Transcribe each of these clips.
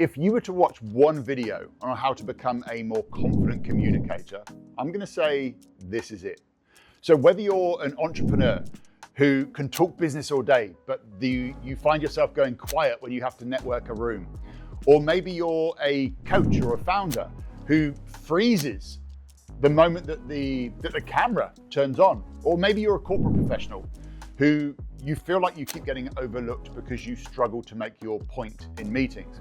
If you were to watch one video on how to become a more confident communicator, I'm going to say this is it. So whether you're an entrepreneur who can talk business all day, but you find yourself going quiet when you have to network a room, or maybe you're a coach or a founder who freezes the moment that the camera turns on, or maybe you're a corporate professional who you feel like you keep getting overlooked because you struggle to make your point in meetings.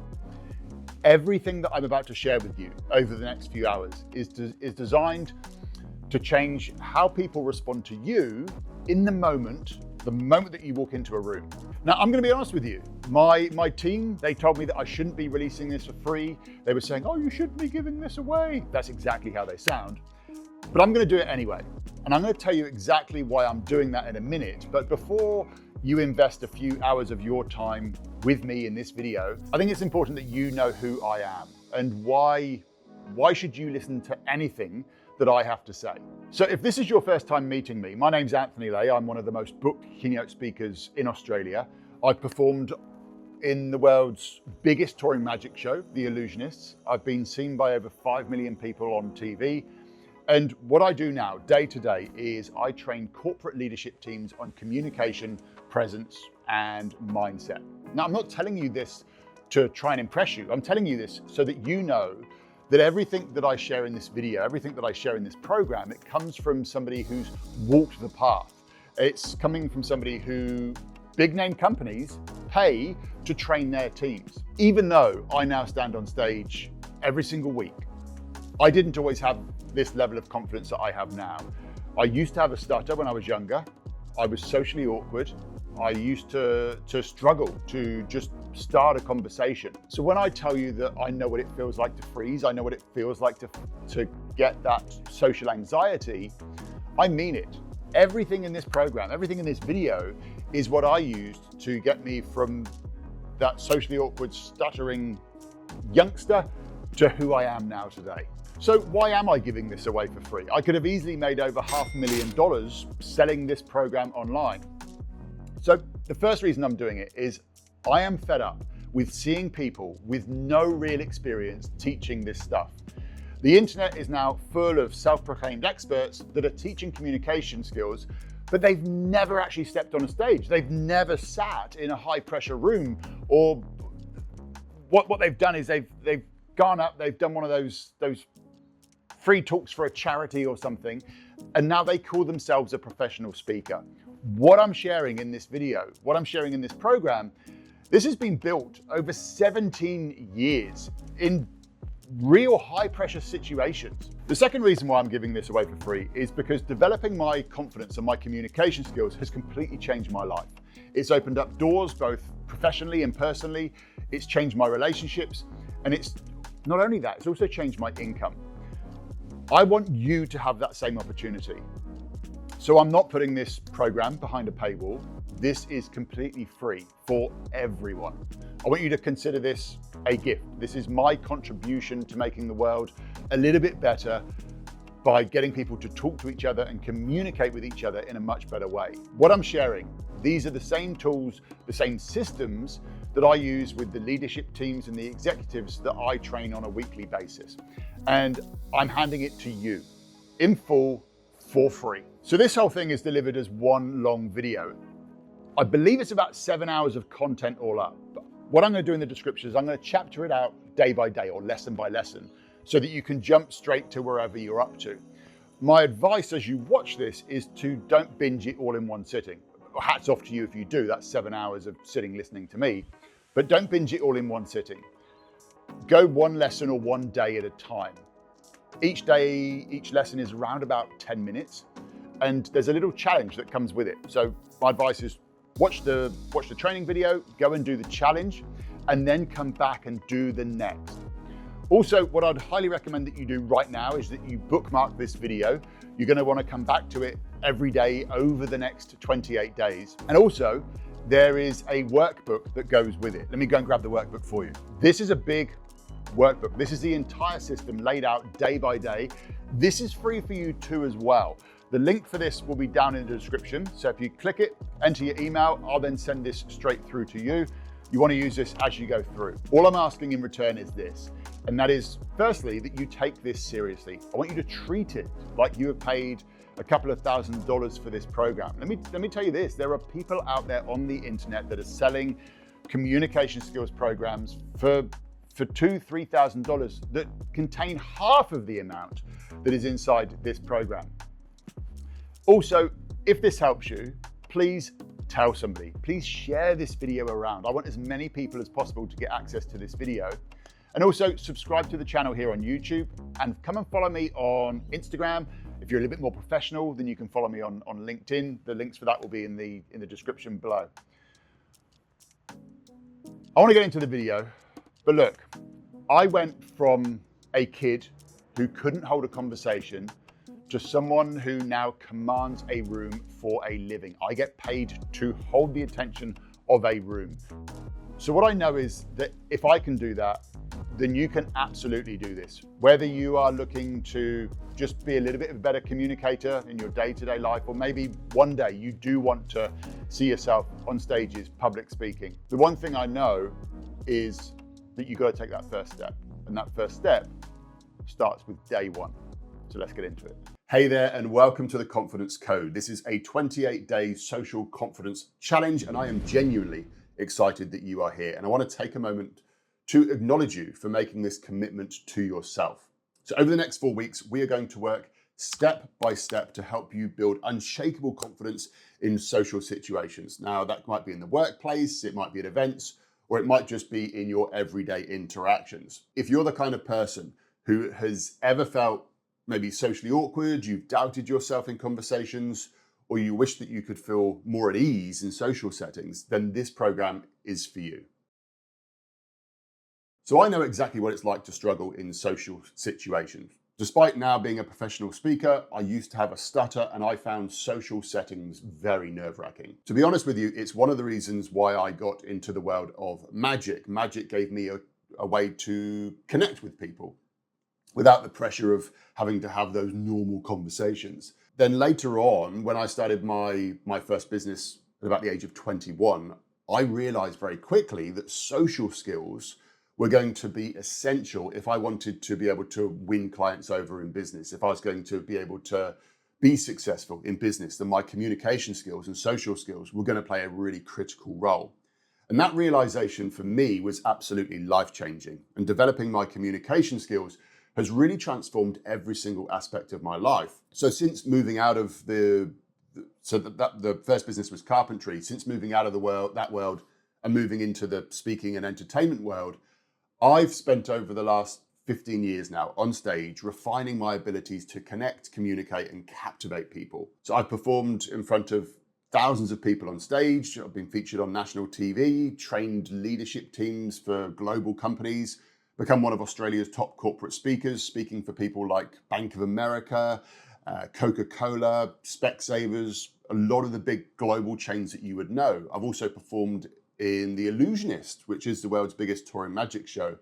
Everything that I'm about to share with you over the next few hours is designed to change how people respond to you in the moment that you walk into a room. Now, I'm going to be honest with you. My team, they told me that I shouldn't be releasing this for free. They were saying, oh, you shouldn't be giving this away. That's exactly how they sound. But I'm going to do it anyway. And I'm going to tell you exactly why I'm doing that in a minute. But before you invest a few hours of your time with me in this video, I think it's important that you know who I am and why should you listen to anything that I have to say. So if this is your first time meeting me, my name's Anthony Laye. I'm one of the most booked keynote speakers in Australia. I've performed in the world's biggest touring magic show, The Illusionists. I've been seen by over 5 million people on TV. And what I do now, day to day, is I train corporate leadership teams on communication, presence, and mindset. Now, I'm not telling you this to try and impress you. I'm telling you this so that you know that everything that I share in this video, everything that I share in this program, it comes from somebody who's walked the path. It's coming from somebody who big name companies pay to train their teams. Even though I now stand on stage every single week, I didn't always have this level of confidence that I have now. I used to have a stutter when I was younger. I was socially awkward. I used to struggle to just start a conversation. So when I tell you that I know what it feels like to freeze, I know what it feels like to get that social anxiety, I mean it. Everything in this program, everything in this video is what I used to get me from that socially awkward, stuttering youngster to who I am now today. So why am I giving this away for free? I could have easily made over $500,000 selling this program online. So the first reason I'm doing it is I am fed up with seeing people with no real experience teaching this stuff. The internet is now full of self-proclaimed experts that are teaching communication skills, but they've never actually stepped on a stage. They've never sat in a high pressure room, or what they've done is they've gone up, they've done one of those free talks for a charity or something, and now they call themselves a professional speaker. What I'm sharing in this video, what I'm sharing in this program, this has been built over 17 years in real high pressure situations. The second reason why I'm giving this away for free is because developing my confidence and my communication skills has completely changed my life. It's opened up doors both professionally and personally. It's changed my relationships, and it's not only that, it's also changed my income. I want you to have that same opportunity. So I'm not putting this program behind a paywall. This is completely free for everyone. I want you to consider this a gift. This is my contribution to making the world a little bit better by getting people to talk to each other and communicate with each other in a much better way. What I'm sharing, these are the same tools, the same systems that I use with the leadership teams and the executives that I train on a weekly basis. And I'm handing it to you in full for free. So this whole thing is delivered as one long video. I believe it's about 7 hours of content all up. But what I'm going to do in the description is I'm going to chapter it out day by day or lesson by lesson so that you can jump straight to wherever you're up to. My advice as you watch this is to don't binge it all in one sitting. Hats off to you if you do. That's 7 hours of sitting listening to me. But don't binge it all in one sitting. Go one lesson or one day at a time. Each day, each lesson is around about 10 minutes, and there's a little challenge that comes with it. So my advice is watch the training video, go and do the challenge, and then come back and do the next. Also, what I'd highly recommend that you do right now is that you bookmark this video. You're going to want to come back to it every day over the next 28 days. And also, there is a workbook that goes with it. Let me go and grab the workbook for you. This is a big workbook. This is the entire system laid out day by day. This is free for you too as well. The link for this will be down in the description. So if you click it, enter your email, I'll then send this straight through to you. You want to use this as you go through. All I'm asking in return is this, and that is, firstly, that you take this seriously. I want you to treat it like you have paid a couple of $1,000s for this program. Let me tell you this, there are people out there on the internet that are selling communication skills programs for $2,000-$3,000 that contain half of the amount that is inside this program. Also, if this helps you, please tell somebody. Please share this video around. I want as many people as possible to get access to this video. And also subscribe to the channel here on YouTube, and come and follow me on Instagram. If you're a little bit more professional, then you can follow me on LinkedIn. The links for that will be in the description below. I want to get into the video, but look, I went from a kid who couldn't hold a conversation to someone who now commands a room for a living. I get paid to hold the attention of a room. So what I know is that if I can do that, then you can absolutely do this. Whether you are looking to just be a little bit of a better communicator in your day-to-day life, or maybe one day you do want to see yourself on stages, public speaking. The one thing I know is that you've got to take that first step. And that first step starts with day one. So let's get into it. Hey there, and welcome to the Confidence Code. This is a 28-day social confidence challenge, and I am genuinely excited that you are here. And I want to take a moment to acknowledge you for making this commitment to yourself. So over the next 4 weeks, we are going to work step by step to help you build unshakable confidence in social situations. Now, that might be in the workplace, it might be at events, or it might just be in your everyday interactions. If you're the kind of person who has ever felt maybe socially awkward, you've doubted yourself in conversations, or you wish that you could feel more at ease in social settings, then this program is for you. So I know exactly what it's like to struggle in social situations. Despite now being a professional speaker, I used to have a stutter, and I found social settings very nerve-wracking. To be honest with you, it's one of the reasons why I got into the world of magic. Magic gave me a way to connect with people without the pressure of having to have those normal conversations. Then later on, when I started my first business at about the age of 21, I realized very quickly that social skills were going to be essential if I wanted to be able to win clients over in business. If I was going to be able to be successful in business, then my communication skills and social skills were going to play a really critical role. And that realization for me was absolutely life-changing. And developing my communication skills has really transformed every single aspect of my life. So since moving out of the first business was carpentry, since moving out of that world and moving into the speaking and entertainment world, I've spent over the last 15 years now on stage refining my abilities to connect, communicate, and captivate people. So I've performed in front of thousands of people on stage. I've been featured on national TV, trained leadership teams for global companies, become one of Australia's top corporate speakers, speaking for people like Bank of America, Coca-Cola, Specsavers, a lot of the big global chains that you would know. I've also performed in The Illusionist, which is the world's biggest touring magic show.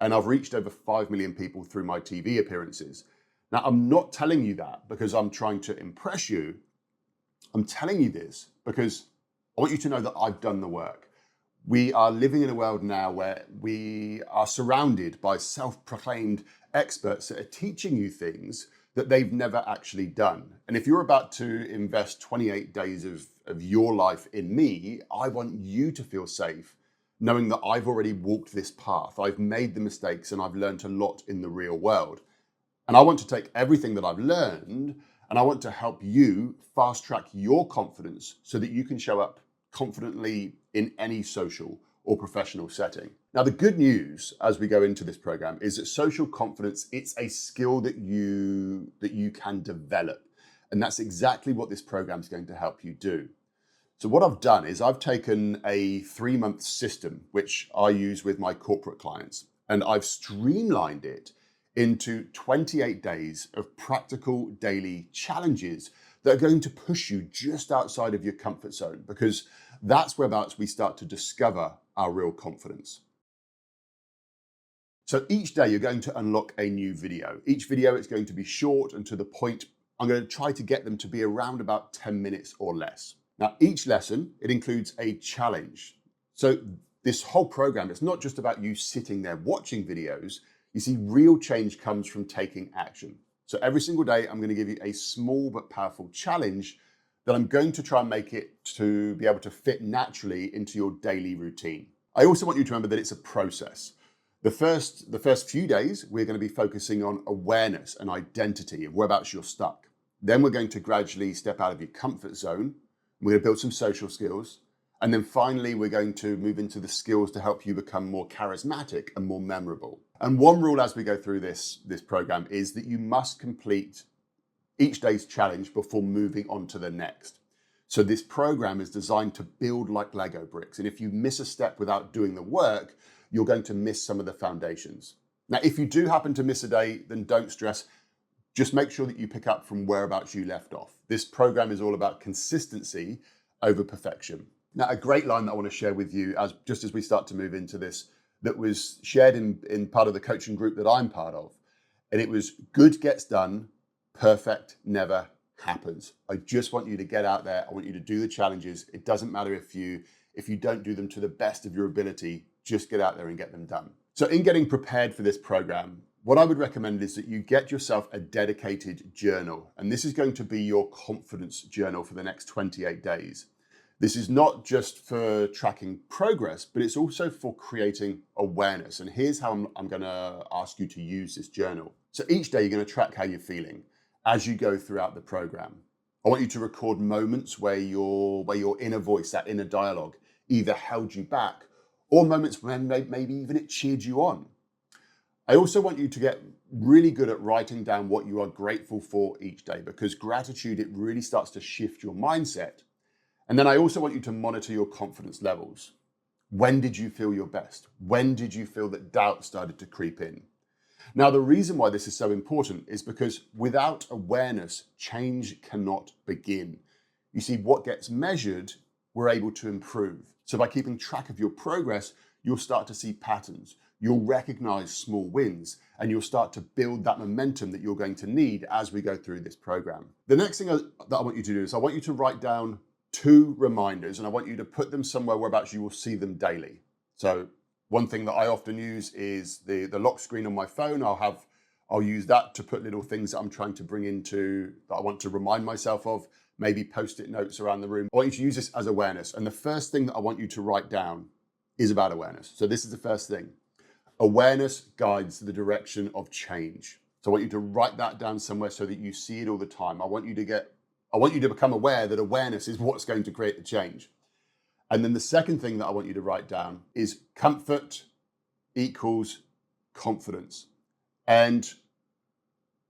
And I've reached over 5 million people through my TV appearances. Now, I'm not telling you that because I'm trying to impress you. I'm telling you this because I want you to know that I've done the work. We are living in a world now where we are surrounded by self-proclaimed experts that are teaching you things that they've never actually done. And if you're about to invest 28 days of your life in me, I want you to feel safe, knowing that I've already walked this path. I've made the mistakes and I've learned a lot in the real world. And I want to take everything that I've learned and I want to help you fast track your confidence so that you can show up confidently in any social or professional setting. Now, the good news as we go into this program is that social confidence, it's a skill that you can develop. And that's exactly what this program is going to help you do. So what I've done is I've taken a 3-month system, which I use with my corporate clients, and I've streamlined it into 28 days of practical daily challenges that are going to push you just outside of your comfort zone, because that's whereabouts we start to discover our real confidence. So each day you're going to unlock a new video. Each video is going to be short and to the point. I'm going to try to get them to be around about 10 minutes or less. Now, each lesson, it includes a challenge. So this whole program, it's not just about you sitting there watching videos. You see, real change comes from taking action. So every single day, I'm going to give you a small but powerful challenge that I'm going to try and make it to be able to fit naturally into your daily routine. I also want you to remember that it's a process. The first few days, we're going to be focusing on awareness and identity of whereabouts you're stuck. Then we're going to gradually step out of your comfort zone. We're going to build some social skills. And then finally, we're going to move into the skills to help you become more charismatic and more memorable. And one rule as we go through this program is that you must complete each day's challenge before moving on to the next. So this program is designed to build like Lego bricks. And if you miss a step without doing the work, you're going to miss some of the foundations. Now, if you do happen to miss a day, then don't stress. Just make sure that you pick up from whereabouts you left off. This program is all about consistency over perfection. Now, a great line that I want to share with you just as we start to move into this, that was shared in part of the coaching group that I'm part of. And it was, good gets done, perfect never happens. I just want you to get out there. I want you to do the challenges. It doesn't matter if you don't do them to the best of your ability, just get out there and get them done. So in getting prepared for this program, what I would recommend is that you get yourself a dedicated journal. And this is going to be your confidence journal for the next 28 days. This is not just for tracking progress, but it's also for creating awareness. And here's how I'm going to ask you to use this journal. So each day you're going to track how you're feeling as you go throughout the program. I want you to record moments where your inner voice, that inner dialogue, either held you back or moments when maybe even it cheered you on. I also want you to get really good at writing down what you are grateful for each day, because gratitude, it really starts to shift your mindset. And then I also want you to monitor your confidence levels. When did you feel your best? When did you feel that doubt started to creep in? Now, the reason why this is so important is because without awareness, change cannot begin. You see, what gets measured, we're able to improve. So by keeping track of your progress, you'll start to see patterns. You'll recognize small wins, and you'll start to build that momentum that you're going to need as we go through this program. The next thing that I want you to do is I want you to write down 2 reminders, and I want you to put them somewhere whereabouts you will see them daily. So one thing that I often use is the lock screen on my phone. I'll use that to put little things that I'm trying to bring into, that I want to remind myself of, maybe post-it notes around the room. I want you to use this as awareness. And the first thing that I want you to write down is about awareness. So this is the first thing. Awareness guides the direction of change. So I want you to write that down somewhere so that you see it all the time. I want you to become aware that awareness is what's going to create the change. And then the second thing that I want you to write down is comfort equals confidence. And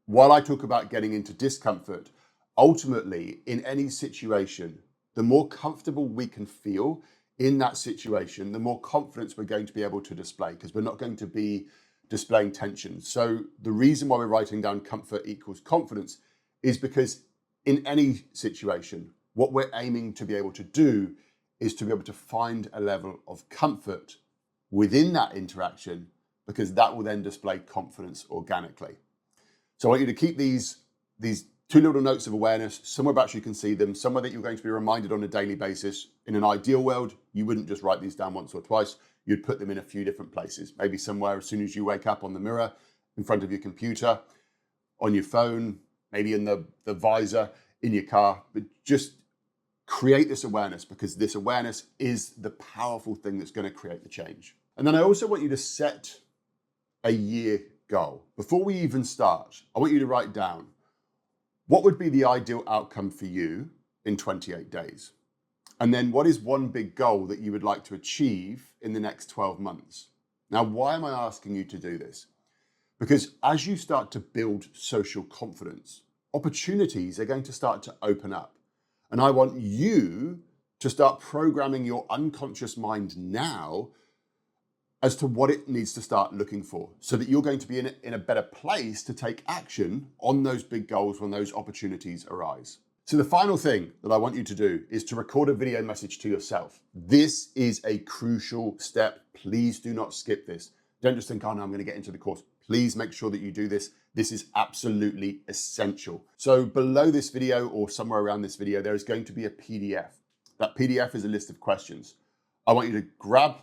while I talk about getting into discomfort, ultimately in any situation, the more comfortable we can feel in that situation, the more confidence we're going to be able to display, because we're not going to be displaying tension. So the reason why we're writing down comfort equals confidence is because in any situation, what we're aiming to be able to do is to be able to find a level of comfort within that interaction, because that will then display confidence organically. So I want you to keep these 2 little notes of awareness, somewhere about you can see them, somewhere that you're going to be reminded on a daily basis. In an ideal world, you wouldn't just write these down once or twice. You'd put them in a few different places, maybe somewhere as soon as you wake up on the mirror, in front of your computer, on your phone, maybe in the visor, in your car. But just create this awareness, because this awareness is the powerful thing that's going to create the change. And then I also want you to set a year goal. Before we even start, I want you to write down, what would be the ideal outcome for you in 28 days? And then what is one big goal that you would like to achieve in the next 12 months? Now, why am I asking you to do this? Because as you start to build social confidence, opportunities are going to start to open up. And I want you to start programming your unconscious mind now as to what it needs to start looking for, so that you're going to be in a better place to take action on those big goals when those opportunities arise. So the final thing that I want you to do is to record a video message to yourself. This is a crucial step. Please do not skip this. Don't just think, oh no, I'm going to get into the course. Please make sure that you do this. This is absolutely essential. So below this video, or somewhere around this video, there is going to be a PDF. That PDF is a list of questions. I want you to grab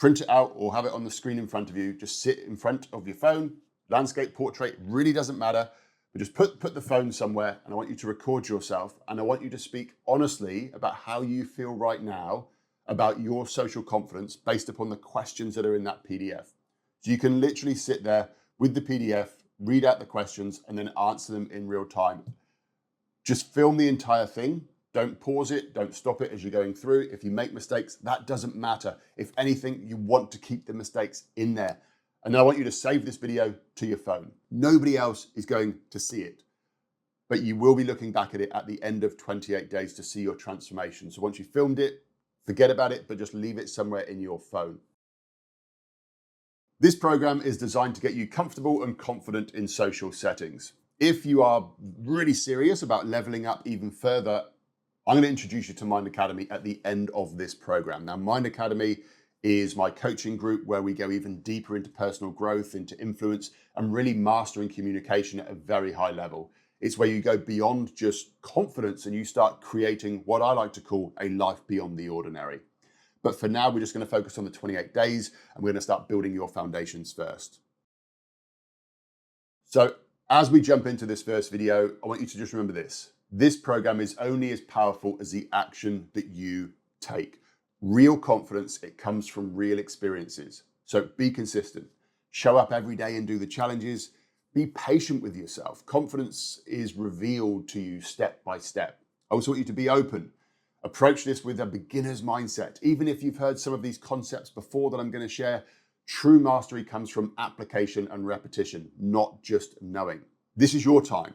print it out or have it on the screen in front of you. Just sit in front of your phone, landscape, portrait, really doesn't matter. But just put the phone somewhere, and I want you to record yourself, and I want you to speak honestly about how you feel right now about your social confidence based upon the questions that are in that PDF. So you can literally sit there with the PDF, read out the questions, and then answer them in real time. Just film the entire thing. Don't pause it. Don't stop it as you're going through. If you make mistakes, that doesn't matter. If anything, you want to keep the mistakes in there. And I want you to save this video to your phone. Nobody else is going to see it, but you will be looking back at it at the end of 28 days to see your transformation. So once you filmed it, forget about it, but just leave it somewhere in your phone. This program is designed to get you comfortable and confident in social settings. If you are really serious about leveling up even further, I'm going to introduce you to Mind Academy at the end of this program. Now, Mind Academy is my coaching group where we go even deeper into personal growth, into influence, and really mastering communication at a very high level. It's where you go beyond just confidence and you start creating what I like to call a life beyond the ordinary. But for now, we're just going to focus on the 28 days and we're going to start building your foundations first. So as we jump into this first video, I want you to just remember this. This program is only as powerful as the action that you take. Real confidence, it comes from real experiences. So be consistent. Show up every day and do the challenges. Be patient with yourself. Confidence is revealed to you step by step. I also want you to be open. Approach this with a beginner's mindset. Even if you've heard some of these concepts before that I'm going to share, true mastery comes from application and repetition, not just knowing. This is your time.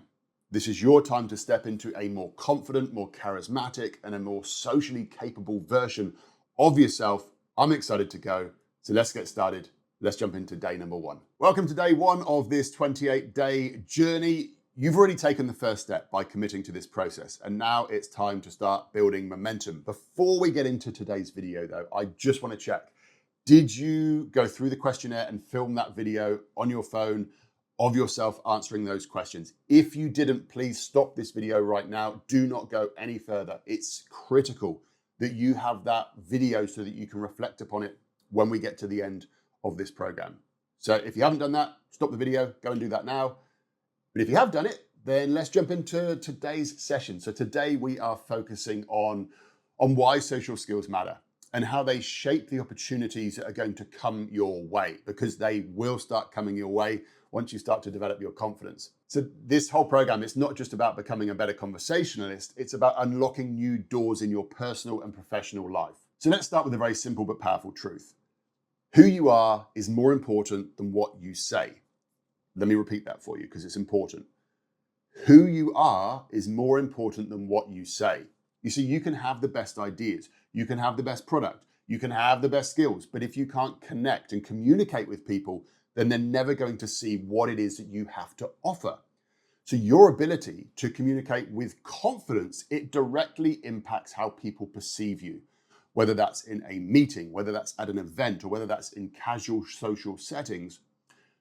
This is your time to step into a more confident, more charismatic, and a more socially capable version of yourself. I'm excited to go. So let's get started. Let's jump into day number 1. Welcome to day 1 of this 28-day journey. You've already taken the first step by committing to this process, and now it's time to start building momentum. Before we get into today's video though, I just want to check. Did you go through the questionnaire and film that video on your phone of yourself answering those questions? If you didn't, please stop this video right now. Do not go any further. It's critical that you have that video so that you can reflect upon it when we get to the end of this program. So if you haven't done that, stop the video, go and do that now. But if you have done it, then let's jump into today's session. So today we are focusing on why social skills matter and how they shape the opportunities that are going to come your way, because they will start coming your way once you start to develop your confidence. So this whole program, it's not just about becoming a better conversationalist, it's about unlocking new doors in your personal and professional life. So let's start with a very simple but powerful truth. Who you are is more important than what you say. Let me repeat that for you because it's important. Who you are is more important than what you say. You see, you can have the best ideas, you can have the best product, you can have the best skills, but if you can't connect and communicate with people, then they're never going to see what it is that you have to offer. So your ability to communicate with confidence, it directly impacts how people perceive you, whether that's in a meeting, whether that's at an event, or whether that's in casual social settings.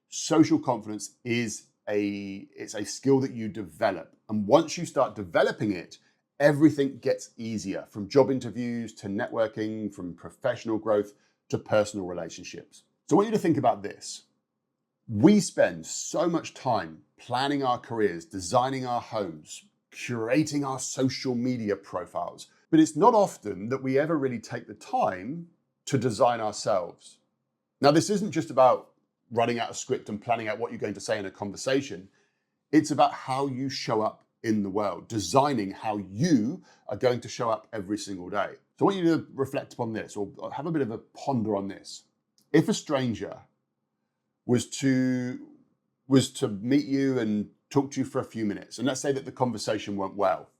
Social confidence is a skill that you develop. And once you start developing it, everything gets easier, from job interviews to networking, from professional growth to personal relationships. So I want you to think about this. We spend so much time planning our careers, designing our homes, curating our social media profiles, but it's not often that we ever really take the time to design ourselves. Now, this isn't just about writing out a script and planning out what you're going to say in a conversation. It's about how you show up in the world, designing how you are going to show up every single day. So I want you to reflect upon this, or have a bit of a ponder on this. If a stranger was to meet you and talk to you for a few minutes, and let's say that the conversation went well,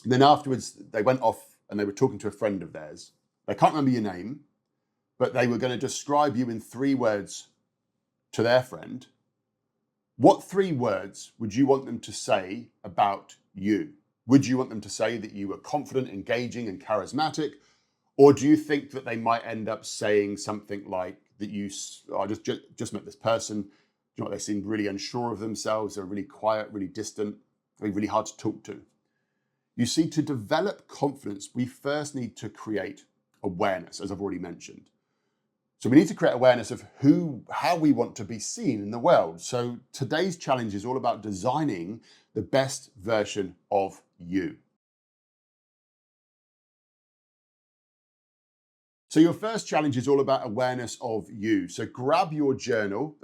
and then afterwards they went off and they were talking to a friend of theirs. They can't remember your name, but they were going to describe you in 3 words to their friend. What 3 words would you want them to say about you? Would you want them to say that you were confident, engaging, and charismatic? Or do you think that they might end up saying something like that I just met this person, you know, they seemed really unsure of themselves, they're really quiet, really distant, really hard to talk to. You see, to develop confidence, we first need to create awareness, as I've already mentioned. So we need to create awareness of how we want to be seen in the world. So today's challenge is all about designing the best version of you. So your first challenge is all about awareness of you. So grab your journal.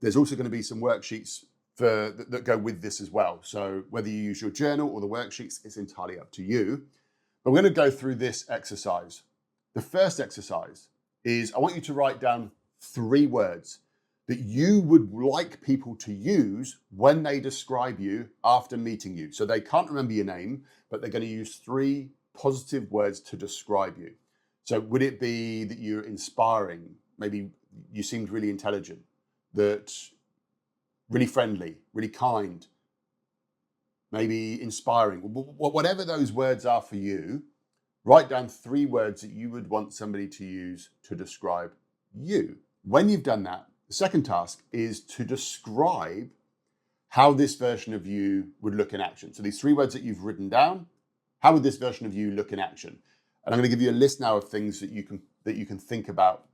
There's also going to be some worksheets that go with this as well. So whether you use your journal or the worksheets, it's entirely up to you. But we're going to go through this exercise. The first exercise is I want you to write down 3 words that you would like people to use when they describe you after meeting you. So they can't remember your name, but they're going to use 3 positive words to describe you. So would it be that you're inspiring? Maybe you seemed really intelligent, that really friendly, really kind, maybe inspiring. Whatever those words are for you, write down 3 words that you would want somebody to use to describe you. When you've done that, the second task is to describe how this version of you would look in action. So these 3 words that you've written down, how would this version of you look in action? And I'm going to give you a list now of things that you can think about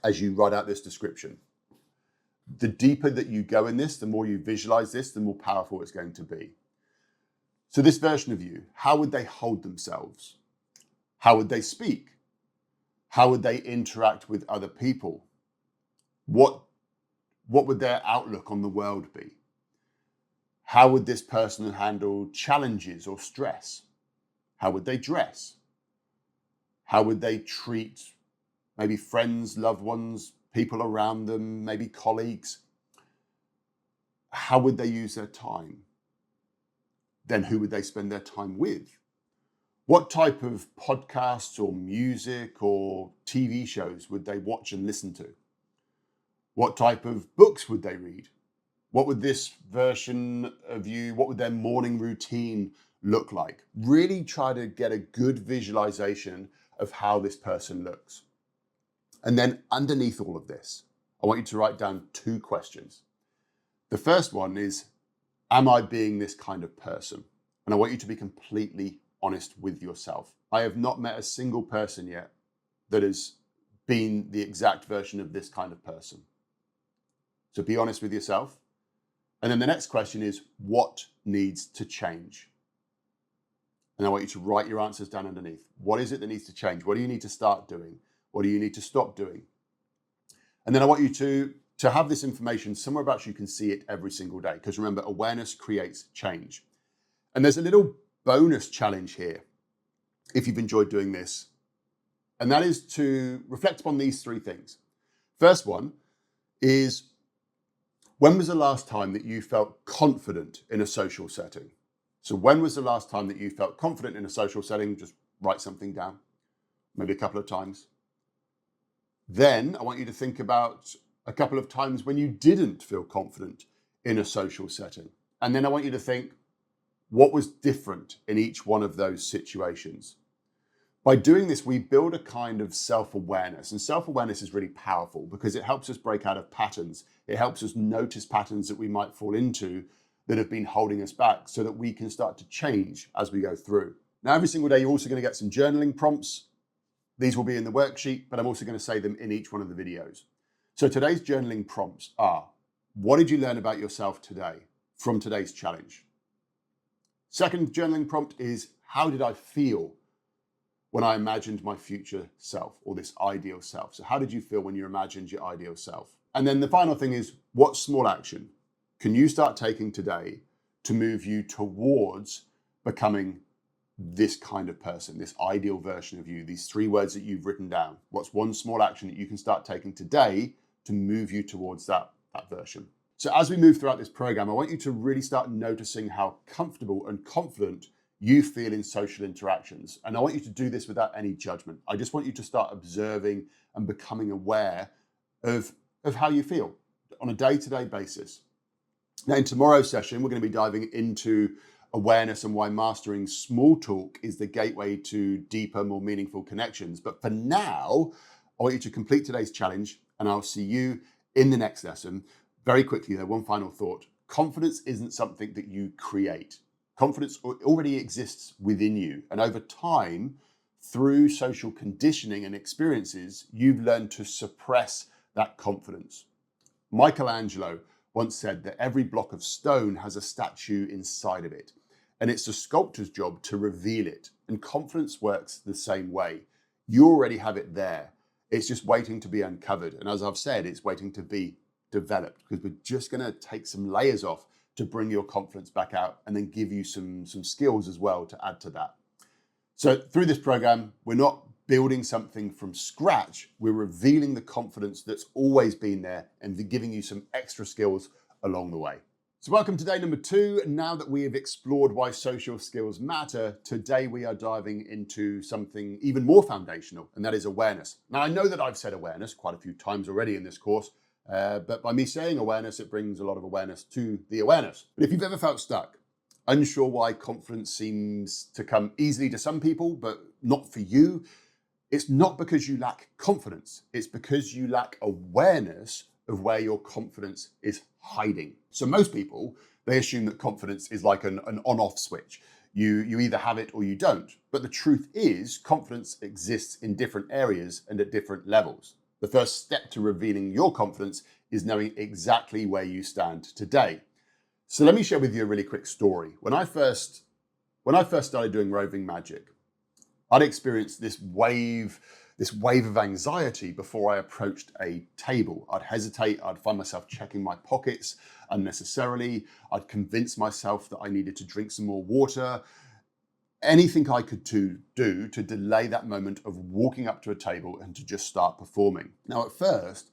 as you write out this description. The deeper that you go in this, the more you visualize this, the more powerful it's going to be. So this version of you, how would they hold themselves? How would they speak? How would they interact with other people? What would their outlook on the world be? How would this person handle challenges or stress? How would they dress? How would they treat maybe friends, loved ones, people around them, maybe colleagues? How would they use their time? Then who would they spend their time with? What type of podcasts or music or TV shows would they watch and listen to? What type of books would they read? What would this version of you, what would their morning routine look like? Really try to get a good visualization of how this person looks. And then underneath all of this, I want you to write down 2 questions. The first one is, am I being this kind of person? And I want you to be completely honest with yourself. I have not met a single person yet that has been the exact version of this kind of person. So be honest with yourself. And then the next question is, what needs to change? And I want you to write your answers down underneath. What is it that needs to change? What do you need to start doing? What do you need to stop doing? And then I want you to have this information somewhere about you can see it every single day. Because remember, awareness creates change. And there's a little bonus challenge here, if you've enjoyed doing this. And that is to reflect upon these 3 things. First one is, when was the last time that you felt confident in a social setting? So when was the last time that you felt confident in a social setting? Just write something down, maybe a couple of times. Then I want you to think about a couple of times when you didn't feel confident in a social setting. And then I want you to think, what was different in each one of those situations? By doing this, we build a kind of self-awareness. And self-awareness is really powerful because it helps us break out of patterns. It helps us notice patterns that we might fall into that have been holding us back so that we can start to change as we go through. Now, every single day, you're also going to get some journaling prompts. These will be in the worksheet, but I'm also going to say them in each one of the videos. So today's journaling prompts are, what did you learn about yourself today from today's challenge? Second journaling prompt is, how did I feel when I imagined my future self or this ideal self? So how did you feel when you imagined your ideal self? And then the final thing is, what small action can you start taking today to move you towards becoming this kind of person, this ideal version of you, these 3 words that you've written down? What's one small action that you can start taking today to move you towards that version? So as we move throughout this program, I want you to really start noticing how comfortable and confident you feel in social interactions. And I want you to do this without any judgment. I just want you to start observing and becoming aware of how you feel on a day-to-day basis. Now, in tomorrow's session, we're going to be diving into awareness and why mastering small talk is the gateway to deeper, more meaningful connections. But for now, I want you to complete today's challenge, and I'll see you in the next lesson. Very quickly, though, one final thought. Confidence isn't something that you create. Confidence already exists within you. And over time, through social conditioning and experiences, you've learned to suppress that confidence. Michelangelo once said that every block of stone has a statue inside of it, and it's the sculptor's job to reveal it. And confidence works the same way. You already have it there. It's just waiting to be uncovered. And as I've said, it's waiting to be developed, because we're just going to take some layers off to bring your confidence back out and then give you some skills as well to add to that. So through this program, we're not building something from scratch. We're revealing the confidence that's always been there and giving you some extra skills along the way. So welcome to day number 2. Now that we have explored why social skills matter, today we are diving into something even more foundational, and that is awareness. Now, I know that I've said awareness quite a few times already in this course, but by me saying awareness, it brings a lot of awareness to the awareness. But if you've ever felt stuck, unsure why confidence seems to come easily to some people, but not for you, it's not because you lack confidence. It's because you lack awareness of where your confidence is hiding. So most people, they assume that confidence is like an on-off switch. You either have it or you don't. But the truth is, confidence exists in different areas and at different levels. The first step to revealing your confidence is knowing exactly where you stand today. So let me share with you a really quick story. When I first started doing roving magic, I'd experienced this wave of anxiety before I approached a table. I'd hesitate, I'd find myself checking my pockets unnecessarily, I'd convince myself that I needed to drink some more water, anything I could do to delay that moment of walking up to a table and to just start performing. Now, at first,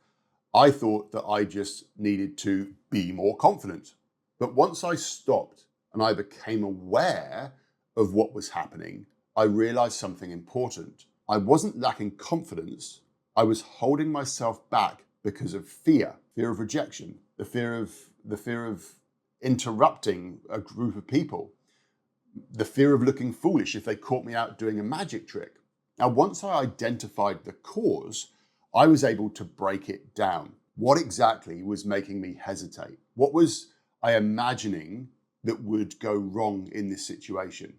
I thought that I just needed to be more confident. But once I stopped and I became aware of what was happening, I realized something important. I wasn't lacking confidence. I was holding myself back because of fear of rejection, the fear of interrupting a group of people, the fear of looking foolish if they caught me out doing a magic trick. Now, once I identified the cause, I was able to break it down. What exactly was making me hesitate? What was I imagining that would go wrong in this situation?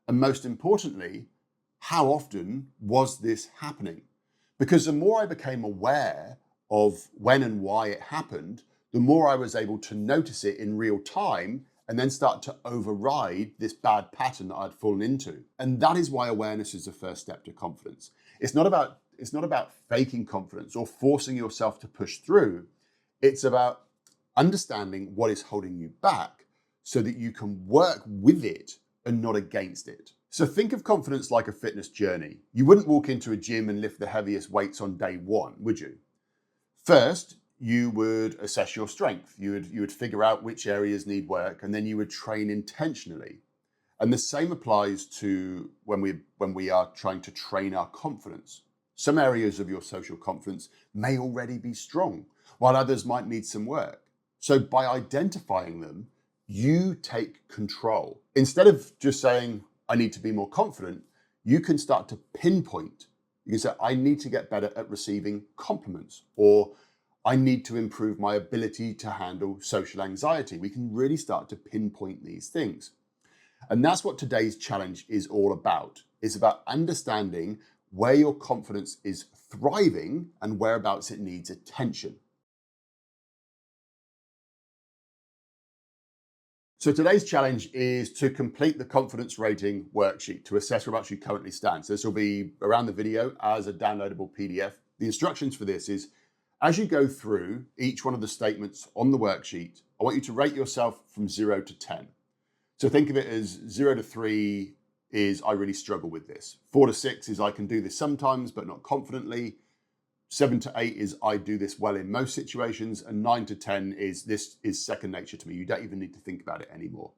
And most importantly, how often was this happening? Because the more I became aware of when and why it happened, the more I was able to notice it in real time and then start to override this bad pattern that I'd fallen into. And that is why awareness is the first step to confidence. It's not about faking confidence or forcing yourself to push through. It's about understanding what is holding you back so that you can work with it and not against it. So think of confidence like a fitness journey. You wouldn't walk into a gym and lift the heaviest weights on day one, would you? First, you would assess your strength. You would figure out which areas need work, and then you would train intentionally. And the same applies to when we are trying to train our confidence. Some areas of your social confidence may already be strong, while others might need some work. So by identifying them, you take control. Instead of just saying, I need to be more confident, you can start to pinpoint. You can say, I need to get better at receiving compliments, or I need to improve my ability to handle social anxiety. We can really start to pinpoint these things. And that's what today's challenge is all about. It's about understanding where your confidence is thriving and whereabouts it needs attention. So today's challenge is to complete the confidence rating worksheet to assess whereabouts you currently stand. So this will be around the video as a downloadable PDF. The instructions for this is, as you go through each one of the statements on the worksheet, I want you to rate yourself from 0 to 10. So think of it as 0 to 3 is I really struggle with this. 4 to 6 is I can do this sometimes, but not confidently. 7 to 8 is I do this well in most situations, and 9 to 10 is this is second nature to me. You don't even need to think about it anymore.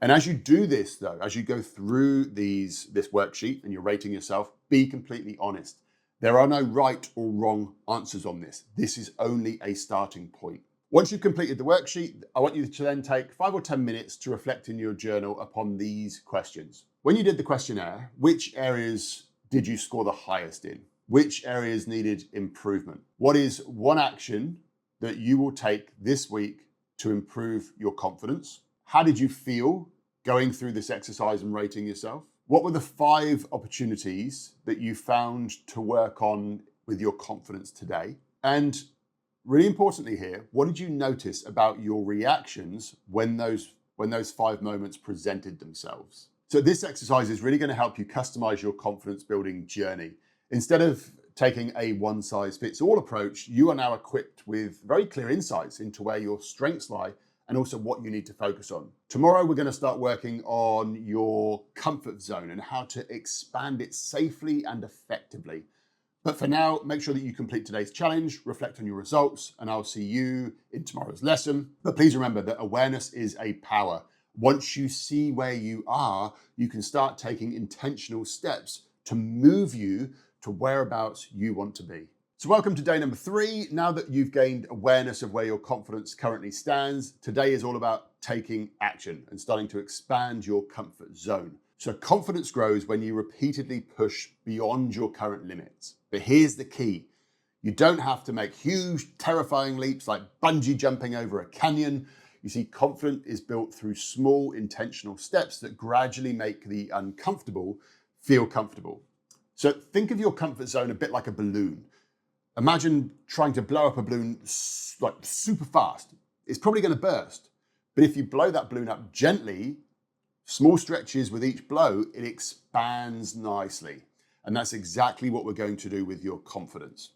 And as you do this though, as you go through this worksheet and you're rating yourself, be completely honest. There are no right or wrong answers on this. This is only a starting point. Once you've completed the worksheet, I want you to then take 5 or 10 minutes to reflect in your journal upon these questions. When you did the questionnaire, which areas did you score the highest in? Which areas needed improvement? What is one action that you will take this week to improve your confidence? How did you feel going through this exercise and rating yourself? What were the 5 opportunities that you found to work on with your confidence today? And really importantly here, what did you notice about your reactions when those 5 moments presented themselves? So this exercise is really going to help you customize your confidence building journey. Instead of taking a one-size-fits-all approach, you are now equipped with very clear insights into where your strengths lie and also what you need to focus on. Tomorrow, we're going to start working on your comfort zone and how to expand it safely and effectively. But for now, make sure that you complete today's challenge, reflect on your results, and I'll see you in tomorrow's lesson. But please remember that awareness is a power. Once you see where you are, you can start taking intentional steps to move you to whereabouts you want to be. So welcome to day number 3. Now that you've gained awareness of where your confidence currently stands, today is all about taking action and starting to expand your comfort zone. So confidence grows when you repeatedly push beyond your current limits. But here's the key. You don't have to make huge, terrifying leaps like bungee jumping over a canyon. You see, confidence is built through small, intentional steps that gradually make the uncomfortable feel comfortable. So think of your comfort zone a bit like a balloon. Imagine trying to blow up a balloon like super fast. It's probably going to burst. But if you blow that balloon up gently, small stretches with each blow, it expands nicely. And that's exactly what we're going to do with your confidence.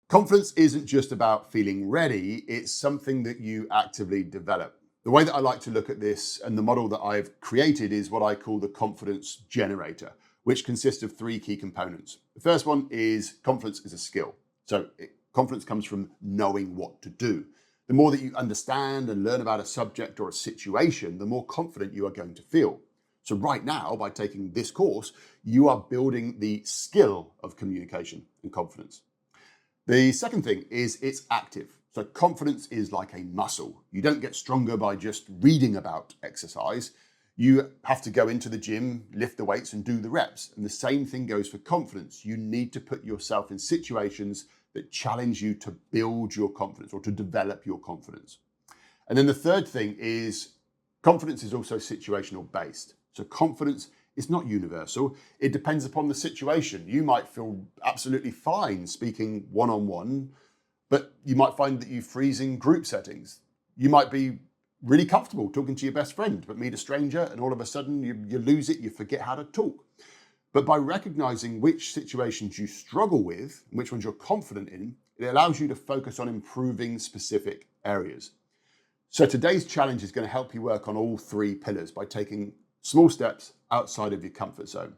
Confidence isn't just about feeling ready, it's something that you actively develop. The way that I like to look at this and the model that I've created is what I call the confidence generator, which consists of 3 key components. The first one is confidence is a skill. So confidence comes from knowing what to do. The more that you understand and learn about a subject or a situation, the more confident you are going to feel. So right now, by taking this course, you are building the skill of communication and confidence. The second thing is it's active. So confidence is like a muscle. You don't get stronger by just reading about exercise. You have to go into the gym, lift the weights and do the reps. And the same thing goes for confidence. You need to put yourself in situations that challenge you to build your confidence or to develop your confidence. And then the third thing is confidence is also situational based. So confidence is not universal. It depends upon the situation. You might feel absolutely fine speaking one-on-one, but you might find that you freeze in group settings. You might be really comfortable talking to your best friend, but meet a stranger and all of a sudden you lose it, you forget how to talk. But by recognizing which situations you struggle with, and which ones you're confident in, it allows you to focus on improving specific areas. So today's challenge is going to help you work on all 3 pillars by taking small steps outside of your comfort zone.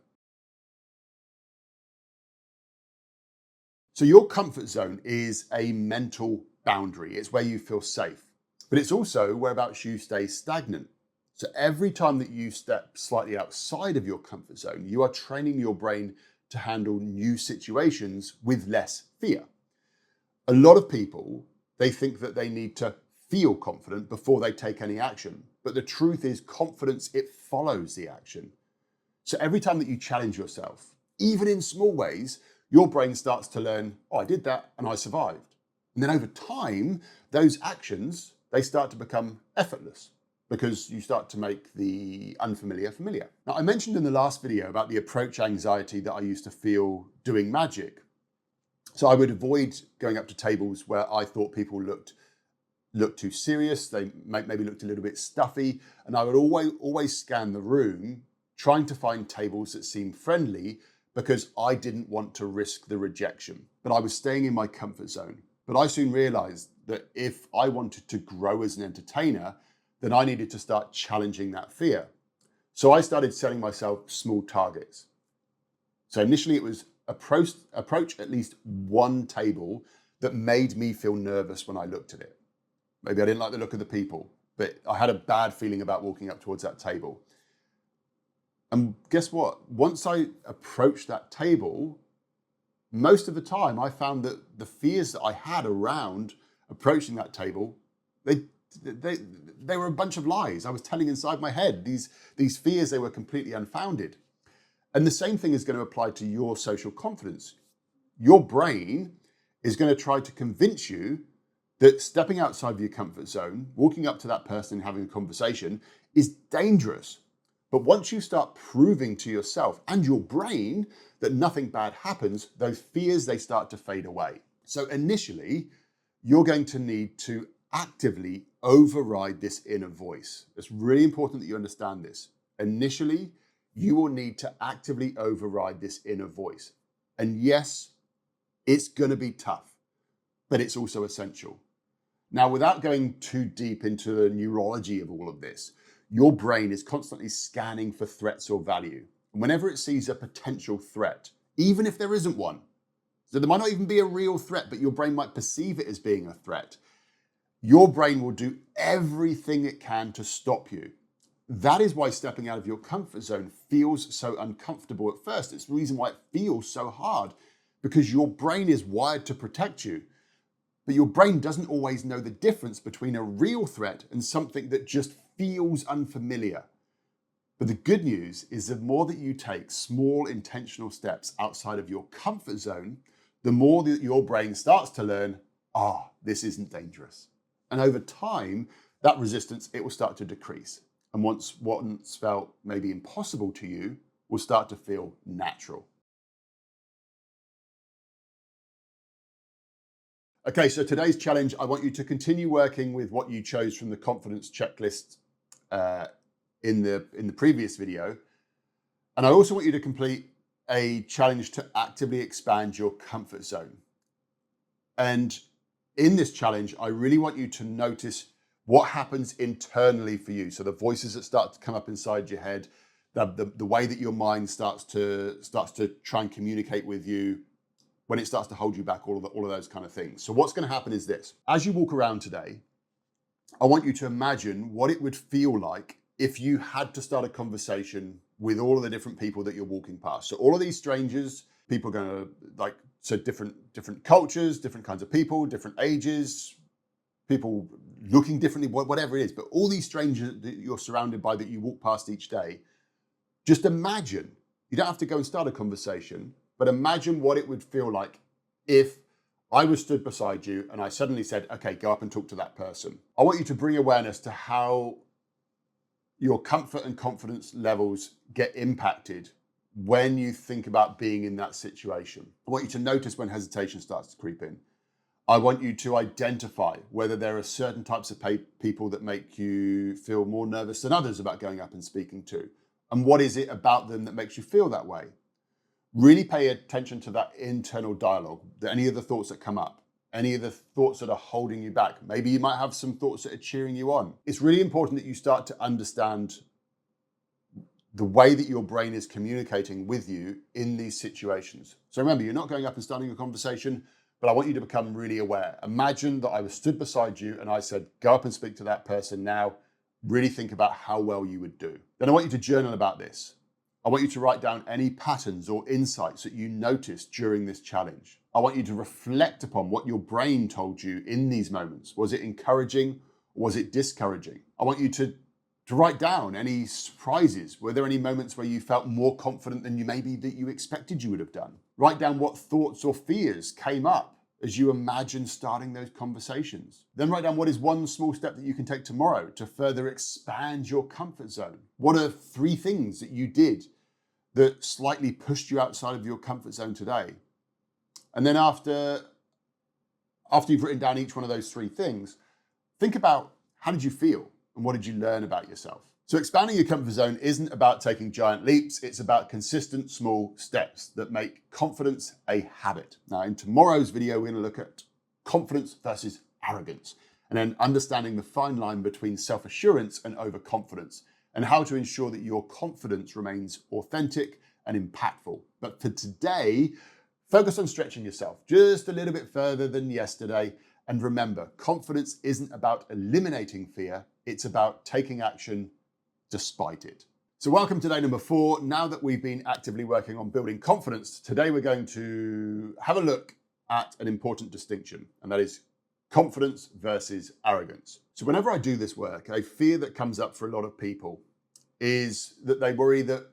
So your comfort zone is a mental boundary. It's where you feel safe, but it's also whereabouts you stay stagnant. So every time that you step slightly outside of your comfort zone, you are training your brain to handle new situations with less fear. A lot of people, they think that they need to feel confident before they take any action. But the truth is confidence, it follows the action. So every time that you challenge yourself, even in small ways, your brain starts to learn, oh, I did that and I survived. And then over time, those actions, they start to become effortless because you start to make the unfamiliar familiar. Now, I mentioned in the last video about the approach anxiety that I used to feel doing magic. So I would avoid going up to tables where I thought people looked too serious, they maybe looked a little bit stuffy, and I would always scan the room trying to find tables that seemed friendly because I didn't want to risk the rejection. But I was staying in my comfort zone. But I soon realized that if I wanted to grow as an entertainer, then I needed to start challenging that fear. So I started setting myself small targets. So initially it was approach at least one table that made me feel nervous when I looked at it. Maybe I didn't like the look of the people, but I had a bad feeling about walking up towards that table. And guess what? Once I approached that table, most of the time I found that the fears that I had around approaching that table, they were a bunch of lies I was telling inside my head. These fears, they were completely unfounded. And the same thing is going to apply to your social confidence. Your brain is going to try to convince you that stepping outside of your comfort zone, walking up to that person and having a conversation is dangerous. But once you start proving to yourself and your brain that nothing bad happens, those fears, they start to fade away. So initially, you're going to need to actively override this inner voice. It's really important that you understand this. Initially, you will need to actively override this inner voice. And yes, it's going to be tough, but it's also essential. Now, without going too deep into the neurology of all of this, your brain is constantly scanning for threats or value. And whenever it sees a potential threat, even if there isn't one, so there might not even be a real threat, but your brain might perceive it as being a threat, your brain will do everything it can to stop you. That is why stepping out of your comfort zone feels so uncomfortable at first. It's the reason why it feels so hard, because your brain is wired to protect you. But your brain doesn't always know the difference between a real threat and something that just feels unfamiliar. But the good news is the more that you take small intentional steps outside of your comfort zone, the more that your brain starts to learn, this isn't dangerous. And over time, that resistance, it will start to decrease. And once what once felt maybe impossible to you will start to feel natural. Okay, so today's challenge, I want you to continue working with what you chose from the confidence checklist in the previous video. And I also want you to complete a challenge to actively expand your comfort zone. And in this challenge, I really want you to notice what happens internally for you. So the voices that start to come up inside your head, the way that your mind starts to try and communicate with you, when it starts to hold you back, all of those kind of things. So what's going to happen is this. As you walk around today, I want you to imagine what it would feel like if you had to start a conversation with all of the different people that you're walking past. So all of these strangers, people are going to, different cultures, different kinds of people, different ages, people looking differently, whatever it is. But all these strangers that you're surrounded by that you walk past each day, just imagine, you don't have to go and start a conversation, but imagine what it would feel like if I was stood beside you and I suddenly said, okay, go up and talk to that person. I want you to bring awareness to how your comfort and confidence levels get impacted when you think about being in that situation. I want you to notice when hesitation starts to creep in. I want you to identify whether there are certain types of people that make you feel more nervous than others about going up and speaking to. And what is it about them that makes you feel that way? Really pay attention to that internal dialogue, any of the thoughts that come up, any of the thoughts that are holding you back. Maybe you might have some thoughts that are cheering you on. It's really important that you start to understand the way that your brain is communicating with you in these situations. So remember, you're not going up and starting a conversation, but I want you to become really aware. Imagine that I was stood beside you and I said, go up and speak to that person now. Really think about how well you would do. Then I want you to journal about this. I want you to write down any patterns or insights that you noticed during this challenge. I want you to reflect upon what your brain told you in these moments. Was it encouraging? Or was it discouraging? I want you to write down any surprises. Were there any moments where you felt more confident than you expected you would have done? Write down what thoughts or fears came up as you imagine starting those conversations. Then write down what is one small step that you can take tomorrow to further expand your comfort zone. What are 3 things that you did that slightly pushed you outside of your comfort zone today? And then after you've written down each one of those 3 things, think about how did you feel and what did you learn about yourself? So expanding your comfort zone isn't about taking giant leaps. It's about consistent small steps that make confidence a habit. Now, in tomorrow's video, we're going to look at confidence versus arrogance, and then understanding the fine line between self-assurance and overconfidence, and how to ensure that your confidence remains authentic and impactful. But for today, focus on stretching yourself just a little bit further than yesterday. And remember, confidence isn't about eliminating fear. It's about taking action despite it. So welcome to day number 4. Now that we've been actively working on building confidence, today we're going to have a look at an important distinction, and that is confidence versus arrogance. So whenever I do this work, a fear that comes up for a lot of people is that they worry that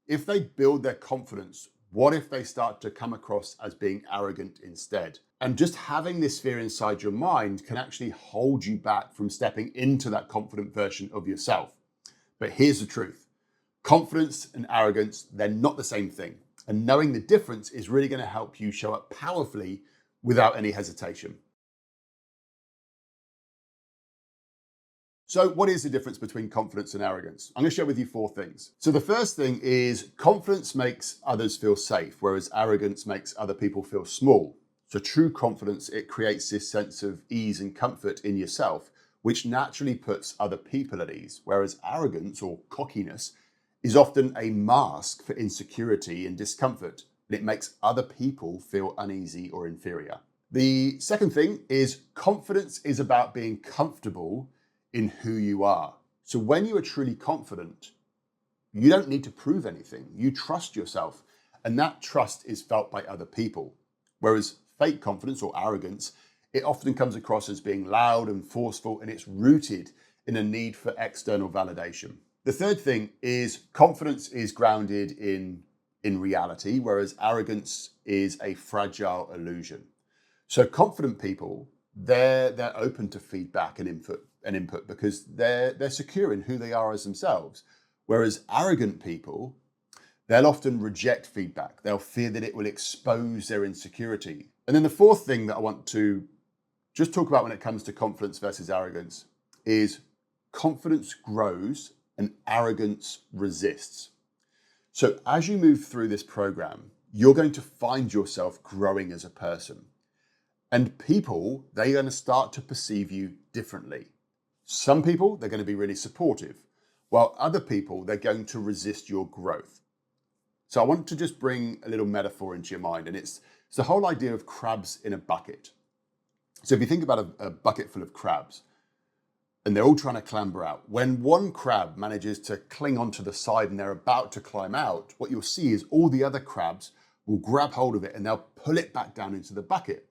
if they build their confidence What if they start to come across as being arrogant instead? And just having this fear inside your mind can actually hold you back from stepping into that confident version of yourself. But here's the truth. Confidence and arrogance, they're not the same thing. And knowing the difference is really going to help you show up powerfully without any hesitation. So what is the difference between confidence and arrogance? I'm going to share with you 4 things. So the first thing is confidence makes others feel safe, whereas arrogance makes other people feel small. So true confidence, it creates this sense of ease and comfort in yourself, which naturally puts other people at ease, whereas arrogance or cockiness is often a mask for insecurity and discomfort, and it makes other people feel uneasy or inferior. The second thing is confidence is about being comfortable in who you are. So when you are truly confident, you don't need to prove anything. You trust yourself, and that trust is felt by other people. Whereas fake confidence or arrogance, it often comes across as being loud and forceful, and it's rooted in a need for external validation. The third thing is confidence is grounded in reality, whereas arrogance is a fragile illusion. So confident people, they're open to feedback and input because they're secure in who they are as themselves. Whereas arrogant people, they'll often reject feedback. They'll fear that it will expose their insecurity. And then the fourth thing that I want to just talk about when it comes to confidence versus arrogance is confidence grows and arrogance resists. So as you move through this program, you're going to find yourself growing as a person. And people, they're going to start to perceive you differently. Some people, they're going to be really supportive, while other people, they're going to resist your growth. So I want to just bring a little metaphor into your mind, and it's the whole idea of crabs in a bucket. So if you think about a bucket full of crabs, and they're all trying to clamber out, when one crab manages to cling onto the side and they're about to climb out, what you'll see is all the other crabs will grab hold of it and they'll pull it back down into the bucket.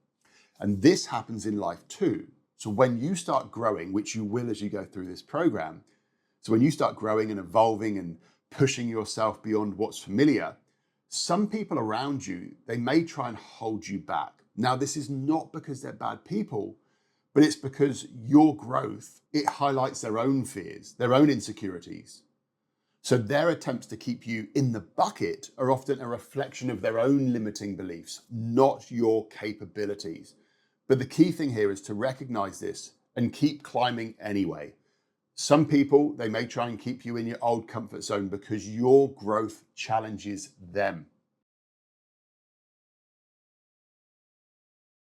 And this happens in life too. So when you start growing, which you will as you go through this program, so when you start growing and evolving and pushing yourself beyond what's familiar, some people around you, they may try and hold you back. Now, this is not because they're bad people, but it's because your growth, it highlights their own fears, their own insecurities. So their attempts to keep you in the bucket are often a reflection of their own limiting beliefs, not your capabilities. But the key thing here is to recognize this and keep climbing anyway. Some people, they may try and keep you in your old comfort zone because your growth challenges them.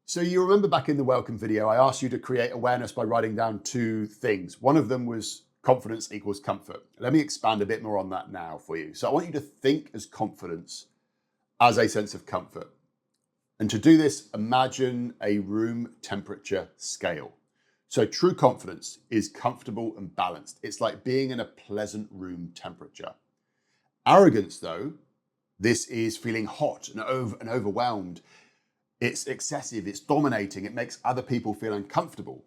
So you remember back in the welcome video, I asked you to create awareness by writing down 2 things. One of them was confidence equals comfort. Let me expand a bit more on that now for you. So I want you to think as confidence as a sense of comfort. And to do this, imagine a room temperature scale. So true confidence is comfortable and balanced. It's like being in a pleasant room temperature. Arrogance, though, this is feeling hot and overwhelmed. It's excessive, it's dominating, it makes other people feel uncomfortable.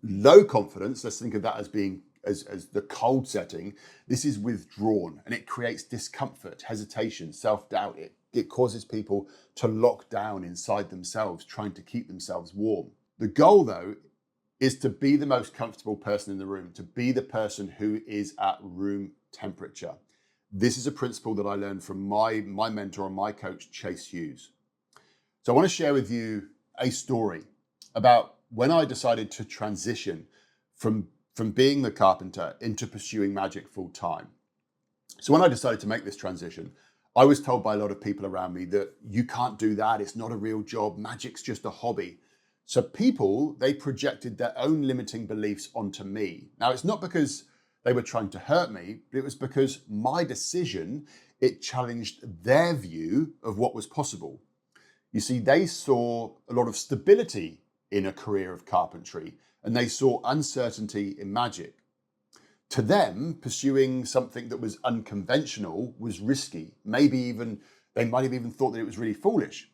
Low confidence, let's think of that as being as the cold setting. This is withdrawn and it creates discomfort, hesitation, self-doubt. It causes people to lock down inside themselves, trying to keep themselves warm. The goal, though, is to be the most comfortable person in the room, to be the person who is at room temperature. This is a principle that I learned from my mentor and my coach, Chase Hughes. So I want to share with you a story about when I decided to transition from being the carpenter into pursuing magic full time. So when I decided to make this transition, I was told by a lot of people around me that you can't do that. It's not a real job. Magic's just a hobby. So people, they projected their own limiting beliefs onto me. Now, it's not because they were trying to hurt me, but it was because my decision, it challenged their view of what was possible. You see, they saw a lot of stability in a career of carpentry, and they saw uncertainty in magic. To them, pursuing something that was unconventional was risky. They might have even thought that it was really foolish.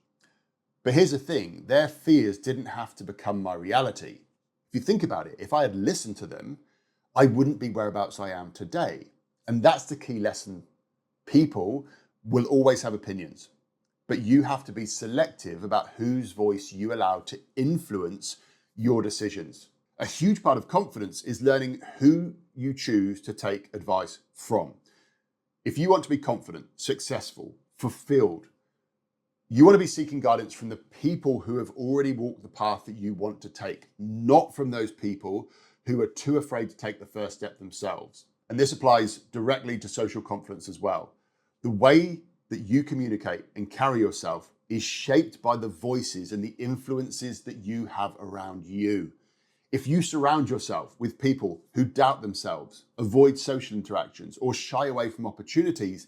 But here's the thing, their fears didn't have to become my reality. If you think about it, if I had listened to them, I wouldn't be whereabouts I am today. And that's the key lesson. People, will always have opinions, but you have to be selective about whose voice you allow to influence your decisions. A huge part of confidence is learning who you choose to take advice from. If you want to be confident, successful, fulfilled, you want to be seeking guidance from the people who have already walked the path that you want to take, not from those people who are too afraid to take the first step themselves. And this applies directly to social confidence as well. The way that you communicate and carry yourself is shaped by the voices and the influences that you have around you. If you surround yourself with people who doubt themselves, avoid social interactions, or shy away from opportunities,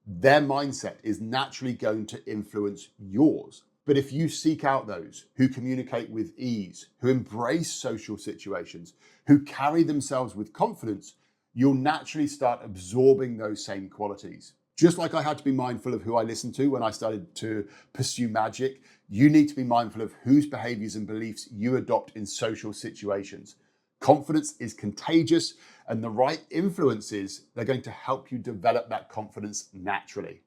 their mindset is naturally going to influence yours. But if you seek out those who communicate with ease, who embrace social situations, who carry themselves with confidence, you'll naturally start absorbing those same qualities. Just like I had to be mindful of who I listened to when I started to pursue magic, you need to be mindful of whose behaviors and beliefs you adopt in social situations. Confidence is contagious, and the right influences, they're going to help you develop that confidence naturally.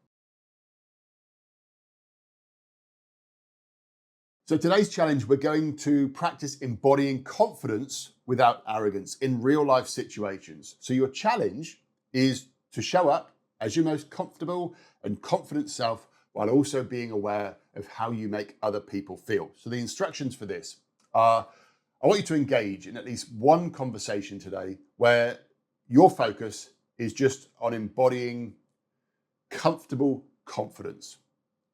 So today's challenge, we're going to practice embodying confidence without arrogance in real life situations. So your challenge is to show up as your most comfortable and confident self while also being aware of how you make other people feel. So the instructions for this are, I want you to engage in at least one conversation today where your focus is just on embodying comfortable confidence.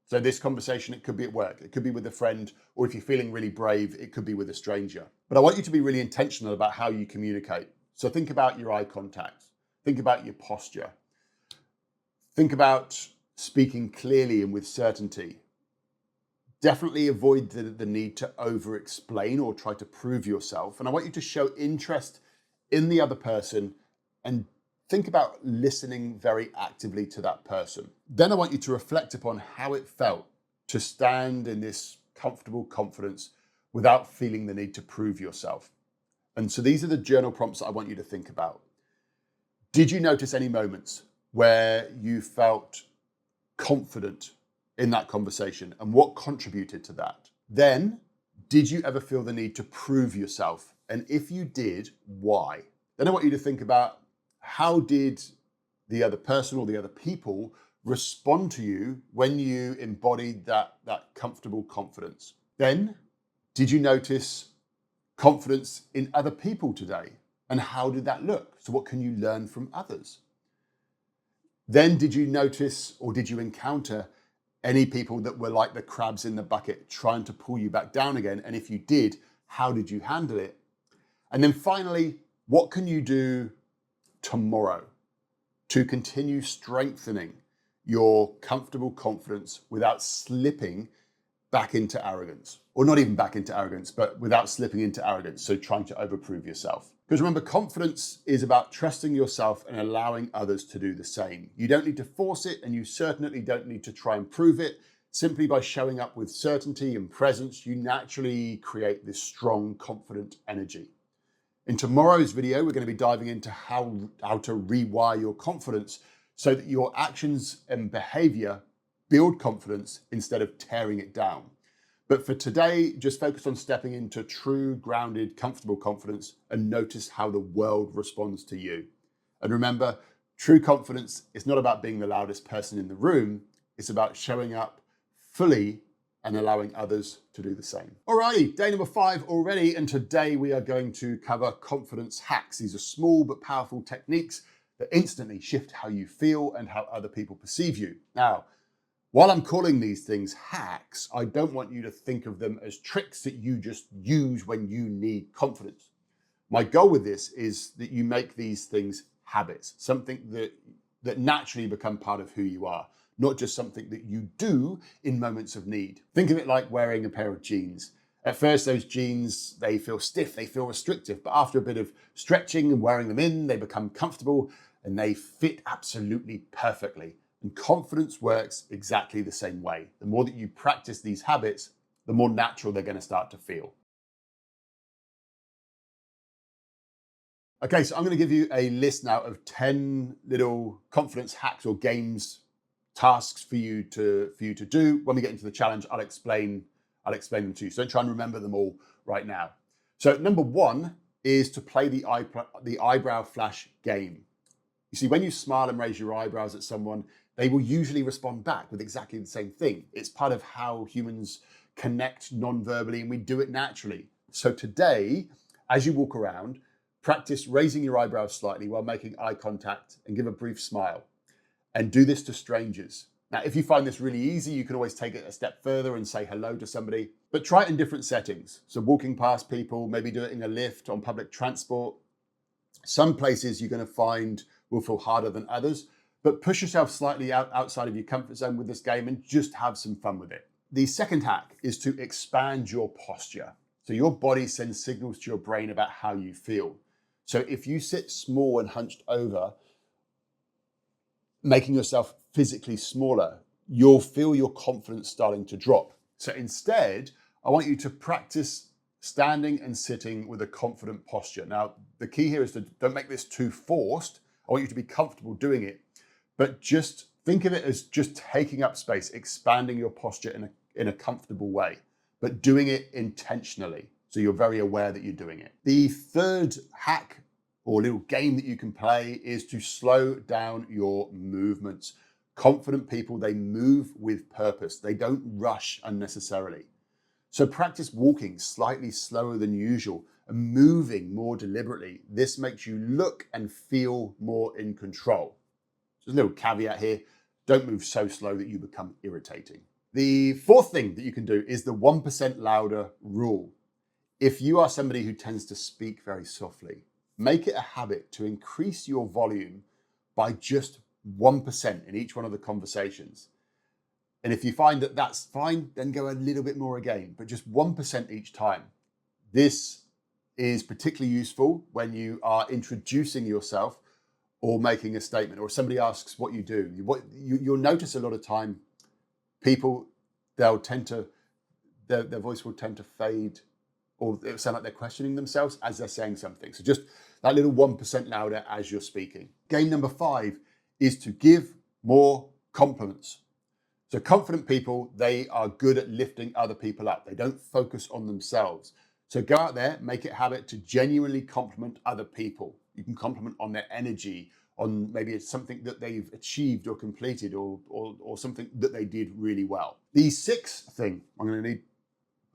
So this conversation, it could be at work, it could be with a friend, or if you're feeling really brave, it could be with a stranger. But I want you to be really intentional about how you communicate. So think about your eye contact, think about your posture, think about speaking clearly and with certainty. Definitely avoid the need to over-explain or try to prove yourself. And I want you to show interest in the other person and think about listening very actively to that person. Then I want you to reflect upon how it felt to stand in this comfortable confidence without feeling the need to prove yourself. And so these are the journal prompts that I want you to think about. Did you notice any moments where you felt confident in that conversation, and what contributed to that? Then, did you ever feel the need to prove yourself? And if you did, why? Then I want you to think about, how did the other person or the other people respond to you when you embodied that comfortable confidence? Then, did you notice confidence in other people today? And how did that look? So what can you learn from others? Then did you notice or did you encounter any people that were like the crabs in the bucket trying to pull you back down again? And if you did, how did you handle it? And then finally, what can you do tomorrow to continue strengthening your comfortable confidence without slipping back into arrogance? Or not even back into arrogance, but without slipping into arrogance, so trying to overprove yourself. Because remember, confidence is about trusting yourself and allowing others to do the same. You don't need to force it, and you certainly don't need to try and prove it. Simply by showing up with certainty and presence, you naturally create this strong, confident energy. In tomorrow's video, we're going to be diving into how to rewire your confidence so that your actions and behavior build confidence instead of tearing it down. But for today, just focus on stepping into true, grounded, comfortable confidence and notice how the world responds to you. And remember, true confidence is not about being the loudest person in the room. It's about showing up fully and allowing others to do the same. Alrighty, day number 5 already, and today we are going to cover confidence hacks. These are small but powerful techniques that instantly shift how you feel and how other people perceive you. Now, while I'm calling these things hacks, I don't want you to think of them as tricks that you just use when you need confidence. My goal with this is that you make these things habits, something that naturally become part of who you are, not just something that you do in moments of need. Think of it like wearing a pair of jeans. At first, those jeans, they feel stiff, they feel restrictive, but after a bit of stretching and wearing them in, they become comfortable and they fit absolutely perfectly. And confidence works exactly the same way. The more that you practice these habits, the more natural they're going to start to feel. Okay, so I'm going to give you a list now of 10 little confidence hacks or games tasks for you to do. When we get into the challenge, I'll explain them to you. So don't try and remember them all right now. So number one is to play the eyebrow flash game. You see, when you smile and raise your eyebrows at someone, they will usually respond back with exactly the same thing. It's part of how humans connect non-verbally, and we do it naturally. So today, as you walk around, practice raising your eyebrows slightly while making eye contact and give a brief smile. And do this to strangers. Now, if you find this really easy, you can always take it a step further and say hello to somebody, but try it in different settings. So walking past people, maybe do it in a lift, on public transport. Some places you're going to find will feel harder than others, but push yourself slightly outside of your comfort zone with this game and just have some fun with it. The second hack is to expand your posture. So your body sends signals to your brain about how you feel. So if you sit small and hunched over, making yourself physically smaller, you'll feel your confidence starting to drop. So instead, I want you to practice standing and sitting with a confident posture. Now, the key here is to don't make this too forced. I want you to be comfortable doing it, but just think of it as just taking up space, expanding your posture in a comfortable way, but doing it intentionally. So you're very aware that you're doing it. The third hack or little game that you can play is to slow down your movements. Confident people, they move with purpose. They don't rush unnecessarily. So practice walking slightly slower than usual and moving more deliberately. This makes you look and feel more in control. Just a little caveat here, don't move so slow that you become irritating. The fourth thing that you can do is the 1% louder rule. If you are somebody who tends to speak very softly, make it a habit to increase your volume by just 1% in each one of the conversations. And if you find that that's fine, then go a little bit more again, but just 1% each time. This is particularly useful when you are introducing yourself or making a statement, or somebody asks what you do. You'll notice a lot of time, people, their voice will tend to fade, or it'll sound like they're questioning themselves as they're saying something. So just that little 1% louder as you're speaking. Game number 5 is to give more compliments. So confident people, they are good at lifting other people up. They don't focus on themselves. So go out there, make it a habit to genuinely compliment other people. You can compliment on their energy, on maybe it's something that they've achieved or completed, or something that they did really well. The sixth thing, I'm going to need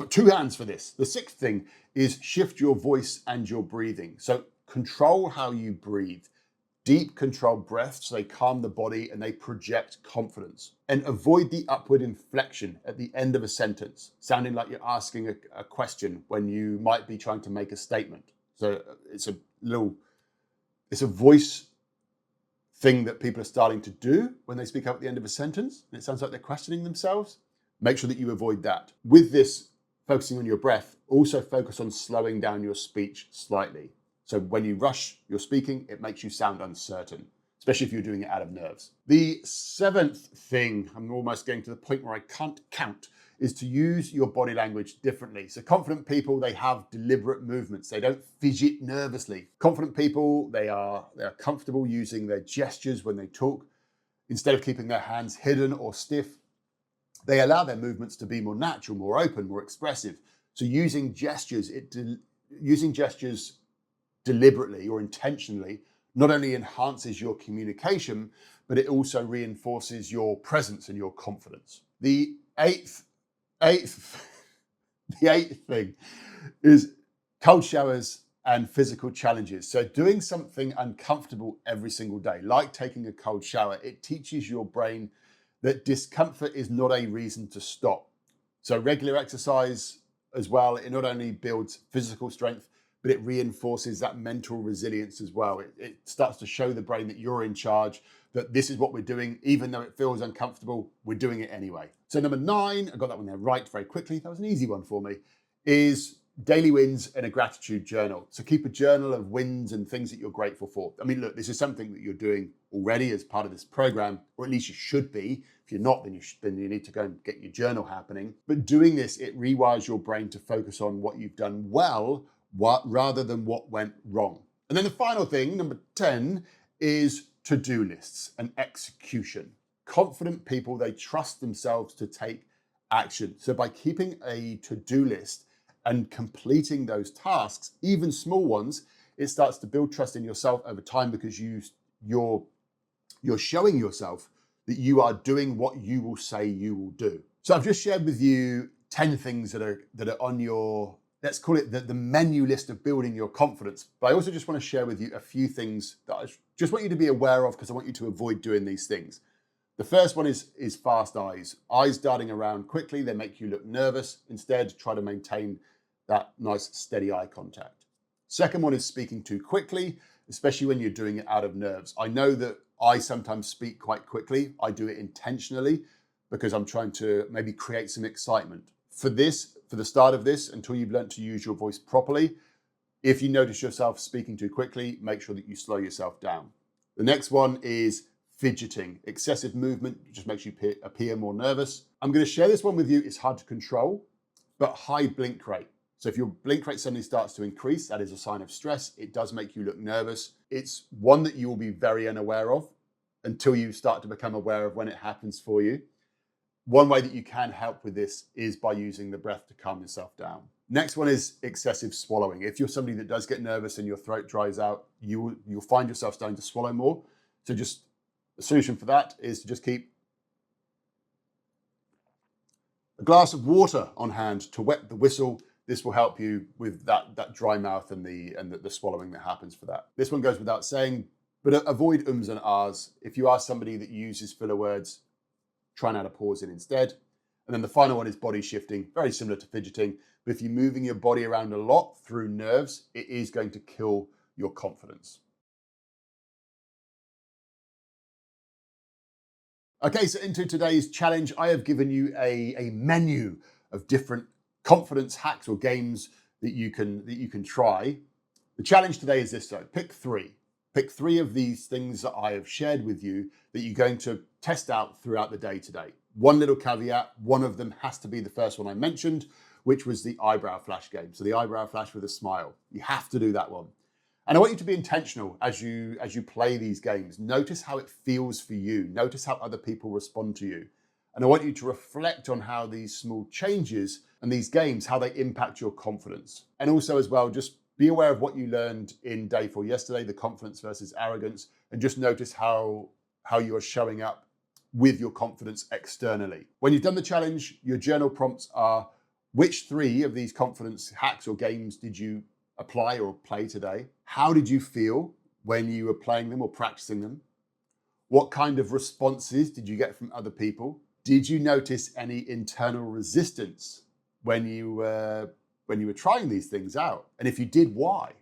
2 hands for this. The sixth thing is shift your voice and your breathing. So control how you breathe. Deep, controlled breaths, they calm the body and they project confidence. And avoid the upward inflection at the end of a sentence, sounding like you're asking a question when you might be trying to make a statement. So it's a voice thing that people are starting to do when they speak up at the end of a sentence, and it sounds like they're questioning themselves. Make sure that you avoid that. With this, focusing on your breath, also focus on slowing down your speech slightly. So when you rush your speaking, it makes you sound uncertain, especially if you're doing it out of nerves. The 7th thing, I'm almost getting to the point where I can't count, is to use your body language differently. So confident people, they have deliberate movements. They don't fidget nervously. Confident people, they are comfortable using their gestures when they talk. Instead of keeping their hands hidden or stiff, they allow their movements to be more natural, more open, more expressive. So using gestures deliberately or intentionally not only enhances your communication, but it also reinforces your presence and your confidence. The eighth thing is cold showers and physical challenges. So doing something uncomfortable every single day, like taking a cold shower, it teaches your brain that discomfort is not a reason to stop. So regular exercise as well, it not only builds physical strength, but it reinforces that mental resilience as well. It starts to show the brain that you're in charge, that this is what we're doing, even though it feels uncomfortable, we're doing it anyway. So number 9, I got that one there right very quickly, that was an easy one for me, is daily wins and a gratitude journal. So keep a journal of wins and things that you're grateful for. I mean, look, this is something that you're doing already as part of this program, or at least you should be. If you're not, then you need to go and get your journal happening. But doing this, it rewires your brain to focus on what you've done well, rather than what went wrong. And then the final thing, number 10, is to-do lists and execution. confident people, they trust themselves to take action. So by keeping a to-do list and completing those tasks, even small ones, it starts to build trust in yourself over time, because you're showing yourself that you are doing what you will say you will do. So I've just shared with you 10 things that are on your, let's call it the menu list of building your confidence. But I also just want to share with you a few things that I just want you to be aware of, because I want you to avoid doing these things. The first one is fast eyes. Eyes darting around quickly, they make you look nervous. Instead, try to maintain that nice steady eye contact. Second one is speaking too quickly, especially when you're doing it out of nerves. I know that I sometimes speak quite quickly. I do it intentionally because I'm trying to maybe create some excitement. For the start of this, until you've learned to use your voice properly, if you notice yourself speaking too quickly, make sure that you slow yourself down. The next one is fidgeting. Excessive movement just makes you appear more nervous. I'm going to share this one with you. It's hard to control, but high blink rate. So if your blink rate suddenly starts to increase, that is a sign of stress. It does make you look nervous. It's one that you will be very unaware of until you start to become aware of when it happens for you. One way that you can help with this is by using the breath to calm yourself down. Next one is excessive swallowing. If you're somebody that does get nervous and your throat dries out, you'll find yourself starting to swallow more. So just the solution for that is to just keep a glass of water on hand to wet the whistle. This will help you with that dry mouth and the swallowing that happens for that. This one goes without saying, but avoid ums and ahs. If you are somebody that uses filler words, try now to pause in instead. And then the final one is body shifting, very similar to fidgeting. But if you're moving your body around a lot through nerves, it is going to kill your confidence. Okay, so into today's challenge, I have given you a menu of different confidence hacks or games that you can try. The challenge today is this though: pick three. Pick three of these things that I have shared with you that you're going to test out throughout the day today. One little caveat: one of them has to be the first one I mentioned, which was the eyebrow flash game. So the eyebrow flash with a smile. You have to do that one. And I want you to be intentional as you play these games. Notice how it feels for you. Notice how other people respond to you. And I want you to reflect on how these small changes and these games, how they impact your confidence. And also as well, just be aware of what you learned in day 4 yesterday, the confidence versus arrogance, and just notice how you are showing up with your confidence externally. When you've done the challenge, your journal prompts are: which 3 of these confidence hacks or games did you apply or play today? How did you feel when you were playing them or practicing them? What kind of responses did you get from other people? Did you notice any internal resistance when you were trying these things out? And if you did, why?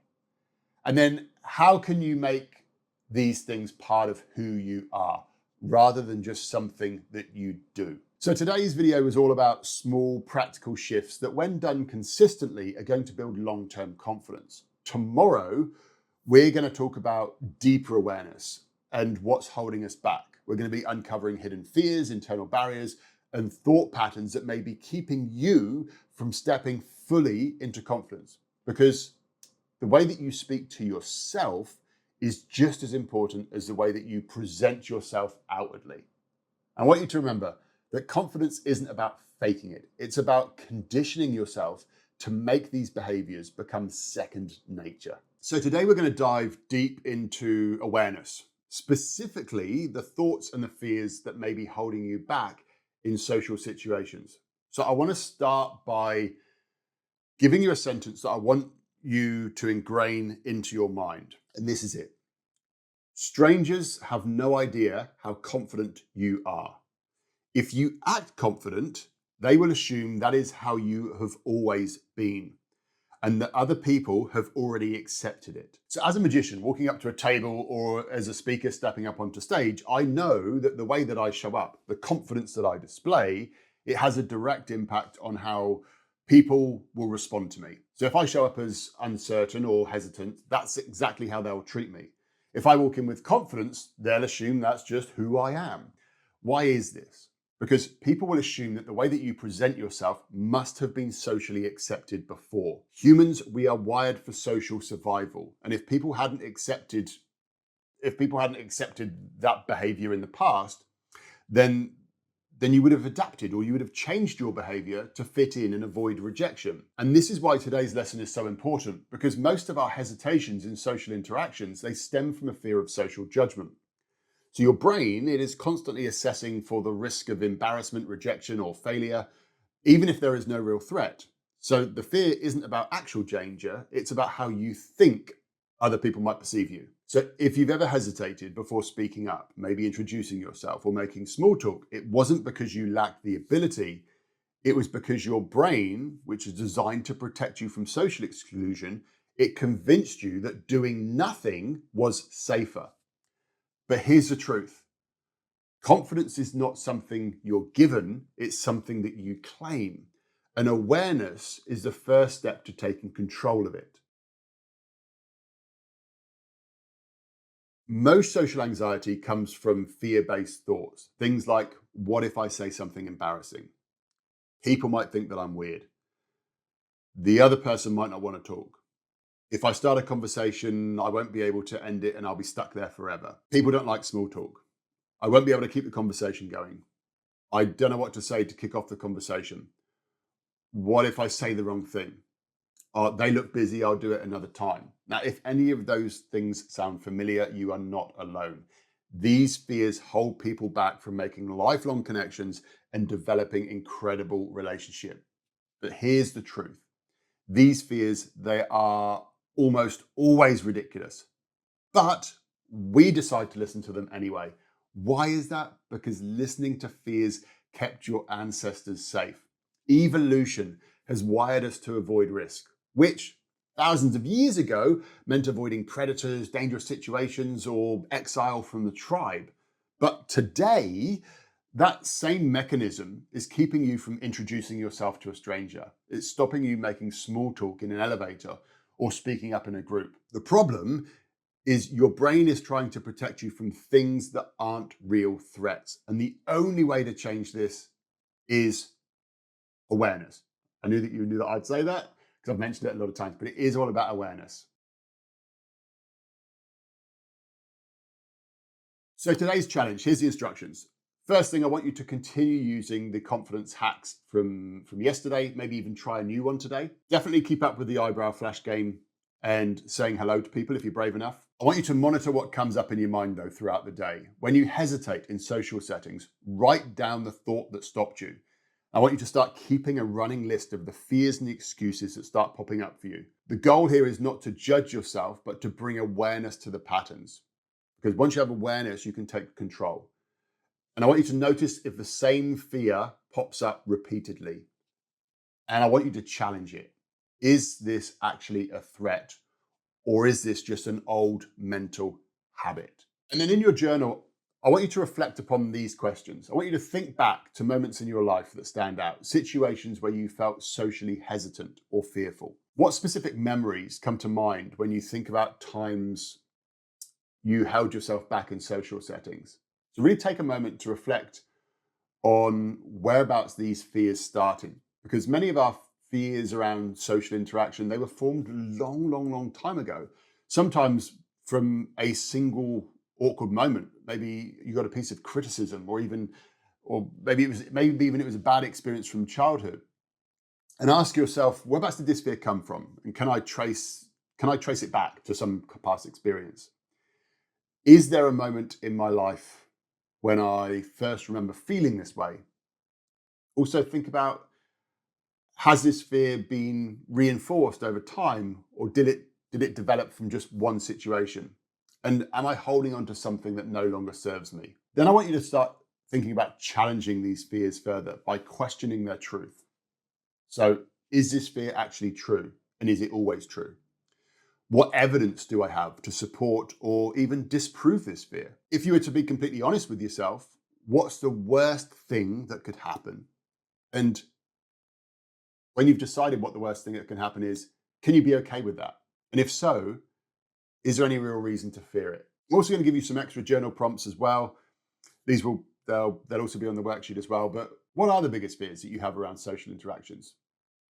And then how can you make these things part of who you are rather than just something that you do? So today's video is all about small practical shifts that, when done consistently, are going to build long-term confidence. Tomorrow, we're going to talk about deeper awareness and what's holding us back. We're going to be uncovering hidden fears, internal barriers, and thought patterns that may be keeping you from stepping fully into confidence. Because the way that you speak to yourself is just as important as the way that you present yourself outwardly. I want you to remember that confidence isn't about faking it. It's about conditioning yourself to make these behaviors become second nature. So today we're going to dive deep into awareness, specifically the thoughts and the fears that may be holding you back in social situations. So I want to start by giving you a sentence that I want you to ingrain into your mind. And this is it: strangers have no idea how confident you are. If you act confident, they will assume that is how you have always been, and that other people have already accepted it. So as a magician walking up to a table, or as a speaker stepping up onto stage, I know that the way that I show up, the confidence that I display, it has a direct impact on how people will respond to me. So if I show up as uncertain or hesitant, that's exactly how they'll treat me. If I walk in with confidence, they'll assume that's just who I am. Why is this? Because people will assume that the way that you present yourself must have been socially accepted before. Humans, we are wired for social survival. And if people hadn't accepted that behavior in the past, then you would have adapted or you would have changed your behavior to fit in and avoid rejection. And this is why today's lesson is so important, because most of our hesitations in social interactions, they stem from a fear of social judgment. So your brain, it is constantly assessing for the risk of embarrassment, rejection, or failure, even if there is no real threat. So the fear isn't about actual danger, it's about how you think other people might perceive you. So if you've ever hesitated before speaking up, maybe introducing yourself or making small talk, it wasn't because you lacked the ability, it was because your brain, which is designed to protect you from social exclusion, it convinced you that doing nothing was safer. But here's the truth. Confidence is not something you're given, it's something that you claim. And awareness is the first step to taking control of it. Most social anxiety comes from fear-based thoughts. Things like, what if I say something embarrassing? People might think that I'm weird. The other person might not want to talk. If I start a conversation, I won't be able to end it and I'll be stuck there forever. People don't like small talk. I won't be able to keep the conversation going. I don't know what to say to kick off the conversation. What if I say the wrong thing? They look busy, I'll do it another time. Now, if any of those things sound familiar, you are not alone. These fears hold people back from making lifelong connections and developing incredible relationships. But here's the truth. These fears, they are almost always ridiculous, but we decide to listen to them anyway. Why is that? Because listening to fears kept your ancestors safe. Evolution has wired us to avoid risk, which thousands of years ago meant avoiding predators, dangerous situations, or exile from the tribe. But today, that same mechanism is keeping you from introducing yourself to a stranger. It's stopping you making small talk in an elevator or speaking up in a group. The problem is your brain is trying to protect you from things that aren't real threats. And the only way to change this is awareness. I knew that you knew that I'd say that because I've mentioned it a lot of times, but it is all about awareness. So today's challenge, here's the instructions. First thing, I want you to continue using the confidence hacks from yesterday, maybe even try a new one today. Definitely keep up with the eyebrow flash game and saying hello to people if you're brave enough. I want you to monitor what comes up in your mind though throughout the day. When you hesitate in social settings, write down the thought that stopped you. I want you to start keeping a running list of the fears and the excuses that start popping up for you. The goal here is not to judge yourself, but to bring awareness to the patterns. Because once you have awareness, you can take control. And I want you to notice if the same fear pops up repeatedly. And I want you to challenge it. Is this actually a threat? Or is this just an old mental habit? And then in your journal, I want you to reflect upon these questions. I want you to think back to moments in your life that stand out, situations where you felt socially hesitant or fearful. What specific memories come to mind when you think about times you held yourself back in social settings? So really take a moment to reflect on whereabouts these fears started, because many of our fears around social interaction, they were formed a long time ago, sometimes from a single awkward moment. Maybe you got a piece of criticism, or maybe even it was a bad experience from childhood. And ask yourself, whereabouts did this fear come from? And can I trace it back to some past experience? Is there a moment in my life when I first remember feeling this way? Also think about, has this fear been reinforced over time, or did it develop from just one situation? And am I holding on to something that no longer serves me? Then I want you to start thinking about challenging these fears further by questioning their truth. So, is this fear actually true? And is it always true? What evidence do I have to support or even disprove this fear? If you were to be completely honest with yourself, what's the worst thing that could happen? And when you've decided what the worst thing that can happen is, can you be okay with that? And if so, is there any real reason to fear it? I'm also going to give you some extra journal prompts as well. They'll also be on the worksheet as well. But what are the biggest fears that you have around social interactions?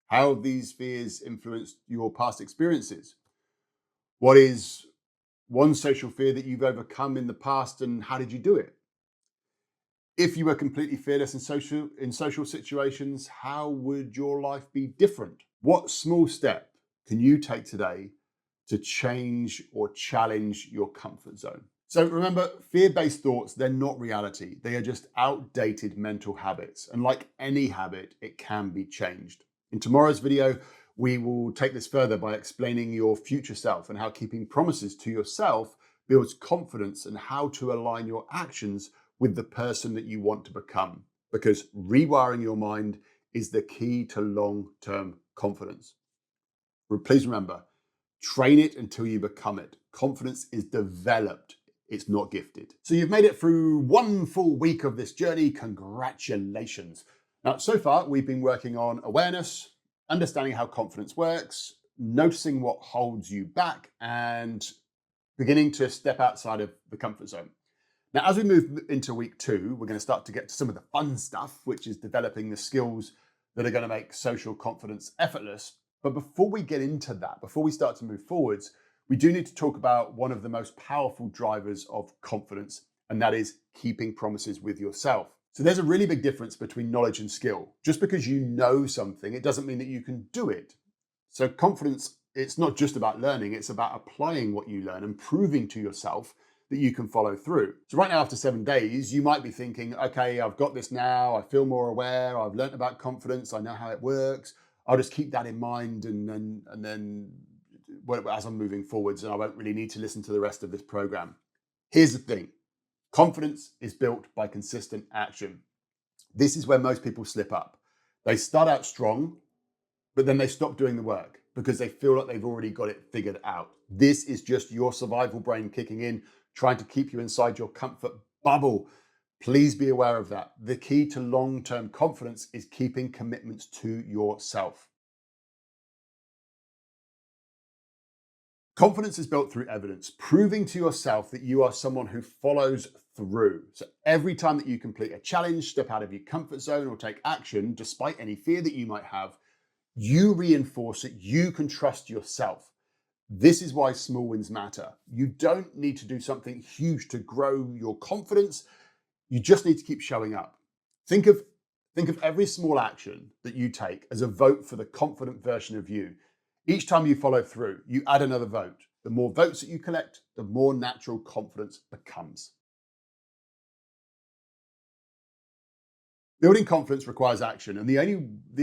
How have these fears influenced your past experiences? What is one social fear that you've overcome in the past, and how did you do it? If you were completely fearless in social situations, how would your life be different? What small step can you take today to change or challenge your comfort zone? So remember, fear-based thoughts, they're not reality. They are just outdated mental habits. And like any habit, it can be changed. In tomorrow's video, we will take this further by explaining your future self and how keeping promises to yourself builds confidence and how to align your actions with the person that you want to become. Because rewiring your mind is the key to long-term confidence. Please remember, train it until you become it. Confidence is developed. It's not gifted. So you've made it through one full week of this journey. Congratulations. Now, so far, we've been working on awareness, understanding how confidence works, noticing what holds you back, and beginning to step outside of the comfort zone. Now, as we move into week 2, we're going to start to get to some of the fun stuff, which is developing the skills that are going to make social confidence effortless. But before we get into that, before we start to move forwards, we do need to talk about one of the most powerful drivers of confidence, and that is keeping promises with yourself. So there's a really big difference between knowledge and skill. Just because you know something, it doesn't mean that you can do it. So confidence, it's not just about learning, it's about applying what you learn and proving to yourself that you can follow through. So right now, after 7 days, you might be thinking, okay, I've got this now, I feel more aware, I've learned about confidence, I know how it works. I'll just keep that in mind and then as I'm moving forwards, and I won't really need to listen to the rest of this program. Here's the thing. Confidence is built by consistent action. This is where most people slip up. They start out strong, but then they stop doing the work because they feel like they've already got it figured out. This is just your survival brain kicking in, trying to keep you inside your comfort bubble. Please be aware of that. The key to long-term confidence is keeping commitments to yourself. Confidence is built through evidence, proving to yourself that you are someone who follows through. So every time that you complete a challenge, step out of your comfort zone, or take action, despite any fear that you might have, you reinforce that you can trust yourself. This is why small wins matter. You don't need to do something huge to grow your confidence. You just need to keep showing up. Think of every small action that you take as a vote for the confident version of you. Each time you follow through, you add another vote. The more votes that you collect, the more natural confidence becomes. Building confidence requires action, and the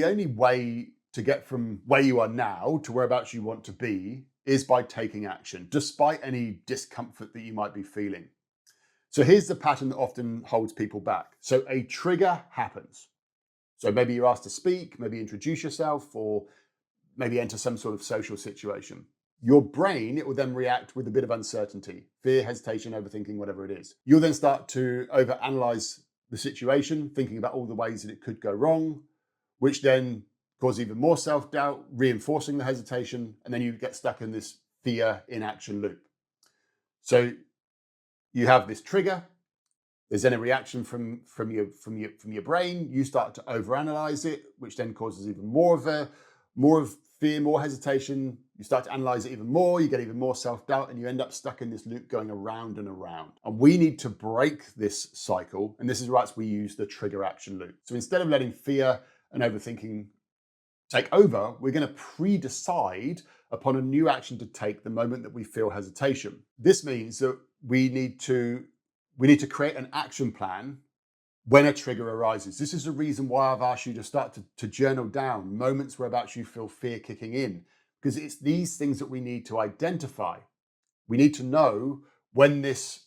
only way to get from where you are now to whereabouts you want to be is by taking action, despite any discomfort that you might be feeling. So here's the pattern that often holds people back. So a trigger happens. So maybe you're asked to speak, maybe introduce yourself, or maybe enter some sort of social situation. Your brain, it will then react with a bit of uncertainty, fear, hesitation, overthinking, whatever it is. You'll then start to overanalyze the situation, thinking about all the ways that it could go wrong, which then cause even more self-doubt, reinforcing the hesitation, and then you get stuck in this fear inaction loop. So you have this trigger, there's then a reaction from your brain, you start to overanalyze it, which then causes even more of fear, more hesitation, you start to analyze it even more, you get even more self-doubt, and you end up stuck in this loop going around and around. And we need to break this cycle, and this is where we use the trigger action loop. So instead of letting fear and overthinking take over, we're going to pre-decide upon a new action to take the moment that we feel hesitation. This means that we need to create an action plan when a trigger arises. This is the reason why I've asked you to start to journal down moments whereabouts you feel fear kicking in, because it's these things that we need to identify. We need to know when this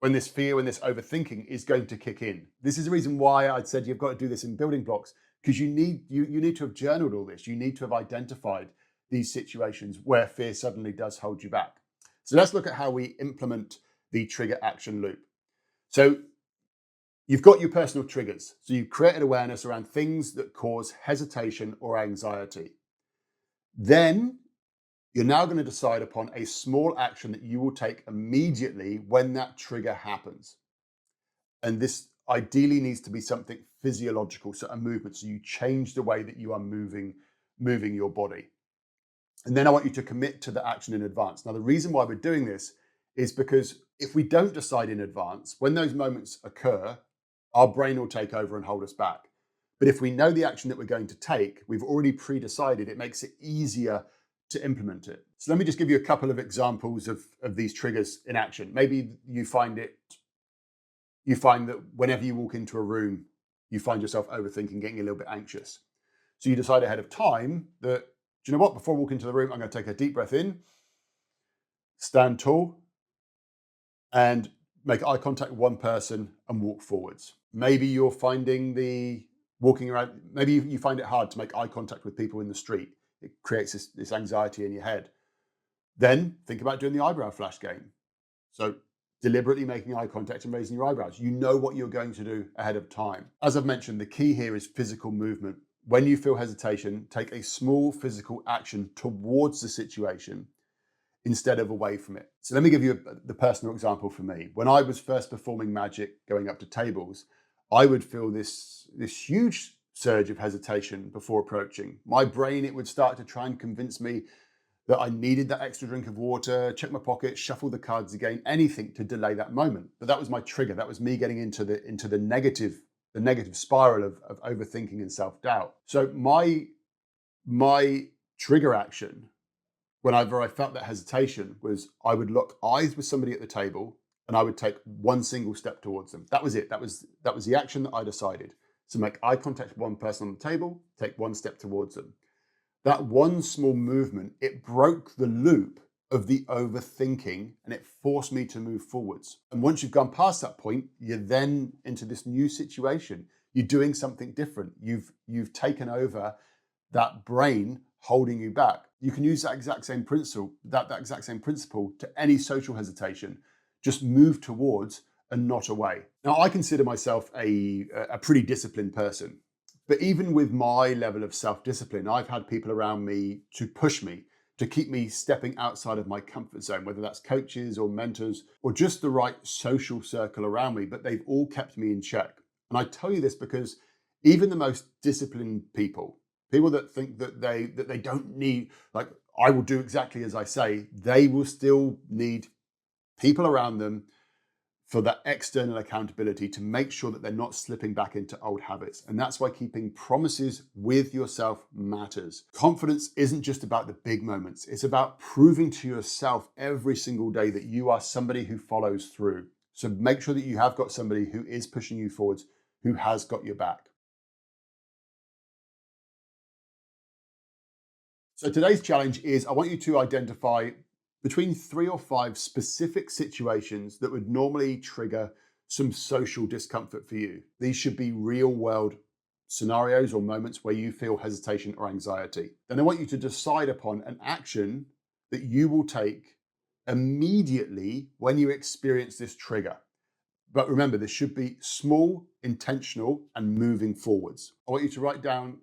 fear, when this overthinking is going to kick in. This is the reason why I'd said you've got to do this in building blocks, because you need to have journaled all this. You need to have identified these situations where fear suddenly does hold you back. So let's look at how we implement the trigger action loop. So you've got your personal triggers. So you've created awareness around things that cause hesitation or anxiety. Then you're now going to decide upon a small action that you will take immediately when that trigger happens. And this ideally needs to be something physiological, so a movement. So you change the way that you are moving your body. And then I want you to commit to the action in advance. Now, the reason why we're doing this is because if we don't decide in advance, when those moments occur, our brain will take over and hold us back. But if we know the action that we're going to take, we've already pre-decided, it makes it easier to implement it. So let me just give you a couple of examples of these triggers in action. Maybe you find that whenever you walk into a room, you find yourself overthinking, getting a little bit anxious. So you decide ahead of time that, do you know what, before I walk into the room, I'm going to take a deep breath in, stand tall, and make eye contact with one person and walk forwards. Maybe you're finding maybe you find it hard to make eye contact with people in the street. It creates this anxiety in your head. Then think about doing the eyebrow flash game. So deliberately making eye contact and raising your eyebrows. You know what you're going to do ahead of time. As I've mentioned, the key here is physical movement. When you feel hesitation, take a small physical action towards the situation instead of away from it. So let me give you the personal example for me. When I was first performing magic, going up to tables, I would feel this huge surge of hesitation before approaching. My brain, it would start to try and convince me that I needed that extra drink of water, check my pocket, shuffle the cards again, anything to delay that moment. But that was my trigger. That was me getting into the negative spiral of overthinking and self-doubt. So my trigger action, whenever I felt that hesitation, was I would lock eyes with somebody at the table and I would take one single step towards them. That was it. That was the action that I decided. So make eye contact with one person on the table, take one step towards them. That one small movement, it broke the loop of the overthinking and it forced me to move forwards. And once you've gone past that point, you're then into this new situation. You're doing something different. You've taken over that brain holding you back. You can use that exact same principle to any social hesitation. Just move towards and not away. Now, I consider myself a pretty disciplined person. But even with my level of self-discipline, I've had people around me to push me, to keep me stepping outside of my comfort zone, whether that's coaches or mentors or just the right social circle around me, but they've all kept me in check. And I tell you this because even the most disciplined people that think that they don't need, like, I will do exactly as I say, they will still need people around them for that external accountability to make sure that they're not slipping back into old habits. And that's why keeping promises with yourself matters. Confidence isn't just about the big moments. It's about proving to yourself every single day that you are somebody who follows through. So make sure that you have got somebody who is pushing you forwards, who has got your back. So today's challenge is I want you to identify between 3 or 5 specific situations that would normally trigger some social discomfort for you. These should be real world scenarios or moments where you feel hesitation or anxiety. Then I want you to decide upon an action that you will take immediately when you experience this trigger. But remember, this should be small, intentional, and moving forwards. I want you to write down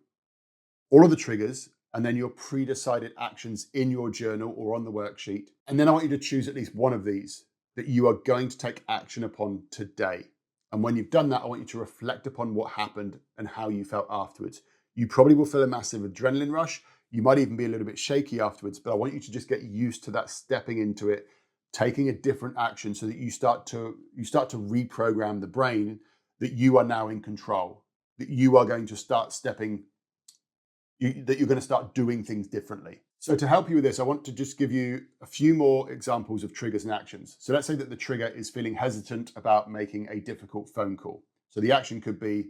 all of the triggers and then your pre-decided actions in your journal or on the worksheet. And then I want you to choose at least one of these that you are going to take action upon today. And when you've done that, I want you to reflect upon what happened and how you felt afterwards. You probably will feel a massive adrenaline rush. You might even be a little bit shaky afterwards, but I want you to just get used to that stepping into it, taking a different action so that you start to reprogram the brain that you are now in control, that you are going to start that you're going to start doing things differently. So to help you with this, I want to just give you a few more examples of triggers and actions. So let's say that the trigger is feeling hesitant about making a difficult phone call. So the action could be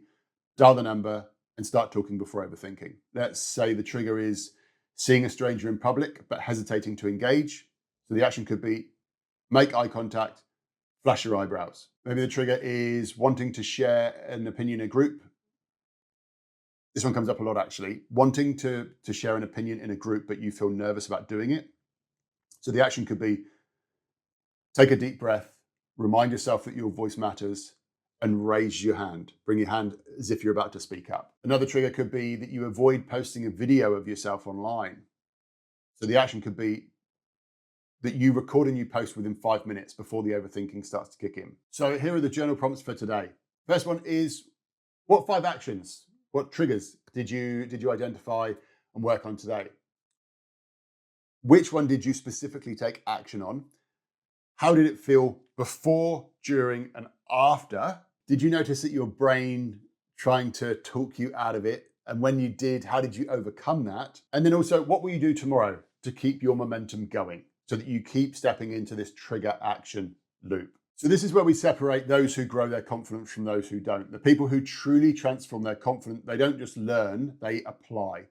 dial the number and start talking before overthinking. Let's say the trigger is seeing a stranger in public but hesitating to engage. So the action could be make eye contact, flash your eyebrows. Maybe the trigger is wanting to share an opinion in a group. This one comes up a lot, actually. Wanting to share an opinion in a group, but you feel nervous about doing it. So the action could be take a deep breath, remind yourself that your voice matters, and raise your hand. Bring your hand as if you're about to speak up. Another trigger could be that you avoid posting a video of yourself online. So the action could be that you record a new post within 5 minutes before the overthinking starts to kick in. So here are the journal prompts for today. First one is, what 5 actions, what triggers did you identify and work on today? Which one did you specifically take action on? How did it feel before, during, and after Did you notice that your brain trying to talk you out of it? And when you did, how did you overcome that? And then also, what will you do tomorrow to keep your momentum going so that you keep stepping into this trigger action loop? So this is where we separate those who grow their confidence from those who don't. The people who truly transform their confidence, they don't just learn, they apply.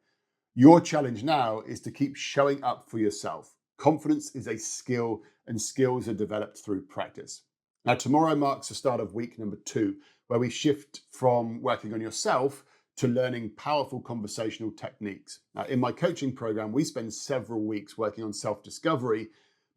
Your challenge now is to keep showing up for yourself. Confidence is a skill, and skills are developed through practice. Now, tomorrow marks the start of week number 2, where we shift from working on yourself to learning powerful conversational techniques. Now, in my coaching program, we spend several weeks working on self-discovery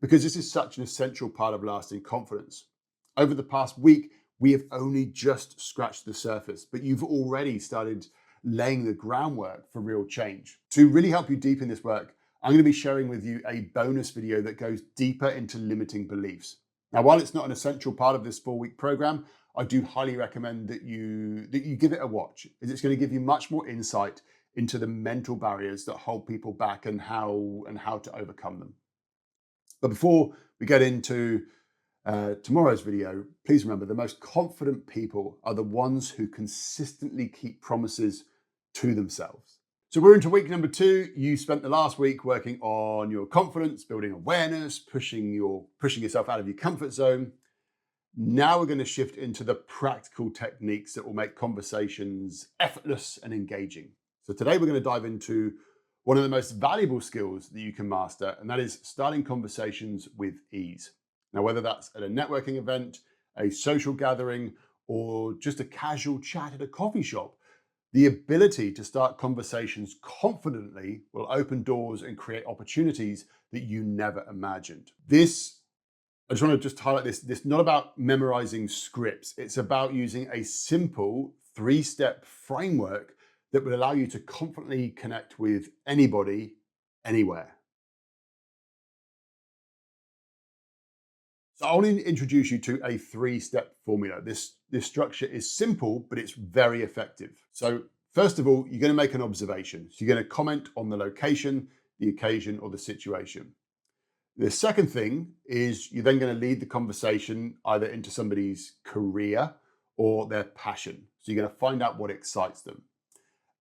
because this is such an essential part of lasting confidence. Over the past week, we have only just scratched the surface, but you've already started laying the groundwork for real change. To really help you deepen this work, I'm going to be sharing with you a bonus video that goes deeper into limiting beliefs. Now, while it's not an essential part of this 4-week program, I do highly recommend that you give it a watch, as it's going to give you much more insight into the mental barriers that hold people back and how to overcome them. But before we get into tomorrow's video, please remember the most confident people are the ones who consistently keep promises to themselves. So we're into week number 2. You spent the last week working on your confidence, building awareness, pushing yourself out of your comfort zone. Now we're going to shift into the practical techniques that will make conversations effortless and engaging. So today we're going to dive into one of the most valuable skills that you can master, and that is starting conversations with ease. Now, whether that's at a networking event, a social gathering, or just a casual chat at a coffee shop, the ability to start conversations confidently will open doors and create opportunities that you never imagined. I just want to highlight this. This is not about memorizing scripts. It's about using a simple 3-step framework that will allow you to confidently connect with anybody, anywhere. So I want to introduce you to a 3-step formula. This structure is simple, but it's very effective. So first of all, you're going to make an observation. So you're going to comment on the location, the occasion, or the situation. The second thing is you're then going to lead the conversation either into somebody's career or their passion. So you're going to find out what excites them.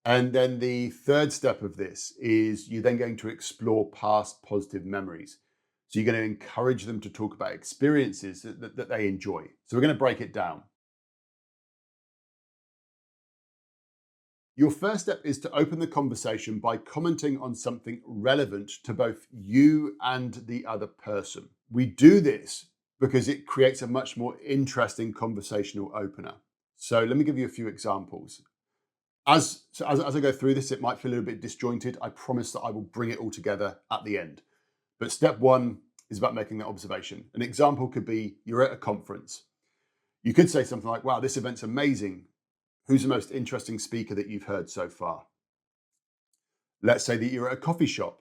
And then the third step of this is you're then going to explore past positive memories. So you're going to encourage them to talk about experiences that they enjoy. So we're going to break it down. Your first step is to open the conversation by commenting on something relevant to both you and the other person. We do this because it creates a much more interesting conversational opener. So let me give you a few examples. As I go through this, it might feel a little bit disjointed. I promise that I will bring it all together at the end. But step 1 is about making that observation. An example could be you're at a conference. You could say something like, wow, this event's amazing. Who's the most interesting speaker that you've heard so far? Let's say that you're at a coffee shop.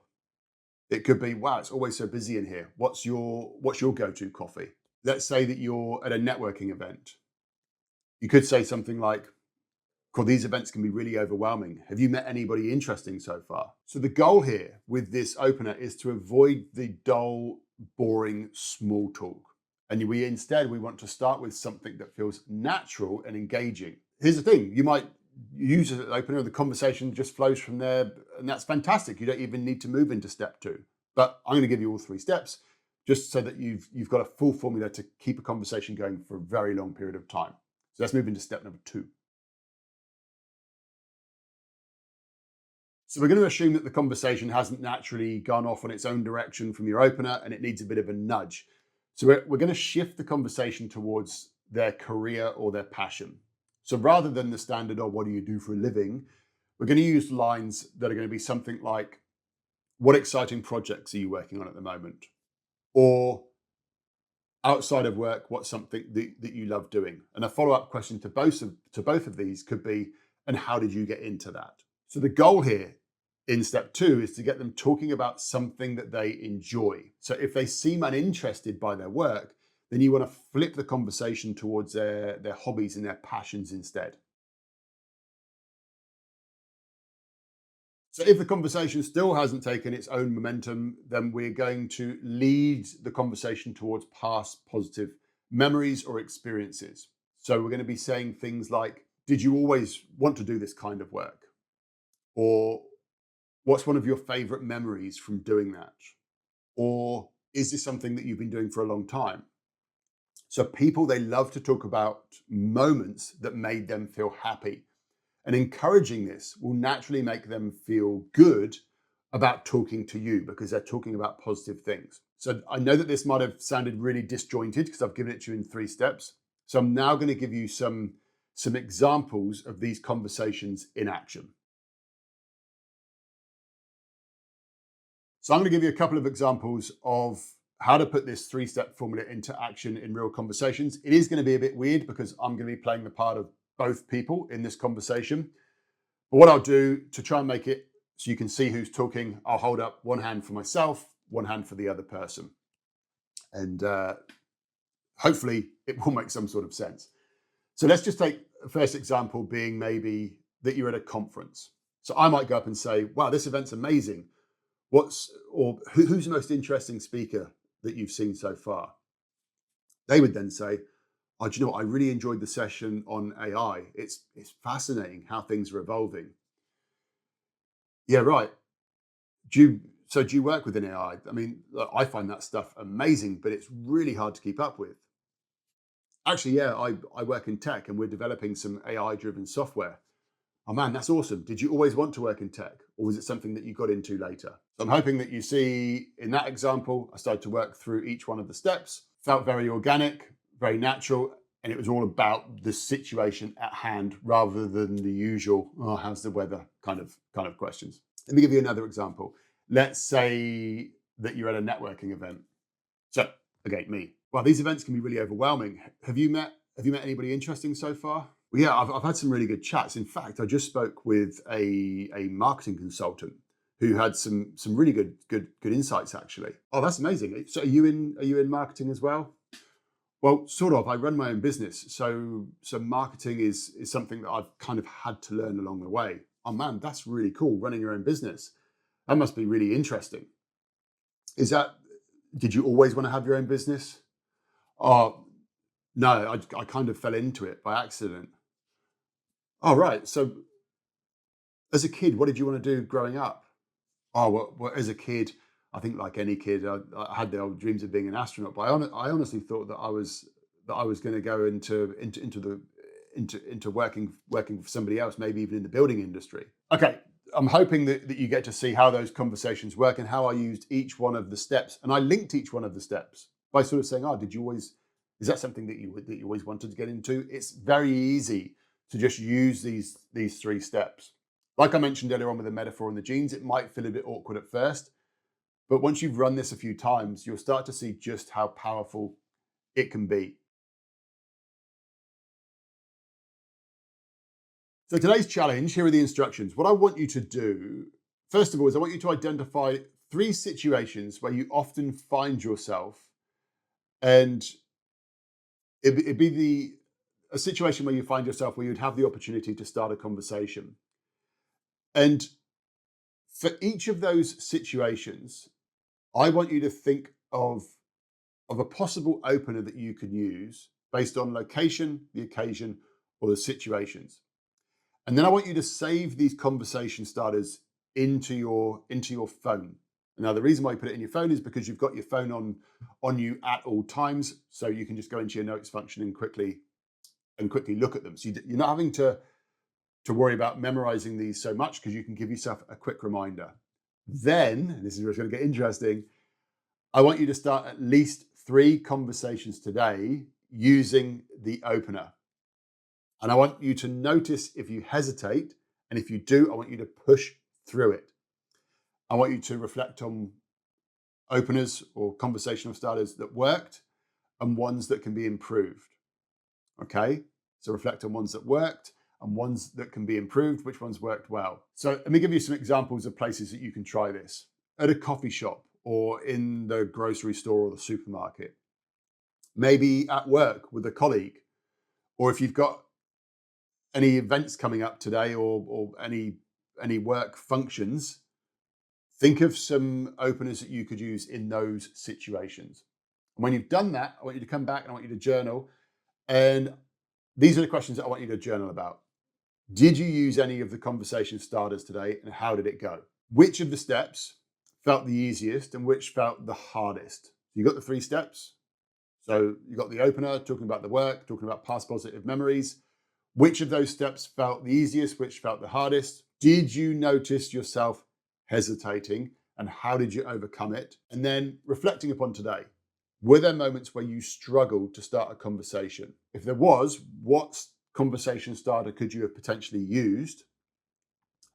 It could be, wow, it's always so busy in here. What's your go-to coffee? Let's say that you're at a networking event. You could say something like, cool, these events can be really overwhelming. Have you met anybody interesting so far? So the goal here with this opener is to avoid the dull, boring, small talk. And we want to start with something that feels natural and engaging. Here's the thing, you might use an opener, the conversation just flows from there, and that's fantastic. You don't even need to move into step 2. But I'm going to give you all 3 steps just so that you've got a full formula to keep a conversation going for a very long period of time. So let's move into step number 2. So we're going to assume that the conversation hasn't naturally gone off on its own direction from your opener and it needs a bit of a nudge. So we're going to shift the conversation towards their career or their passion. So rather than the standard, oh, what do you do for a living? We're going to use lines that are going to be something like, what exciting projects are you working on at the moment? Or outside of work, what's something that you love doing? And a follow-up question to both of these could be, and how did you get into that? So the goal here in step 2 is to get them talking about something that they enjoy. So if they seem uninterested by their work, then you want to flip the conversation towards their hobbies and their passions instead. So if the conversation still hasn't taken its own momentum, then we're going to lead the conversation towards past positive memories or experiences. So we're going to be saying things like, did you always want to do this kind of work? Or what's one of your favorite memories from doing that? Or is this something that you've been doing for a long time? So people, they love to talk about moments that made them feel happy. And encouraging this will naturally make them feel good about talking to you because they're talking about positive things. So I know that this might have sounded really disjointed because I've given it to you in 3 steps. So I'm now going to give you some examples of these conversations in action. So I'm going to give you a couple of examples of how to put this 3-step formula into action in real conversations. It is going to be a bit weird because I'm going to be playing the part of both people in this conversation. But what I'll do to try and make it so you can see who's talking, I'll hold up one hand for myself, one hand for the other person. And hopefully it will make some sort of sense. So let's just take the first example being maybe that you're at a conference. So I might go up and say, wow, this event's amazing. Who's the most interesting speaker that you've seen so far? They would then say, oh, do you know what? I really enjoyed the session on AI. It's fascinating how things are evolving. Yeah, right. Do you work with an AI? I mean, look, I find that stuff amazing, but it's really hard to keep up with. Actually, yeah, I work in tech and we're developing some AI-driven software. Oh man, that's awesome. Did you always want to work in tech or was it something that you got into later? So I'm hoping that you see in that example, I started to work through each one of the steps, felt very organic, very natural, and it was all about the situation at hand rather than the usual, oh, how's the weather kind of questions. Let me give you another example. Let's say that you're at a networking event. So again, me. Well, these events can be really overwhelming. Have you met anybody interesting so far? Well, yeah, I've had some really good chats. In fact, I just spoke with a marketing consultant who had some really good insights actually. Oh, that's amazing. So are you in marketing as well? Well, sort of. I run my own business, so marketing is something that I've kind of had to learn along the way. Oh man, that's really cool. Running your own business. That must be really interesting. Did you always want to have your own business? Oh, no, I kind of fell into it by accident. Oh, right. So as a kid, what did you want to do growing up? Oh, well as a kid, I think like any kid, I had the old dreams of being an astronaut. But I honestly thought that I was going to go into working for somebody else, maybe even in the building industry. Okay, I'm hoping that you get to see how those conversations work and how I used each one of the steps, and I linked each one of the steps by sort of saying, "Oh, did you always? Is that something that you always wanted to get into?" It's very easy to just use these 3 steps. Like I mentioned earlier on with the metaphor and the jeans, it might feel a bit awkward at first, but once you've run this a few times, you'll start to see just how powerful it can be. So today's challenge, here are the instructions. What I want you to do, first of all, is I want you to identify 3 situations where you often find yourself, and it'd be a situation where you find yourself where you'd have the opportunity to start a conversation. And for each of those situations, I want you to think of a possible opener that you could use based on location, the occasion, or the situations. And then I want you to save these conversation starters into your phone. Now, the reason why you put it in your phone is because you've got your phone on you at all times, so you can just go into your notes function and quickly look at them. So you're not having to worry about memorizing these so much because you can give yourself a quick reminder. Then, and this is where it's going to get interesting, I want you to start at least 3 conversations today using the opener. And I want you to notice if you hesitate, and if you do, I want you to push through it. I want you to reflect on openers or conversational starters that worked and ones that can be improved. Okay, so reflect on ones that worked and ones that can be improved, which ones worked well. So let me give you some examples of places that you can try this. At a coffee shop or in the grocery store or the supermarket. Maybe at work with a colleague, or if you've got any events coming up today or any work functions, think of some openers that you could use in those situations. And when you've done that, I want you to come back and I want you to journal. And These are the questions that I want you to journal about. Did you use any of the conversation starters today, and how did it go? Which of the steps felt the easiest and which felt the hardest? You got the 3 steps. So you got the opener, talking about the work, talking about past positive memories. Which of those steps felt the easiest, which felt the hardest? Did you notice yourself hesitating, and how did you overcome it? And then reflecting upon today, were there moments where you struggled to start a conversation? If there was, what conversation starter could you have potentially used?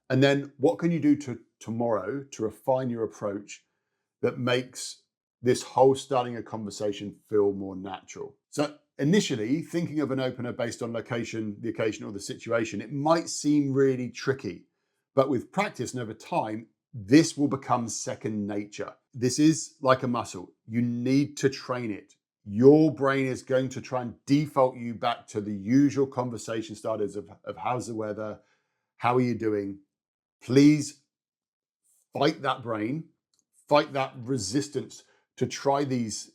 And then what can you do tomorrow to refine your approach that makes this whole starting a conversation feel more natural? So initially, thinking of an opener based on location, the occasion, or the situation, it might seem really tricky, but with practice and over time, this will become second nature. This is like a muscle. You need to train it. Your brain is going to try and default you back to the usual conversation starters of how's the weather, how are you doing? Please fight that brain, fight that resistance to try these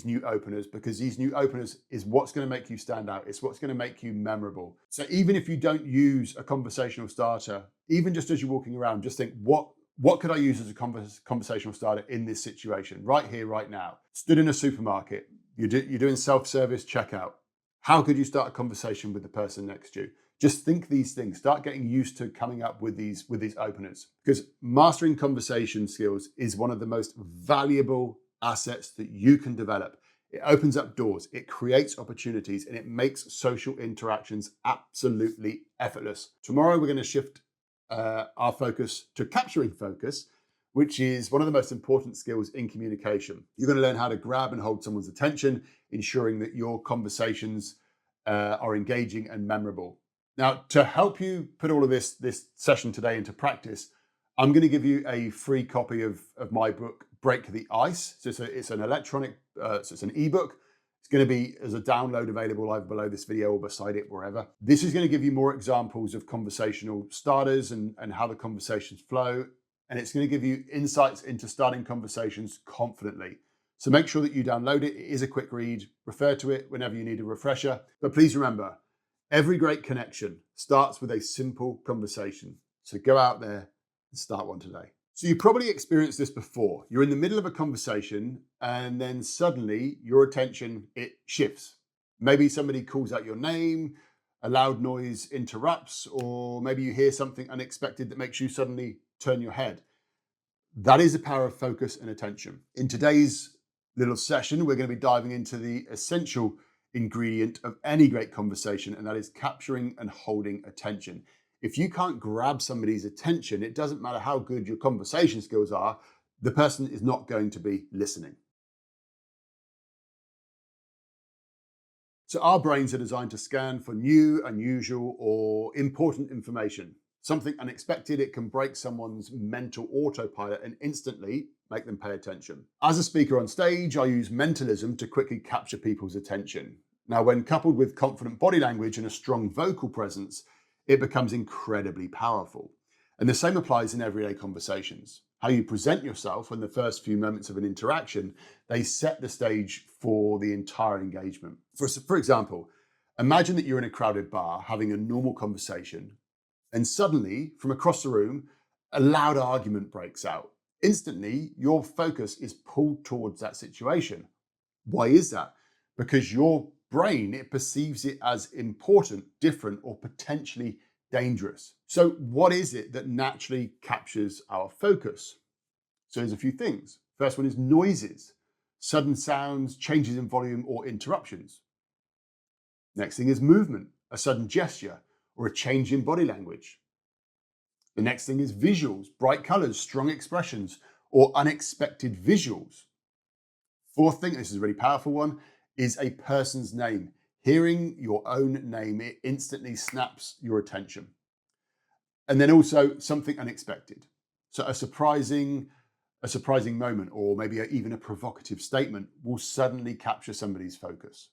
new openers, because these new openers is what's going to make you stand out. It's what's going to make you memorable. So even if you don't use a conversational starter, even just as you're walking around, just think, what could I use as a conversational starter in this situation, right here, right now? Stood in a supermarket, you're doing self-service checkout. How could you start a conversation with the person next to you? Just think these things. Start getting used to coming up with these openers, because mastering conversation skills is one of the most valuable assets that you can develop. It opens up doors, it creates opportunities, and it makes social interactions absolutely effortless. Tomorrow, we're going to shift our focus to capturing focus, which is one of the most important skills in communication. You're going to learn how to grab and hold someone's attention, ensuring that your conversations are engaging and memorable. Now, to help you put all of this session today into practice, I'm going to give you a free copy of my book, Break the Ice. So it's an electronic, so it's an ebook. It's going to be as a download available either below this video or beside it, wherever. This is going to give you more examples of conversational starters and how the conversations flow. And it's going to give you insights into starting conversations confidently. So make sure that you download it. It is a quick read. Refer to it whenever you need a refresher. But please remember, every great connection starts with a simple conversation. So go out there and start one today. So you probably experienced this before. You're in the middle of a conversation and then suddenly your attention, it shifts. Maybe somebody calls out your name, a loud noise interrupts, or maybe you hear something unexpected that makes you suddenly turn your head. That is the power of focus and attention. In today's little session, we're going to be diving into the essential ingredient of any great conversation, and that is capturing and holding attention. If you can't grab somebody's attention, it doesn't matter how good your conversation skills are, the person is not going to be listening. So our brains are designed to scan for new, unusual, or important information. Something unexpected, it can break someone's mental autopilot and instantly make them pay attention. As a speaker on stage, I use mentalism to quickly capture people's attention. Now, when coupled with confident body language and a strong vocal presence, it becomes incredibly powerful. And the same applies in everyday conversations. How you present yourself in the first few moments of an interaction, they set the stage for the entire engagement. For example, imagine that you're in a crowded bar having a normal conversation, and suddenly, from across the room, a loud argument breaks out. Instantly, your focus is pulled towards that situation. Why is that? Because your brain, it perceives it as important, different, or potentially dangerous. So what is it that naturally captures our focus? So there's a few things. First one is noises, sudden sounds, changes in volume, or interruptions. Next thing is movement, a sudden gesture, or a change in body language. The next thing is visuals, bright colors, strong expressions, or unexpected visuals. Fourth thing, this is a really powerful one, is a person's name. Hearing your own name, it instantly snaps your attention. And then also something unexpected. So a surprising moment, or maybe even a provocative statement, will suddenly capture somebody's focus.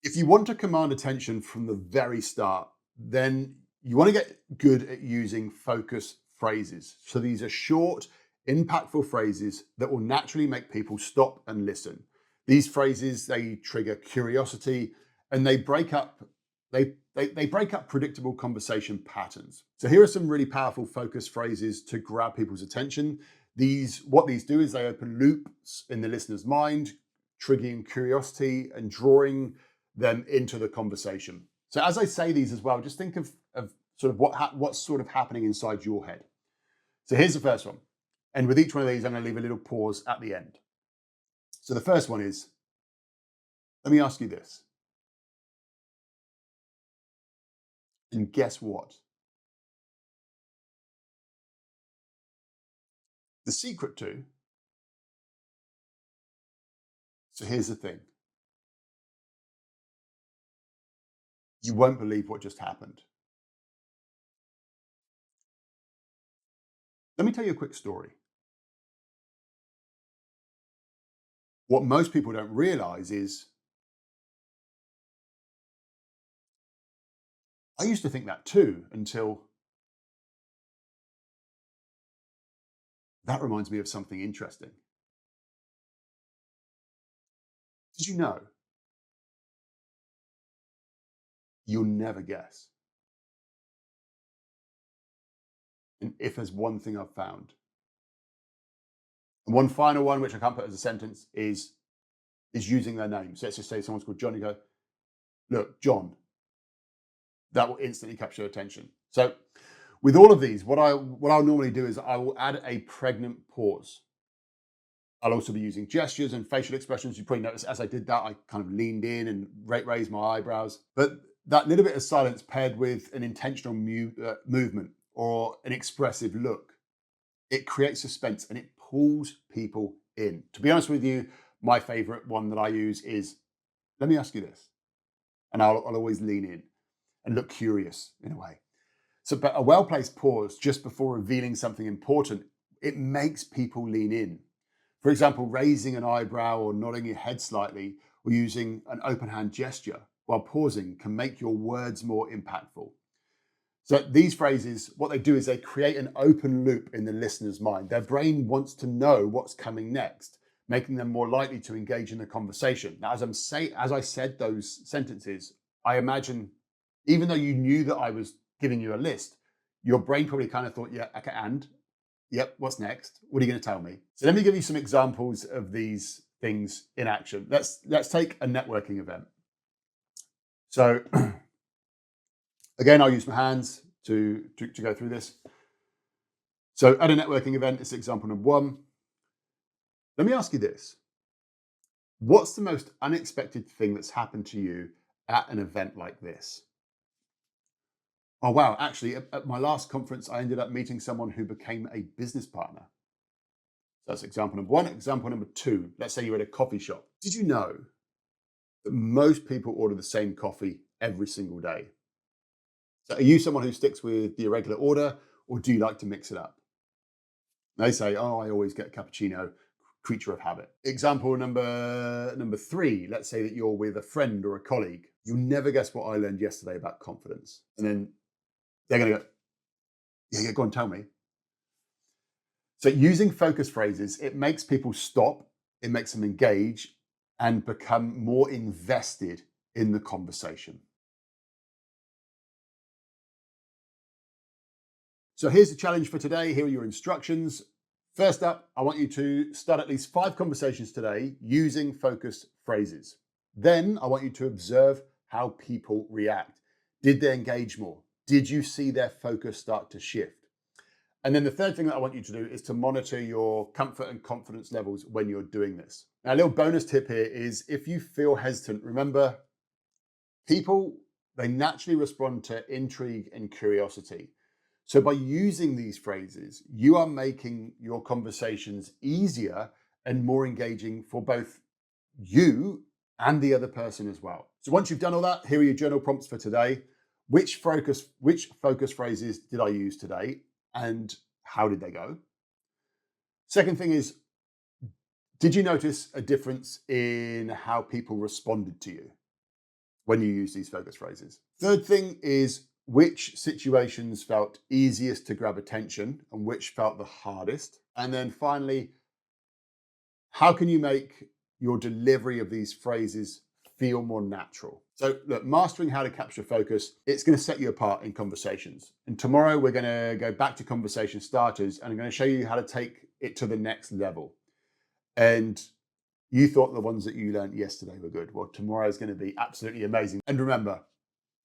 If you want to command attention from the very start, then you want to get good at using focus phrases. So these are short, impactful phrases that will naturally make people stop and listen. These phrases, they trigger curiosity and they break up predictable conversation patterns. So here are some really powerful focus phrases to grab people's attention. What these do is they open loops in the listener's mind, triggering curiosity and drawing them into the conversation. So as I say these as well, just think of sort of what's sort of happening inside your head. So here's the first one. And with each one of these, I'm going to leave a little pause at the end. So the first one is, let me ask you this. And guess what? The secret to, so here's the thing. You won't believe what just happened. Let me tell you a quick story. What most people don't realize is, I used to think that too, until that reminds me of something interesting. Did you know? You'll never guess. And if there's one thing I've found, and one final one, which I can't put as a sentence, is using their name. So let's just say someone's called John, you go, look, John. That will instantly capture your attention. So with all of these, what I'll normally do is I will add a pregnant pause. I'll also be using gestures and facial expressions. You probably noticed as I did that, I kind of leaned in and raised my eyebrows. But that little bit of silence paired with an intentional movement or an expressive look, it creates suspense and it pulls people in. To be honest with you, my favorite one that I use is, let me ask you this. And I'll always lean in and look curious in a way. So, but a well-placed pause just before revealing something important, it makes people lean in. For example, raising an eyebrow or nodding your head slightly or using an open hand gesture while pausing can make your words more impactful. So these phrases, what they do is they create an open loop in the listener's mind. Their brain wants to know what's coming next, making them more likely to engage in the conversation. Now, as I said those sentences, I imagine, even though you knew that I was giving you a list, your brain probably kind of thought, yeah, okay, and yep, what's next? What are you going to tell me? So let me give you some examples of these things in action. Let's take a networking event. So again, I'll use my hands to go through this. So at a networking event, it's example number one. Let me ask you this. What's the most unexpected thing that's happened to you at an event like this? Oh, wow. Actually, at my last conference, I ended up meeting someone who became a business partner. So that's example number one. Example number two, let's say you're at a coffee shop. Did you know that most people order the same coffee every single day? So are you someone who sticks with the irregular order, or do you like to mix it up? They say, oh, I always get a cappuccino, creature of habit. Example number three, let's say that you're with a friend or a colleague. You'll never guess what I learned yesterday about confidence. And then they're going to go, yeah, go on, tell me. So using focus phrases, it makes people stop, it makes them engage and become more invested in the conversation. So here's the challenge for today. Here are your instructions. First up, I want you to start at least 5 conversations today using focus phrases. Then I want you to observe how people react. Did they engage more? Did you see their focus start to shift? And then the third thing that I want you to do is to monitor your comfort and confidence levels when you're doing this. Now, a little bonus tip here is if you feel hesitant, remember, people, they naturally respond to intrigue and curiosity. So by using these phrases, you are making your conversations easier and more engaging for both you and the other person as well. So once you've done all that, here are your journal prompts for today. Which focus phrases did I use today and how did they go? Second thing is, did you notice a difference in how people responded to you when you use these focus phrases? Third thing is, which situations felt easiest to grab attention and which felt the hardest? And then finally, how can you make your delivery of these phrases feel more natural. So look, mastering how to capture focus, it's going to set you apart in conversations. And tomorrow we're going to go back to conversation starters and I'm going to show you how to take it to the next level. And you thought the ones that you learned yesterday were good. Well, tomorrow is going to be absolutely amazing. And remember,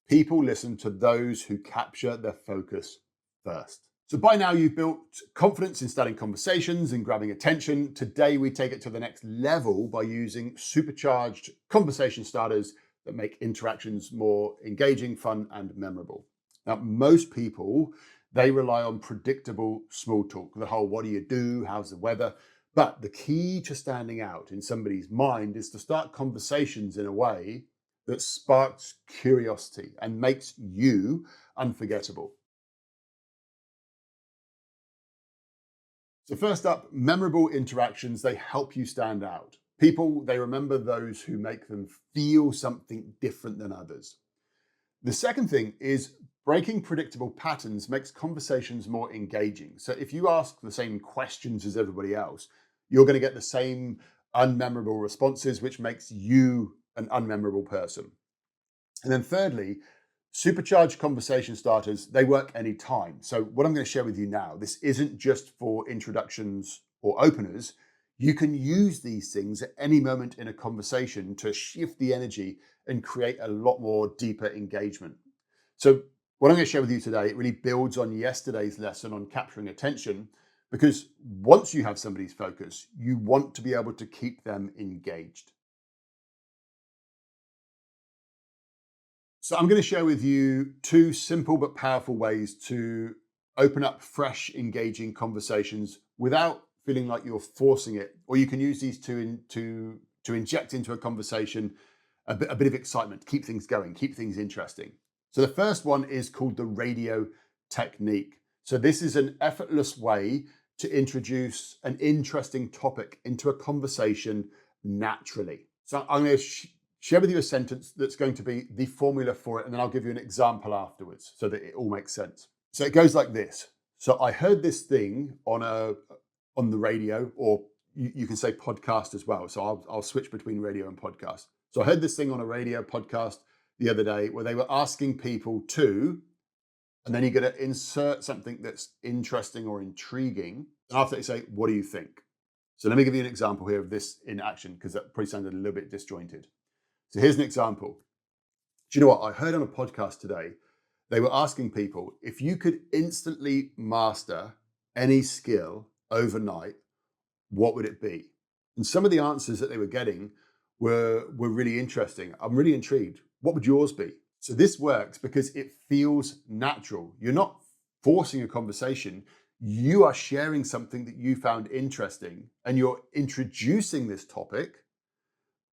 people listen to those who capture their focus first. So by now you've built confidence in starting conversations and grabbing attention. Today we take it to the next level by using supercharged conversation starters that make interactions more engaging, fun, and memorable. Now, most people, they rely on predictable small talk, the whole what do you do, how's the weather? But the key to standing out in somebody's mind is to start conversations in a way that sparks curiosity and makes you unforgettable. So first up, memorable interactions, they help you stand out. People, they remember those who make them feel something different than others. The second thing is breaking predictable patterns makes conversations more engaging. So if you ask the same questions as everybody else, you're going to get the same unmemorable responses, which makes you an unmemorable person. And then thirdly, supercharged conversation starters, they work anytime. So what I'm going to share with you now, this isn't just for introductions or openers. You can use these things at any moment in a conversation to shift the energy and create a lot more deeper engagement. So what I'm going to share with you today, it really builds on yesterday's lesson on capturing attention, because once you have somebody's focus, you want to be able to keep them engaged. So I'm going to share with you two simple but powerful ways to open up fresh, engaging conversations without feeling like you're forcing it. Or you can use these to inject into a conversation a bit of excitement, keep things going, keep things interesting. So the first one is called the radio technique. So this is an effortless way to introduce an interesting topic into a conversation naturally. So I'm going to share with you a sentence that's going to be the formula for it, and then I'll give you an example afterwards so that it all makes sense. So it goes like this. So I heard this thing on the radio, or you can say podcast as well. So I'll switch between radio and podcast. So I heard this thing on a radio podcast the other day where they were asking people to, and then you're going to insert something that's interesting or intriguing. And after they say, what do you think? So let me give you an example here of this in action, because that probably sounded a little bit disjointed. So here's an example. Do you know what? I heard on a podcast today, they were asking people, if you could instantly master any skill overnight, what would it be? And some of the answers that they were getting were really interesting. I'm really intrigued. What would yours be? So this works because it feels natural. You're not forcing a conversation. You are sharing something that you found interesting, and you're introducing this topic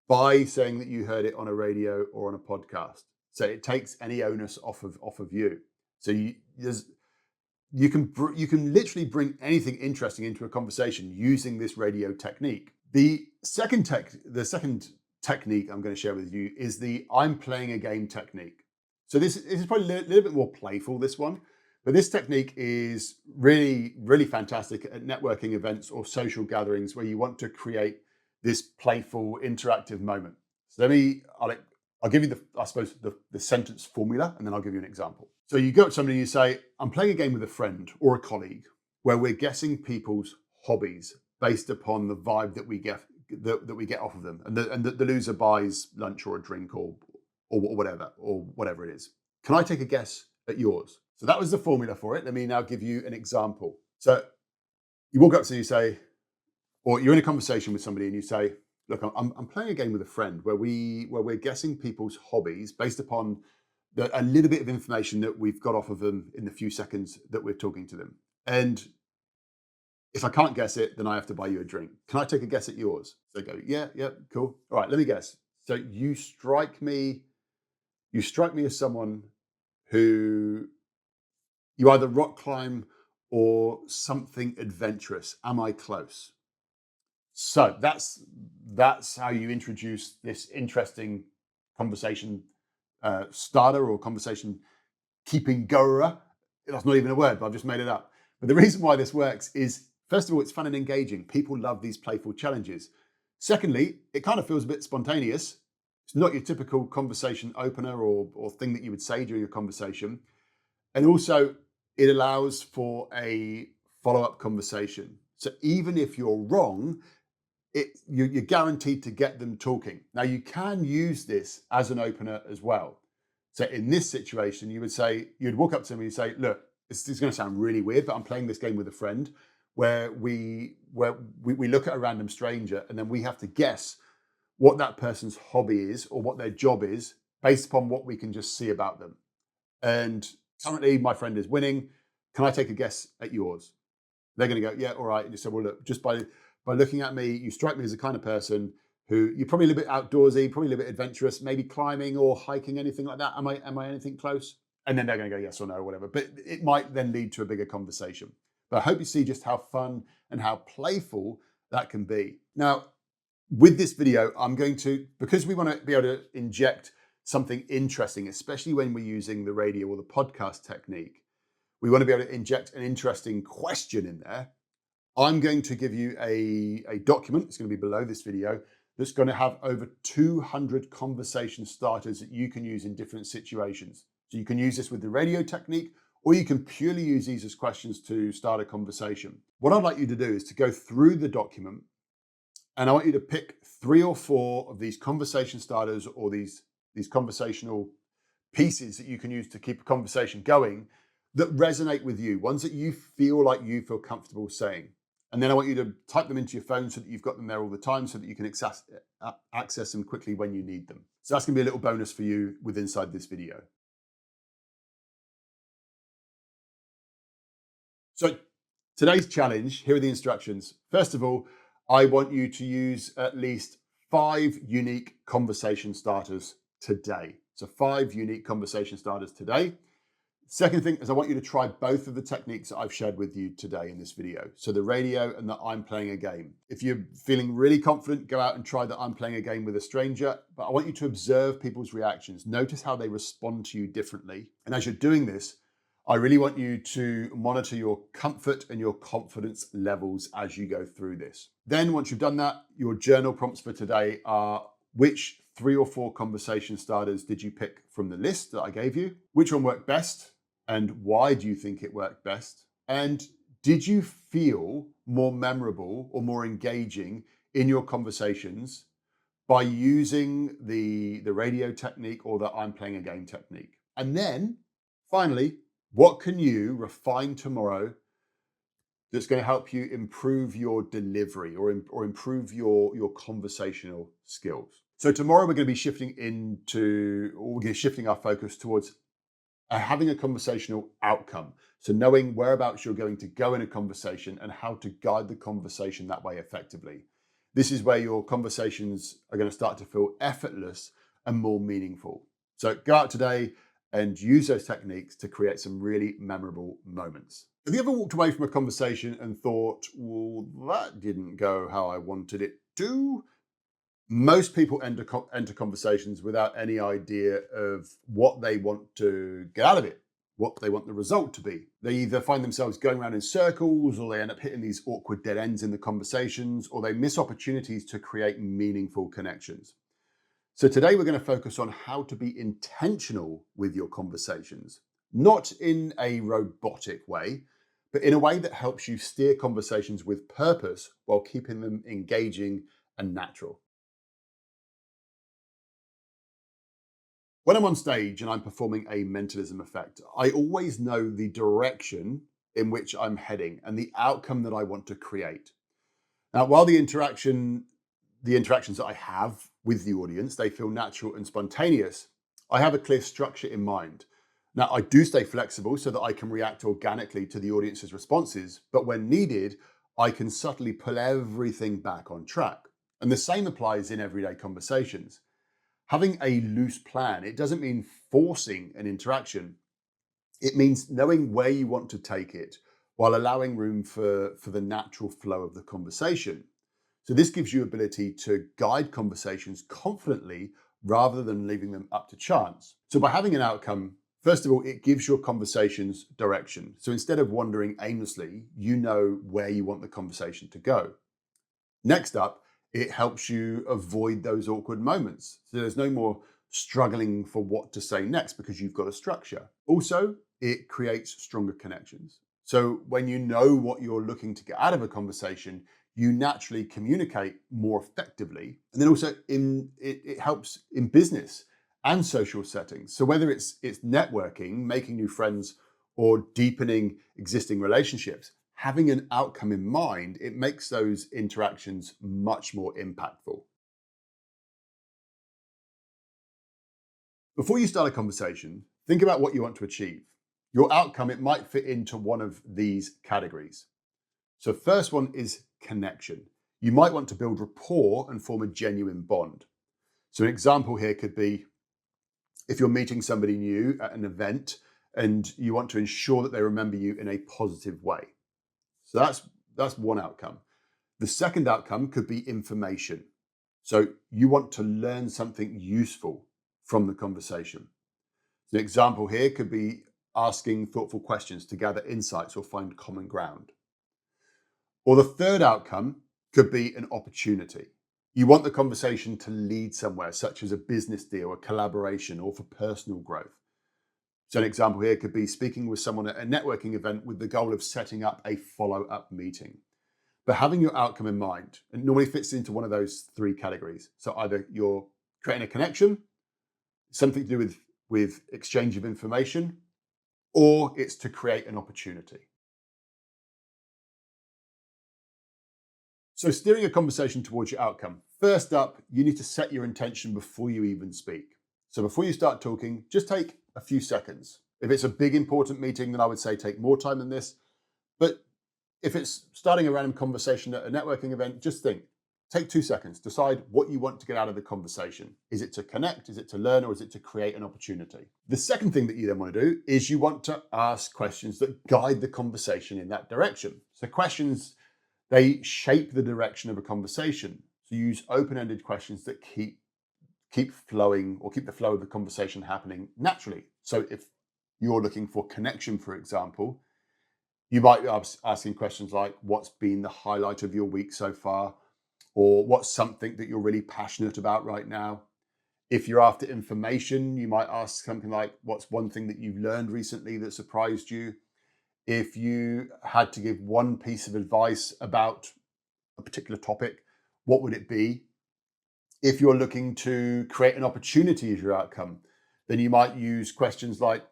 by saying that you heard it on a radio or on a podcast. So it takes any onus off of you. So you can literally bring anything interesting into a conversation using this radio technique. The second technique I'm going to share with you is the I'm playing a game technique. So this is probably a little bit more playful, this one, but this technique is really, really fantastic at networking events or social gatherings where you want to create this playful, interactive moment. So I'll give you the sentence formula, and then I'll give you an example. So you go to somebody and you say, I'm playing a game with a friend or a colleague where we're guessing people's hobbies based upon the vibe that we get off of them. And the loser buys lunch or a drink or whatever it is. Can I take a guess at yours? So that was the formula for it. Let me now give you an example. So you walk up to you say, or you're in a conversation with somebody and you say, look, I'm playing a game with a friend where we're guessing people's hobbies based upon a little bit of information that we've got off of them in the few seconds that we're talking to them. And if I can't guess it, then I have to buy you a drink. Can I take a guess at yours? So they go, yeah, cool. All right, let me guess. So you strike me as someone who you either rock climb or something adventurous. Am I close? So that's how you introduce this interesting conversation starter or conversation keeping goer. That's not even a word, but I've just made it up. But the reason why this works is, first of all, it's fun and engaging. People love these playful challenges. Secondly, it kind of feels a bit spontaneous. It's not your typical conversation opener or thing that you would say during a conversation. And also, it allows for a follow-up conversation. So even if you're wrong, you're guaranteed to get them talking. Now, you can use this as an opener as well. So in this situation, you'd walk up to them and you'd say, look, this is going to sound really weird, but I'm playing this game with a friend where we look at a random stranger and then we have to guess what that person's hobby is or what their job is based upon what we can just see about them. And currently my friend is winning. Can I take a guess at yours? They're going to go, yeah, all right. And you say, well, look, just by looking at me, you strike me as the kind of person who you're probably a little bit outdoorsy, probably a little bit adventurous, maybe climbing or hiking, anything like that. Am I anything close? And then they're going to go yes or no or whatever. But it might then lead to a bigger conversation. But I hope you see just how fun and how playful that can be. Now, with this video, because we want to be able to inject something interesting, especially when we're using the radio or the podcast technique, we want to be able to inject an interesting question in there. I'm going to give you a document, it's going to be below this video, that's going to have over 200 conversation starters that you can use in different situations. So you can use this with the radio technique, or you can purely use these as questions to start a conversation. What I'd like you to do is to go through the document, and I want you to pick 3 or 4 of these conversation starters or these conversational pieces that you can use to keep a conversation going that resonate with you, ones that you feel comfortable saying. And then I want you to type them into your phone so that you've got them there all the time so that you can access them quickly when you need them. So that's going to be a little bonus for you inside this video. So today's challenge, here are the instructions. First of all, I want you to use at least 5 unique conversation starters today. So 5 unique conversation starters today. Second thing is I want you to try both of the techniques that I've shared with you today in this video. So the radio and the I'm playing a game. If you're feeling really confident, go out and try the I'm playing a game with a stranger. But I want you to observe people's reactions. Notice how they respond to you differently. And as you're doing this, I really want you to monitor your comfort and your confidence levels as you go through this. Then once you've done that, your journal prompts for today are: which 3 or 4 conversation starters did you pick from the list that I gave you? Which one worked best? And why do you think it worked best? And did you feel more memorable or more engaging in your conversations by using the radio technique or the I'm playing a game technique? And then finally, what can you refine tomorrow that's going to help you improve your delivery or improve your conversational skills? So tomorrow we're going to be shifting our focus towards having a conversational outcome. So knowing whereabouts you're going to go in a conversation and how to guide the conversation that way effectively. This is where your conversations are going to start to feel effortless and more meaningful. So go out today and use those techniques to create some really memorable moments. Have you ever walked away from a conversation and thought, well, that didn't go how I wanted it to? Most people enter conversations without any idea of what they want to get out of it, what they want the result to be. They either find themselves going around in circles, or they end up hitting these awkward dead ends in the conversations, or they miss opportunities to create meaningful connections. So today we're going to focus on how to be intentional with your conversations, not in a robotic way, but in a way that helps you steer conversations with purpose while keeping them engaging and natural. When I'm on stage and I'm performing a mentalism effect, I always know the direction in which I'm heading and the outcome that I want to create. Now, while the interactions that I have with the audience, they feel natural and spontaneous, I have a clear structure in mind. Now, I do stay flexible so that I can react organically to the audience's responses, but when needed, I can subtly pull everything back on track. And the same applies in everyday conversations. Having a loose plan, it doesn't mean forcing an interaction. It means knowing where you want to take it while allowing room for the natural flow of the conversation. So this gives you ability to guide conversations confidently rather than leaving them up to chance. So by having an outcome, first of all, it gives your conversations direction. So instead of wandering aimlessly, you know where you want the conversation to go. Next up, It helps you avoid those awkward moments. So there's no more struggling for what to say next because you've got a structure. Also, it creates stronger connections. So when you know what you're looking to get out of a conversation, you naturally communicate more effectively. And then also it helps in business and social settings. So whether it's networking, making new friends, or deepening existing relationships, having an outcome in mind, it makes those interactions much more impactful. Before you start a conversation, think about what you want to achieve. Your outcome, it might fit into one of these categories. So first one is connection. You might want to build rapport and form a genuine bond. So an example here could be if you're meeting somebody new at an event and you want to ensure that they remember you in a positive way. So that's one outcome. The second outcome could be information. So you want to learn something useful from the conversation. An example here could be asking thoughtful questions to gather insights or find common ground. Or the third outcome could be an opportunity. You want the conversation to lead somewhere, such as a business deal, a collaboration, or for personal growth. So an example here could be speaking with someone at a networking event with the goal of setting up a follow-up meeting. But having your outcome in mind, it normally fits into one of those three categories. So either you're creating a connection, something to do with exchange of information, or it's to create an opportunity. So steering a conversation towards your outcome. First up, you need to set your intention before you even speak. So before you start talking, just take a few seconds. If it's a big important meeting, then I would say take more time than this. But if it's starting a random conversation at a networking event, just think. Take 2 seconds. Decide what you want to get out of the conversation. Is it to connect? Is it to learn? Or is it to create an opportunity? The second thing that you then want to do is you want to ask questions that guide the conversation in that direction. So questions, they shape the direction of a conversation. So use open-ended questions that keep flowing or keep the flow of the conversation happening naturally. So if you're looking for connection, for example, you might be asking questions like, what's been the highlight of your week so far? Or what's something that you're really passionate about right now? If you're after information, you might ask something like, what's one thing that you've learned recently that surprised you? If you had to give one piece of advice about a particular topic, what would it be? If you're looking to create an opportunity as your outcome, then you might use questions like,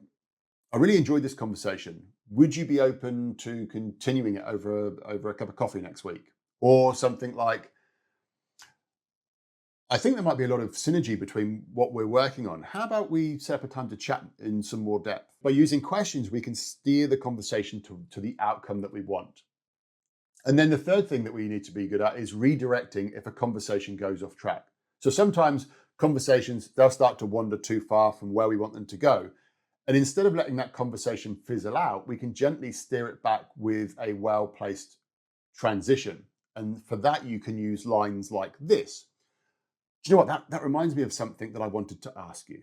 I really enjoyed this conversation. Would you be open to continuing it over a cup of coffee next week? Or something like, I think there might be a lot of synergy between what we're working on. How about we set up a time to chat in some more depth? By using questions, we can steer the conversation to the outcome that we want. And then the third thing that we need to be good at is redirecting if a conversation goes off track. So sometimes conversations, they'll start to wander too far from where we want them to go. And instead of letting that conversation fizzle out, we can gently steer it back with a well-placed transition. And for that, you can use lines like this. Do you know what? That reminds me of something that I wanted to ask you.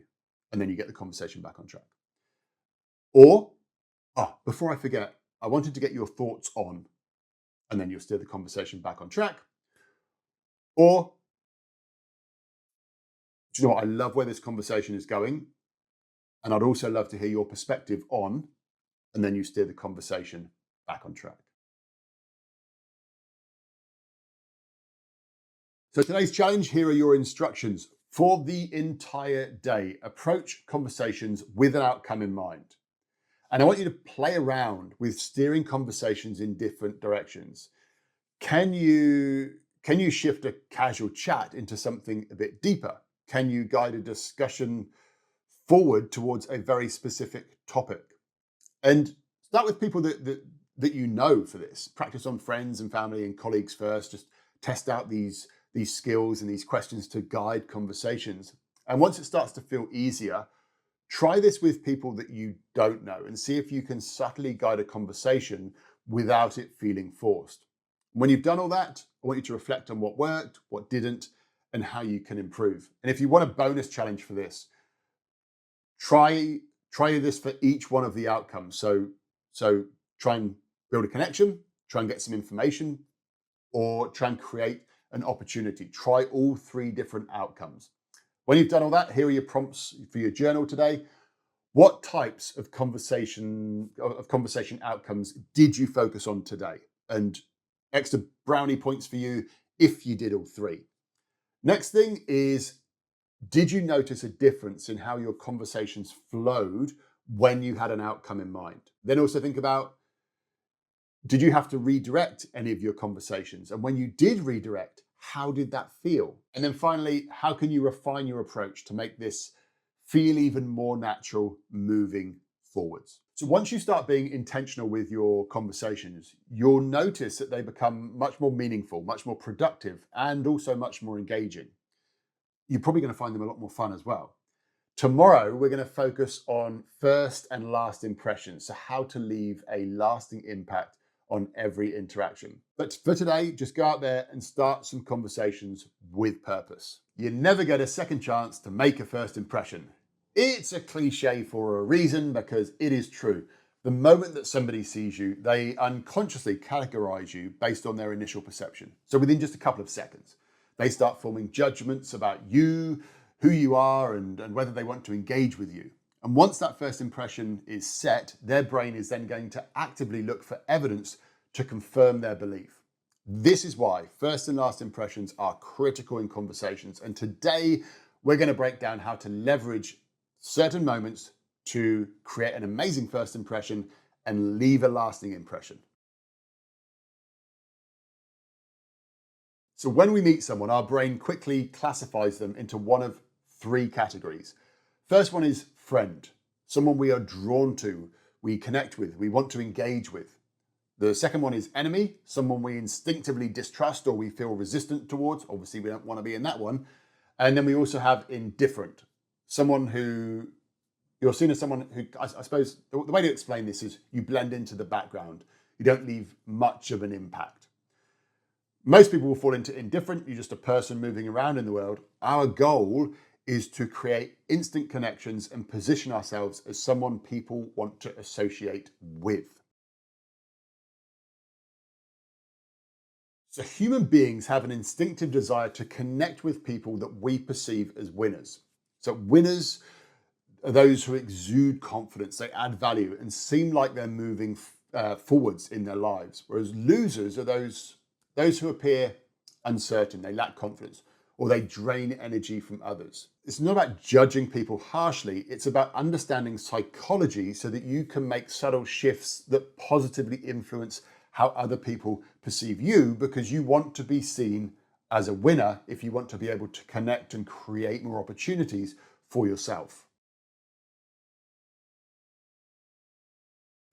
And then you get the conversation back on track. Or, before I forget, I wanted to get your thoughts on, and then you'll steer the conversation back on track. Or, do you know what? I love where this conversation is going. And I'd also love to hear your perspective on, and then you steer the conversation back on track. So today's challenge, here are your instructions. For the entire day, approach conversations with an outcome in mind. And I want you to play around with steering conversations in different directions. Can you shift a casual chat into something a bit deeper? Can you guide a discussion forward towards a very specific topic? And start with people that you know for this. Practice on friends and family and colleagues first. Just test out these skills and these questions to guide conversations. And once it starts to feel easier, try this with people that you don't know and see if you can subtly guide a conversation without it feeling forced. When you've done all that, I want you to reflect on what worked, what didn't, and how you can improve. And if you want a bonus challenge for this, try this for each one of the outcomes. So try and build a connection, try and get some information, or try and create an opportunity. Try all 3 different outcomes. When you've done all that, here are your prompts for your journal today. What types of conversation outcomes did you focus on today? And extra brownie points for you if you did all 3. Next thing is, did you notice a difference in how your conversations flowed when you had an outcome in mind? Then also think about, did you have to redirect any of your conversations? And when you did redirect, how did that feel? And then finally, how can you refine your approach to make this feel even more natural moving forwards? So once you start being intentional with your conversations, you'll notice that they become much more meaningful, much more productive, and also much more engaging. You're probably going to find them a lot more fun as well. Tomorrow, we're going to focus on first and last impressions, so how to leave a lasting impact on every interaction. But for today, just go out there and start some conversations with purpose. You never get a second chance to make a first impression. It's a cliche for a reason, because it is true. The moment that somebody sees you, they unconsciously categorize you based on their initial perception. So within just a couple of seconds, they start forming judgments about you, who you are, and whether they want to engage with you. And once that first impression is set, their brain is then going to actively look for evidence to confirm their belief. This is why first and last impressions are critical in conversations. And today, we're going to break down how to leverage certain moments to create an amazing first impression and leave a lasting impression. So when we meet someone, our brain quickly classifies them into one of 3 categories. First one is friend, someone we are drawn to, we connect with, we want to engage with. The second one is enemy, someone we instinctively distrust or we feel resistant towards. Obviously, we don't want to be in that one. And then we also have indifferent, someone who you're seen as someone who, I suppose, the way to explain this is you blend into the background. You don't leave much of an impact. Most people will fall into indifferent. You're just a person moving around in the world. Our goal is to create instant connections and position ourselves as someone people want to associate with. So human beings have an instinctive desire to connect with people that we perceive as winners. So winners are those who exude confidence, they add value and seem like they're moving forwards in their lives. Whereas losers are those who appear uncertain, they lack confidence, or they drain energy from others. It's not about judging people harshly, it's about understanding psychology so that you can make subtle shifts that positively influence how other people perceive you, because you want to be seen as a winner if you want to be able to connect and create more opportunities for yourself.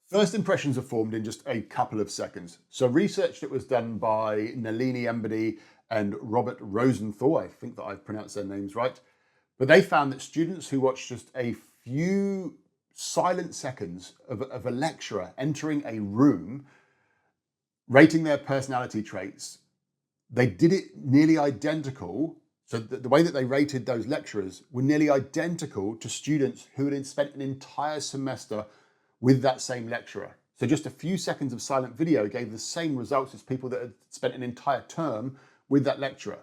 First impressions are formed in just a couple of seconds. So research that was done by Nalini Embody and Robert Rosenthal, I think that I've pronounced their names right, but they found that students who watched just a few silent seconds of a lecturer entering a room, rating their personality traits, they did it nearly identical. So the way that they rated those lecturers were nearly identical to students who had spent an entire semester with that same lecturer. So just a few seconds of silent video gave the same results as people that had spent an entire term with that lecturer.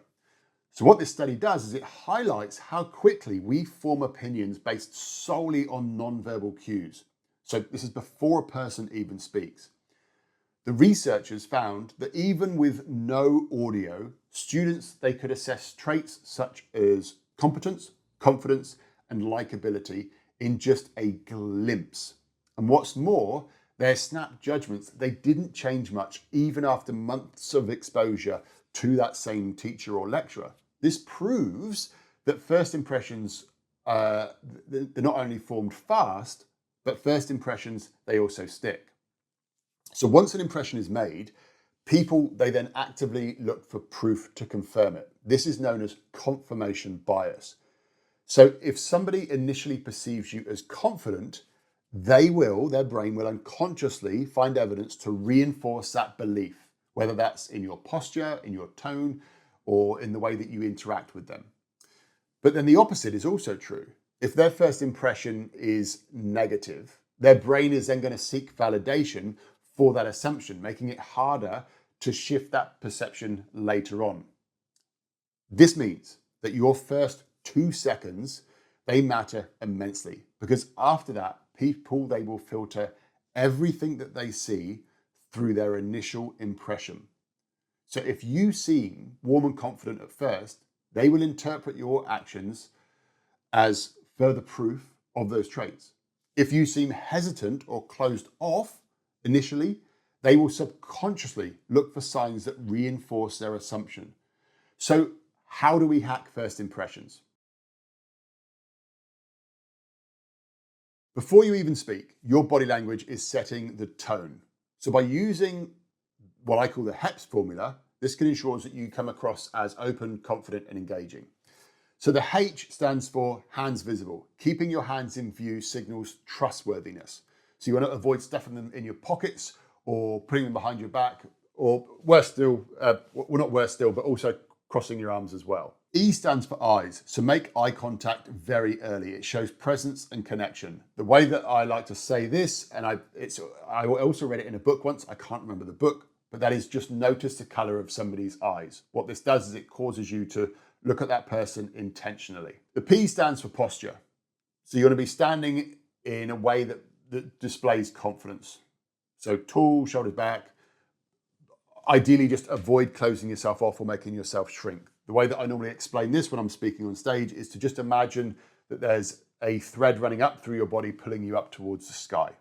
So what this study does is it highlights how quickly we form opinions based solely on non-verbal cues. So this is before a person even speaks. The researchers found that even with no audio, students, they could assess traits such as competence, confidence, and likability in just a glimpse. And what's more, their snap judgments, they didn't change much even after months of exposure to that same teacher or lecturer. This proves that first impressions, they're not only formed fast, but first impressions, they also stick. So once an impression is made, people, they then actively look for proof to confirm it. This is known as confirmation bias. So if somebody initially perceives you as confident, their brain will unconsciously find evidence to reinforce that belief, whether that's in your posture, in your tone, or in the way that you interact with them. But then the opposite is also true. If their first impression is negative, their brain is then going to seek validation for that assumption, making it harder to shift that perception later on. This means that your first 2 seconds, they matter immensely, because after that, people, they will filter everything that they see through their initial impression. So if you seem warm and confident at first, they will interpret your actions as further proof of those traits. If you seem hesitant or closed off initially, they will subconsciously look for signs that reinforce their assumption. So how do we hack first impressions? Before you even speak, your body language is setting the tone. So by using what I call the HEPS formula, this can ensure that you come across as open, confident, and engaging. So the H stands for hands visible. Keeping your hands in view signals trustworthiness. So you want to avoid stuffing them in your pockets or putting them behind your back, or worse still, well, not worse still, but also crossing your arms as well. E stands for eyes. So make eye contact very early. It shows presence and connection. The way that I like to say this, and I also read it in a book once, I can't remember the book, but that is just notice the color of somebody's eyes. What this does is it causes you to look at that person intentionally. The P stands for posture. So you're going to be standing in a way that displays confidence. So tall, shoulders back. Ideally, just avoid closing yourself off or making yourself shrink. The way that I normally explain this when I'm speaking on stage is to just imagine that there's a thread running up through your body, pulling you up towards the sky.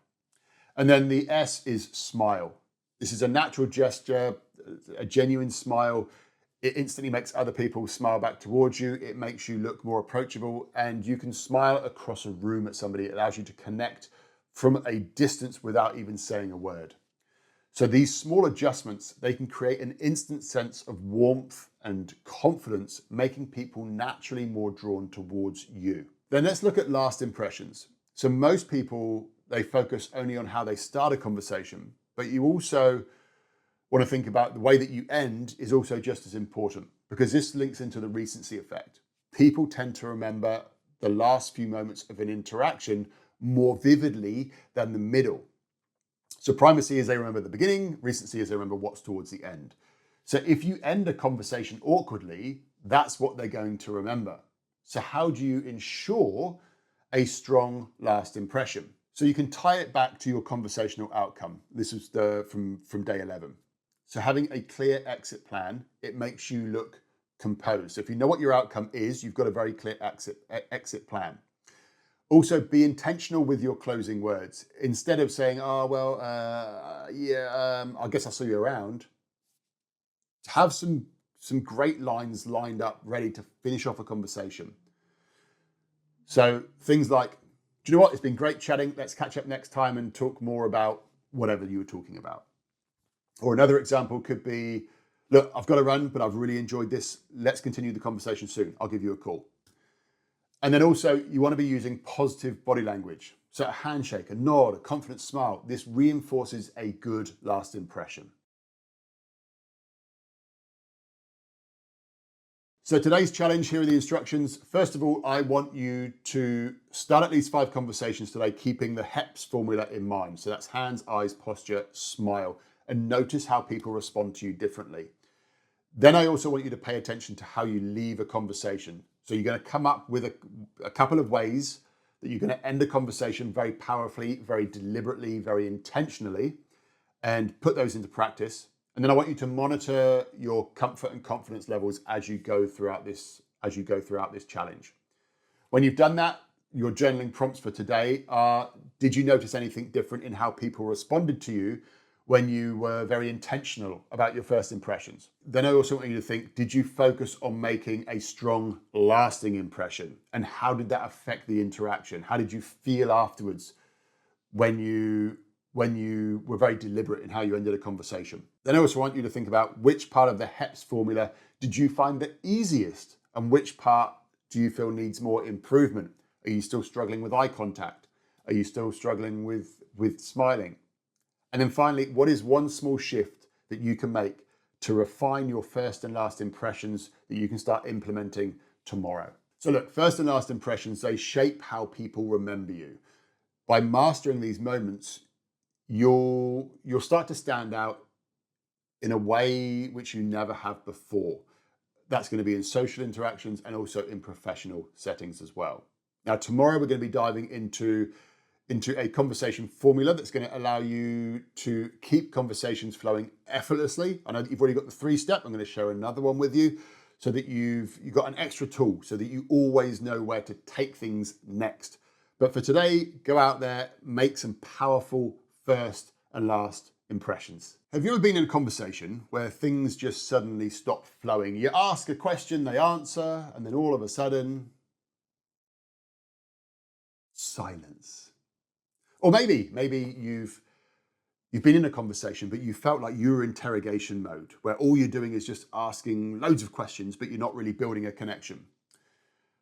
And then the S is smile. This is a natural gesture, a genuine smile. It instantly makes other people smile back towards you. It makes you look more approachable, and you can smile across a room at somebody. It allows you to connect from a distance without even saying a word. So these small adjustments, they can create an instant sense of warmth and confidence, making people naturally more drawn towards you. Then let's look at last impressions. So most people, they focus only on how they start a conversation, but you also want to think about the way that you end is also just as important, because this links into the recency effect. People tend to remember the last few moments of an interaction more vividly than the middle. So primacy is they remember the beginning, recency is they remember what's towards the end. So if you end a conversation awkwardly, that's what they're going to remember. So how do you ensure a strong last impression? So you can tie it back to your conversational outcome. This is from day 11. So having a clear exit plan, it makes you look composed. So if you know what your outcome is, you've got a very clear exit plan. Also, be intentional with your closing words. Instead of saying, I guess I'll see you around, have some great lines lined up, ready to finish off a conversation. So things like, do you know what? It's been great chatting. Let's catch up next time and talk more about whatever you were talking about. Or another example could be, look, I've got to run, but I've really enjoyed this. Let's continue the conversation soon. I'll give you a call. And then also, you want to be using positive body language. So a handshake, a nod, a confident smile. This reinforces a good last impression. So today's challenge, here are the instructions. First of all, I want you to start at least 5 conversations today, keeping the HEPS formula in mind. So that's hands, eyes, posture, smile, and notice how people respond to you differently. Then I also want you to pay attention to how you leave a conversation. So you're going to come up with a couple of ways that you're going to end a conversation very powerfully, very deliberately, very intentionally, and put those into practice. And then I want you to monitor your comfort and confidence levels as you go throughout this challenge. When you've done that, your journaling prompts for today are, did you notice anything different in how people responded to you when you were very intentional about your first impressions? Then I also want you to think, did you focus on making a strong, lasting impression? And how did that affect the interaction? How did you feel afterwards when you were very deliberate in how you ended a conversation? Then I also want you to think about, which part of the HEPS formula did you find the easiest? And which part do you feel needs more improvement? Are you still struggling with eye contact? Are you still struggling with smiling? And then finally, what is one small shift that you can make to refine your first and last impressions that you can start implementing tomorrow? So look, first and last impressions, they shape how people remember you. By mastering these moments, you'll start to stand out in a way which you never have before. That's going to be in social interactions and also in professional settings as well. Now, tomorrow we're going to be diving into a conversation formula that's going to allow you to keep conversations flowing effortlessly. I know that you've already got the 3-step. I'm going to share another one with you so that you've got an extra tool so that you always know where to take things next. But for today, go out there, make some powerful first and last impressions. Have you ever been in a conversation where things just suddenly stop flowing? You ask a question, they answer, and then all of a sudden, silence. Or maybe you've been in a conversation, but you felt like you were in interrogation mode, where all you're doing is just asking loads of questions, but you're not really building a connection.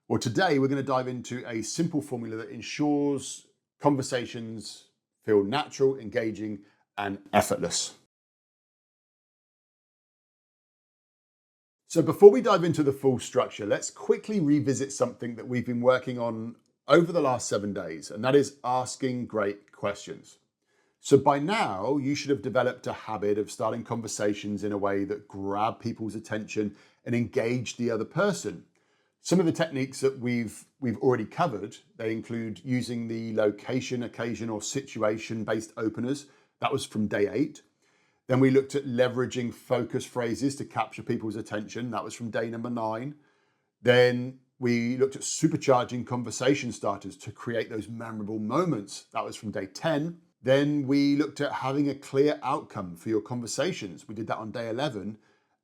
Well, today we're going to dive into a simple formula that ensures conversations feel natural, engaging, and effortless. So before we dive into the full structure, let's quickly revisit something that we've been working on over the last 7 days, and that is asking great questions. So by now, you should have developed a habit of starting conversations in a way that grab people's attention and engage the other person. Some of the techniques that we've already covered, they include using the location, occasion, or situation-based openers. That was from day 8. Then we looked at leveraging focus phrases to capture people's attention. That was from day number 9. Then we looked at supercharging conversation starters to create those memorable moments. That was from day 10. Then we looked at having a clear outcome for your conversations. We did that on day 11.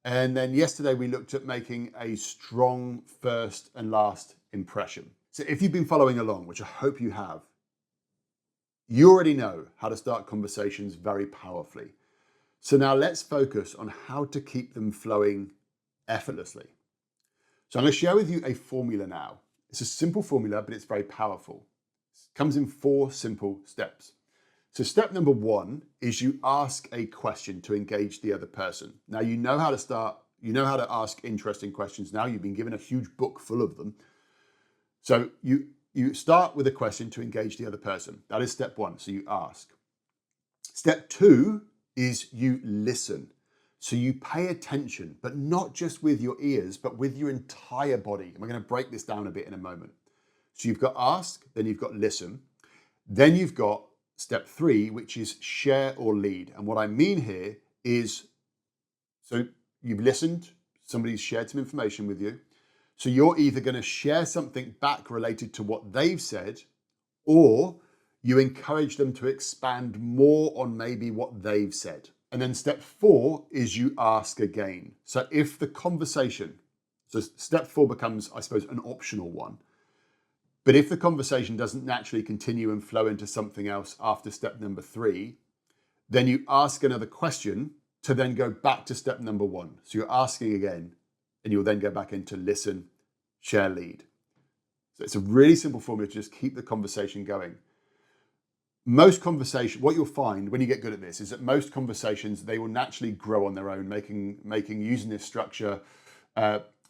And then yesterday we looked at making a strong first and last impression. So if you've been following along, which I hope you have, you already know how to start conversations very powerfully. So now let's focus on how to keep them flowing effortlessly. So I'm going to share with you a formula now. It's a simple formula, but it's very powerful. It comes in 4 simple steps. So step number 1 is you ask a question to engage the other person. Now you know how to start, you know how to ask interesting questions now. You've been given a huge book full of them. So you start with a question to engage the other person. That is step 1. So you ask. Step 2 is you listen. So you pay attention, but not just with your ears, but with your entire body. And we're going to break this down a bit in a moment. So you've got ask, then you've got listen. Then you've got step 3, which is share or lead. And what I mean here is, so you've listened, somebody's shared some information with you. So you're either going to share something back related to what they've said, or you encourage them to expand more on maybe what they've said. And then step 4 is you ask again. So if the conversation, so step 4 becomes, I suppose, an optional one. But if the conversation doesn't naturally continue and flow into something else after step number 3, then you ask another question to then go back to step number 1. So you're asking again, and you'll then go back into listen, share, lead. So it's a really simple formula to just keep the conversation going. Most conversation, what you'll find when you get good at this is that most conversations, they will naturally grow on their own, making using this structure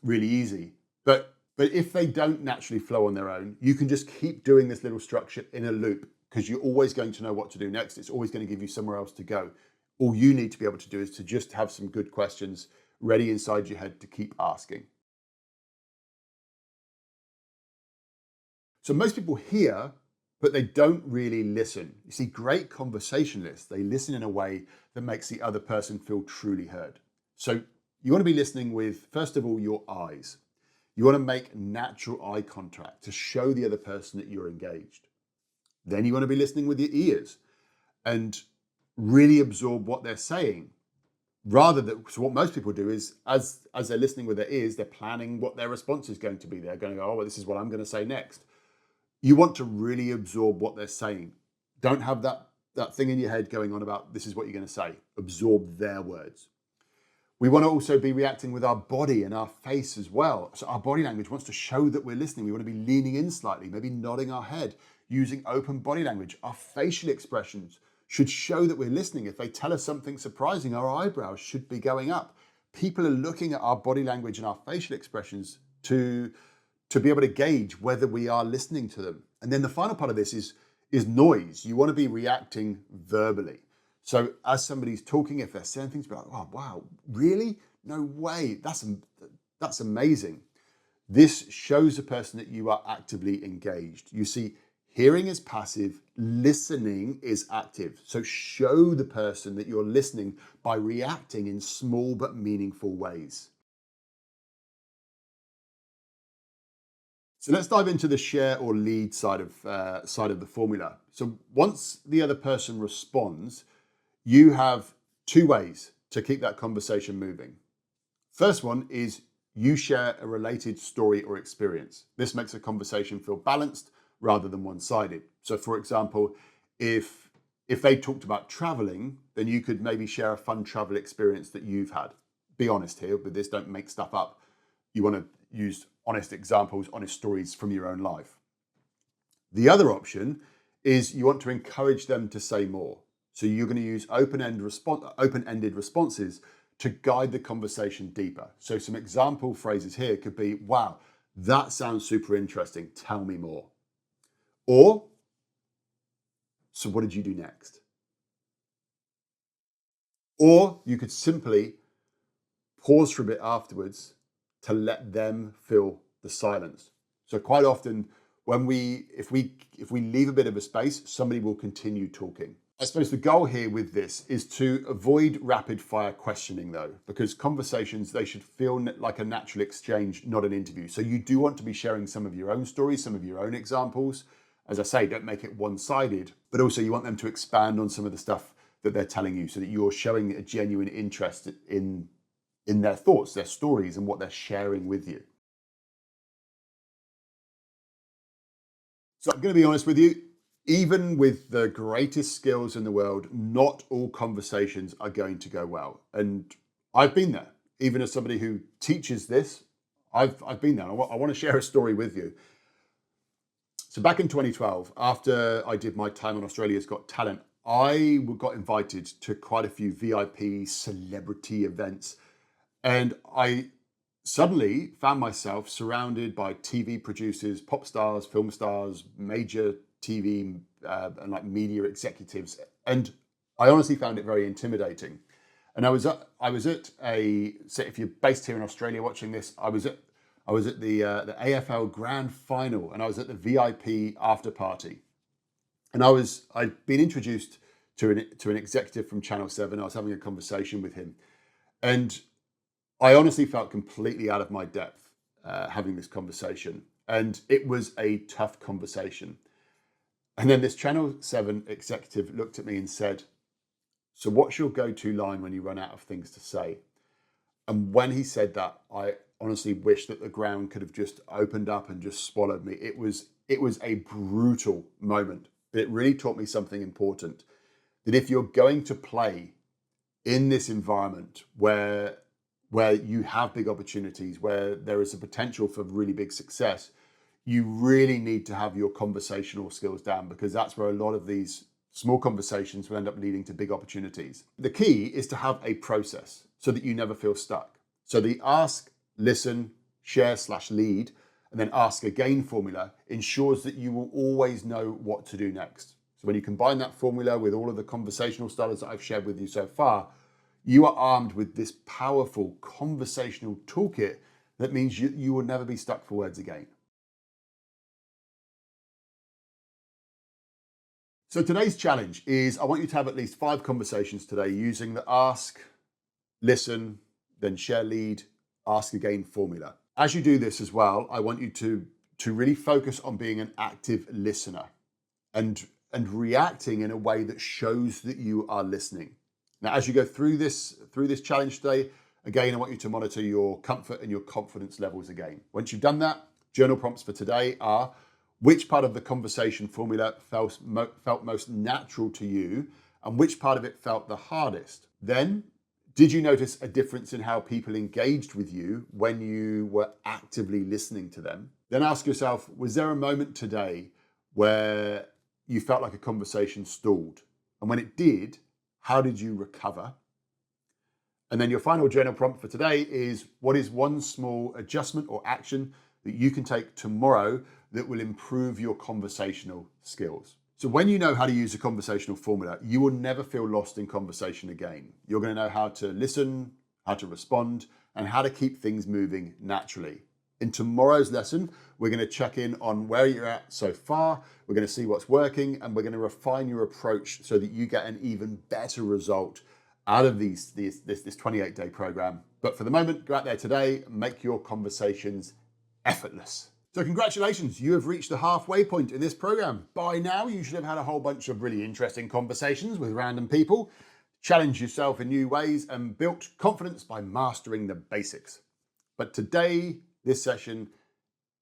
really easy. But if they don't naturally flow on their own, you can just keep doing this little structure in a loop because you're always going to know what to do next. It's always going to give you somewhere else to go. All you need to be able to do is to just have some good questions ready inside your head to keep asking. So most people hear, but they don't really listen. You see, great conversationalists, they listen in a way that makes the other person feel truly heard. So you want to be listening with, first of all, your eyes. You want to make natural eye contact to show the other person that you're engaged. Then you want to be listening with your ears and really absorb what they're saying. So what most people do is, as they're listening with their ears, they're planning what their response is going to be. They're going to go, oh, well, this is what I'm going to say next. You want to really absorb what they're saying. Don't have that thing in your head going on about this is what you're going to say. Absorb their words. We want to also be reacting with our body and our face as well. So our body language wants to show that we're listening. We want to be leaning in slightly, maybe nodding our head, using open body language. Our facial expressions should show that we're listening. If they tell us something surprising, our eyebrows should be going up. People are looking at our body language and our facial expressions to be able to gauge whether we are listening to them. And then the final part of this is noise. You want to be reacting verbally. So as somebody's talking, if they're saying things, be like, oh, wow, really? No way. That's amazing. This shows the person that you are actively engaged. You see, hearing is passive, listening is active. So show the person that you're listening by reacting in small but meaningful ways. So let's dive into the share or lead side of the formula. So once the other person responds, you have two ways to keep that conversation moving. First one is you share a related story or experience. This makes a conversation feel balanced rather than one-sided. So for example, if they talked about traveling, then you could maybe share a fun travel experience that you've had. Be honest here with this, don't make stuff up. You want to use honest examples, honest stories from your own life. The other option is you want to encourage them to say more. So you're going to use open-ended responses to guide the conversation deeper. So some example phrases here could be, wow, that sounds super interesting. Tell me more. Or, so what did you do next? Or you could simply pause for a bit afterwards to let them fill the silence. So quite often if we leave a bit of a space, somebody will continue talking. I suppose the goal here with this is to avoid rapid fire questioning though, because conversations, they should feel like a natural exchange, not an interview. So you do want to be sharing some of your own stories, some of your own examples. As I say, don't make it one-sided, but also you want them to expand on some of the stuff that they're telling you so that you're showing a genuine interest in their thoughts, their stories, and what they're sharing with you. So I'm going to be honest with you, even with the greatest skills in the world, not all conversations are going to go well. And I've been there. Even as somebody who teaches this, I've been there. I want to share a story with you. So back in 2012, after I did my time on Australia's Got Talent, I got invited to quite a few VIP celebrity events. And I suddenly found myself surrounded by TV producers, pop stars, film stars, major TV and like media executives. And I honestly found it very intimidating. And I was at a, so if you're based here in Australia watching this, I was at the AFL Grand Final, and I was at the VIP after party. And I'd been introduced to an executive from Channel 7. I was having a conversation with him. And I honestly felt completely out of my depth having this conversation. And it was a tough conversation. And then this Channel 7 executive looked at me and said, "So what's your go-to line when you run out of things to say?" And when he said that, I honestly wish that the ground could have just opened up and just swallowed me. It was a brutal moment, but it really taught me something important. That if you're going to play in this environment where you have big opportunities, where there is a potential for really big success, you really need to have your conversational skills down, because that's where a lot of these small conversations will end up leading to big opportunities. The key is to have a process so that you never feel stuck. So the ask, listen, share/lead, and then ask again formula ensures that you will always know what to do next. So when you combine that formula with all of the conversational styles that I've shared with you so far, you are armed with this powerful conversational toolkit that means you will never be stuck for words again. So today's challenge is I want you to have at least 5 conversations today using the ask, listen, then share lead, ask again formula. As you do this as well, I want you to really focus on being an active listener and reacting in a way that shows that you are listening. Now, as you go through this challenge today, again, I want you to monitor your comfort and your confidence levels again. Once you've done that, journal prompts for today are: which part of the conversation formula felt most natural to you, and which part of it felt the hardest? Then, did you notice a difference in how people engaged with you when you were actively listening to them? Then ask yourself, was there a moment today where you felt like a conversation stalled? And when it did, how did you recover? And then your final journal prompt for today is: what is one small adjustment or action that you can take tomorrow that will improve your conversational skills? So when you know how to use a conversational formula, you will never feel lost in conversation again. You're going to know how to listen, how to respond, and how to keep things moving naturally. In tomorrow's lesson, we're going to check in on where you're at so far. We're going to see what's working, and we're going to refine your approach so that you get an even better result out of this 28-day program. But for the moment, go out there today and make your conversations effortless. So congratulations, you have reached the halfway point in this program. By now, you should have had a whole bunch of really interesting conversations with random people, challenged yourself in new ways, and built confidence by mastering the basics. But today, this session,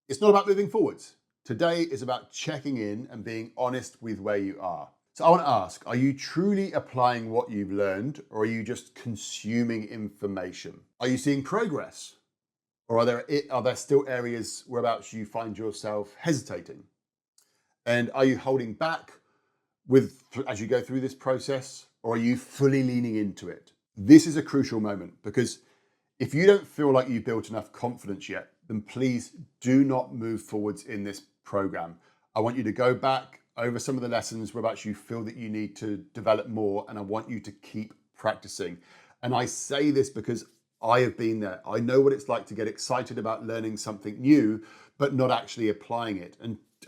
it's not about moving forwards. Today is about checking in and being honest with where you are. So I want to ask, are you truly applying what you've learned, or are you just consuming information? Are you seeing progress? Or are there still areas whereabouts you find yourself hesitating? And are you holding back as you go through this process, or are you fully leaning into it? This is a crucial moment, because if you don't feel like you've built enough confidence yet, then please do not move forwards in this program. I want you to go back over some of the lessons whereabouts you feel that you need to develop more, and I want you to keep practicing. And I say this because I have been there. I know what it's like to get excited about learning something new, but not actually applying it.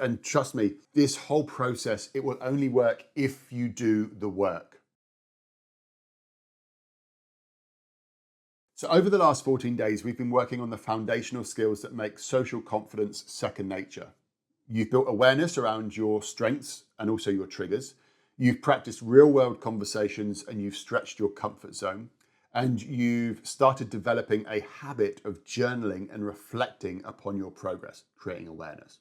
And trust me, this whole process, it will only work if you do the work. So over the last 14 days, we've been working on the foundational skills that make social confidence second nature. You've built awareness around your strengths and also your triggers. You've practiced real-world conversations, and you've stretched your comfort zone. And you've started developing a habit of journaling and reflecting upon your progress, creating awareness.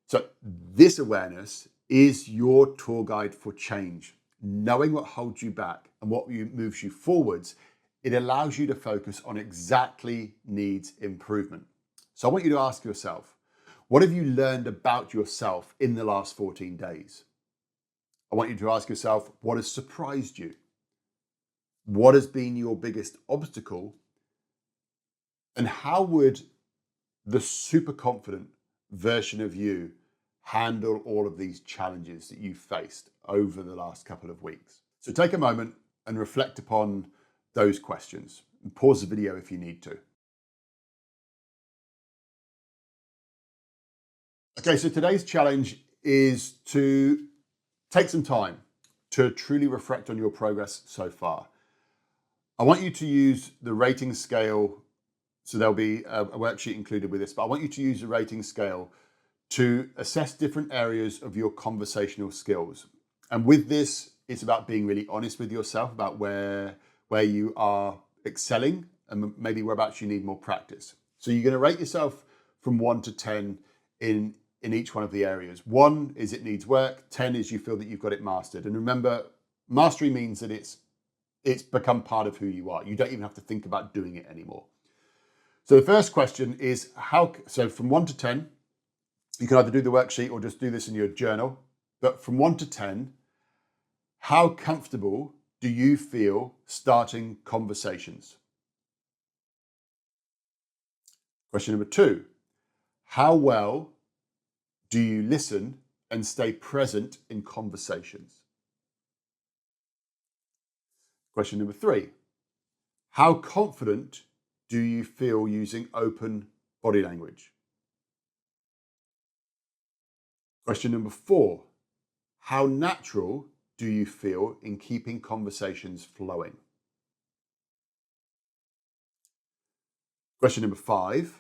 So this awareness is your tour guide for change. Knowing what holds you back and what moves you forwards, it allows you to focus on exactly needs improvement. So I want you to ask yourself, what have you learned about yourself in the last 14 days? I want you to ask yourself, what has surprised you? What has been your biggest obstacle? And how would the super confident version of you handle all of these challenges that you've faced over the last couple of weeks? So take a moment and reflect upon those questions, and pause the video if you need to. Okay, so today's challenge is to take some time to truly reflect on your progress so far. I want you to use the rating scale. So there'll be a worksheet included with this, but I want you to use the rating scale to assess different areas of your conversational skills. And with this, it's about being really honest with yourself about where you are excelling and maybe whereabouts you need more practice. So you're going to rate yourself from 1 to 10 in each one of the areas. 1 is it needs work. 10 is you feel that you've got it mastered. And remember, mastery means that it's become part of who you are. You don't even have to think about doing it anymore. So the first question is so from 1 to 10, you can either do the worksheet or just do this in your journal. But from 1 to 10, how comfortable do you feel starting conversations? Question number 2, how well do you listen and stay present in conversations? Question number 3, how confident do you feel using open body language? Question number 4, how natural do you feel in keeping conversations flowing? Question number 5,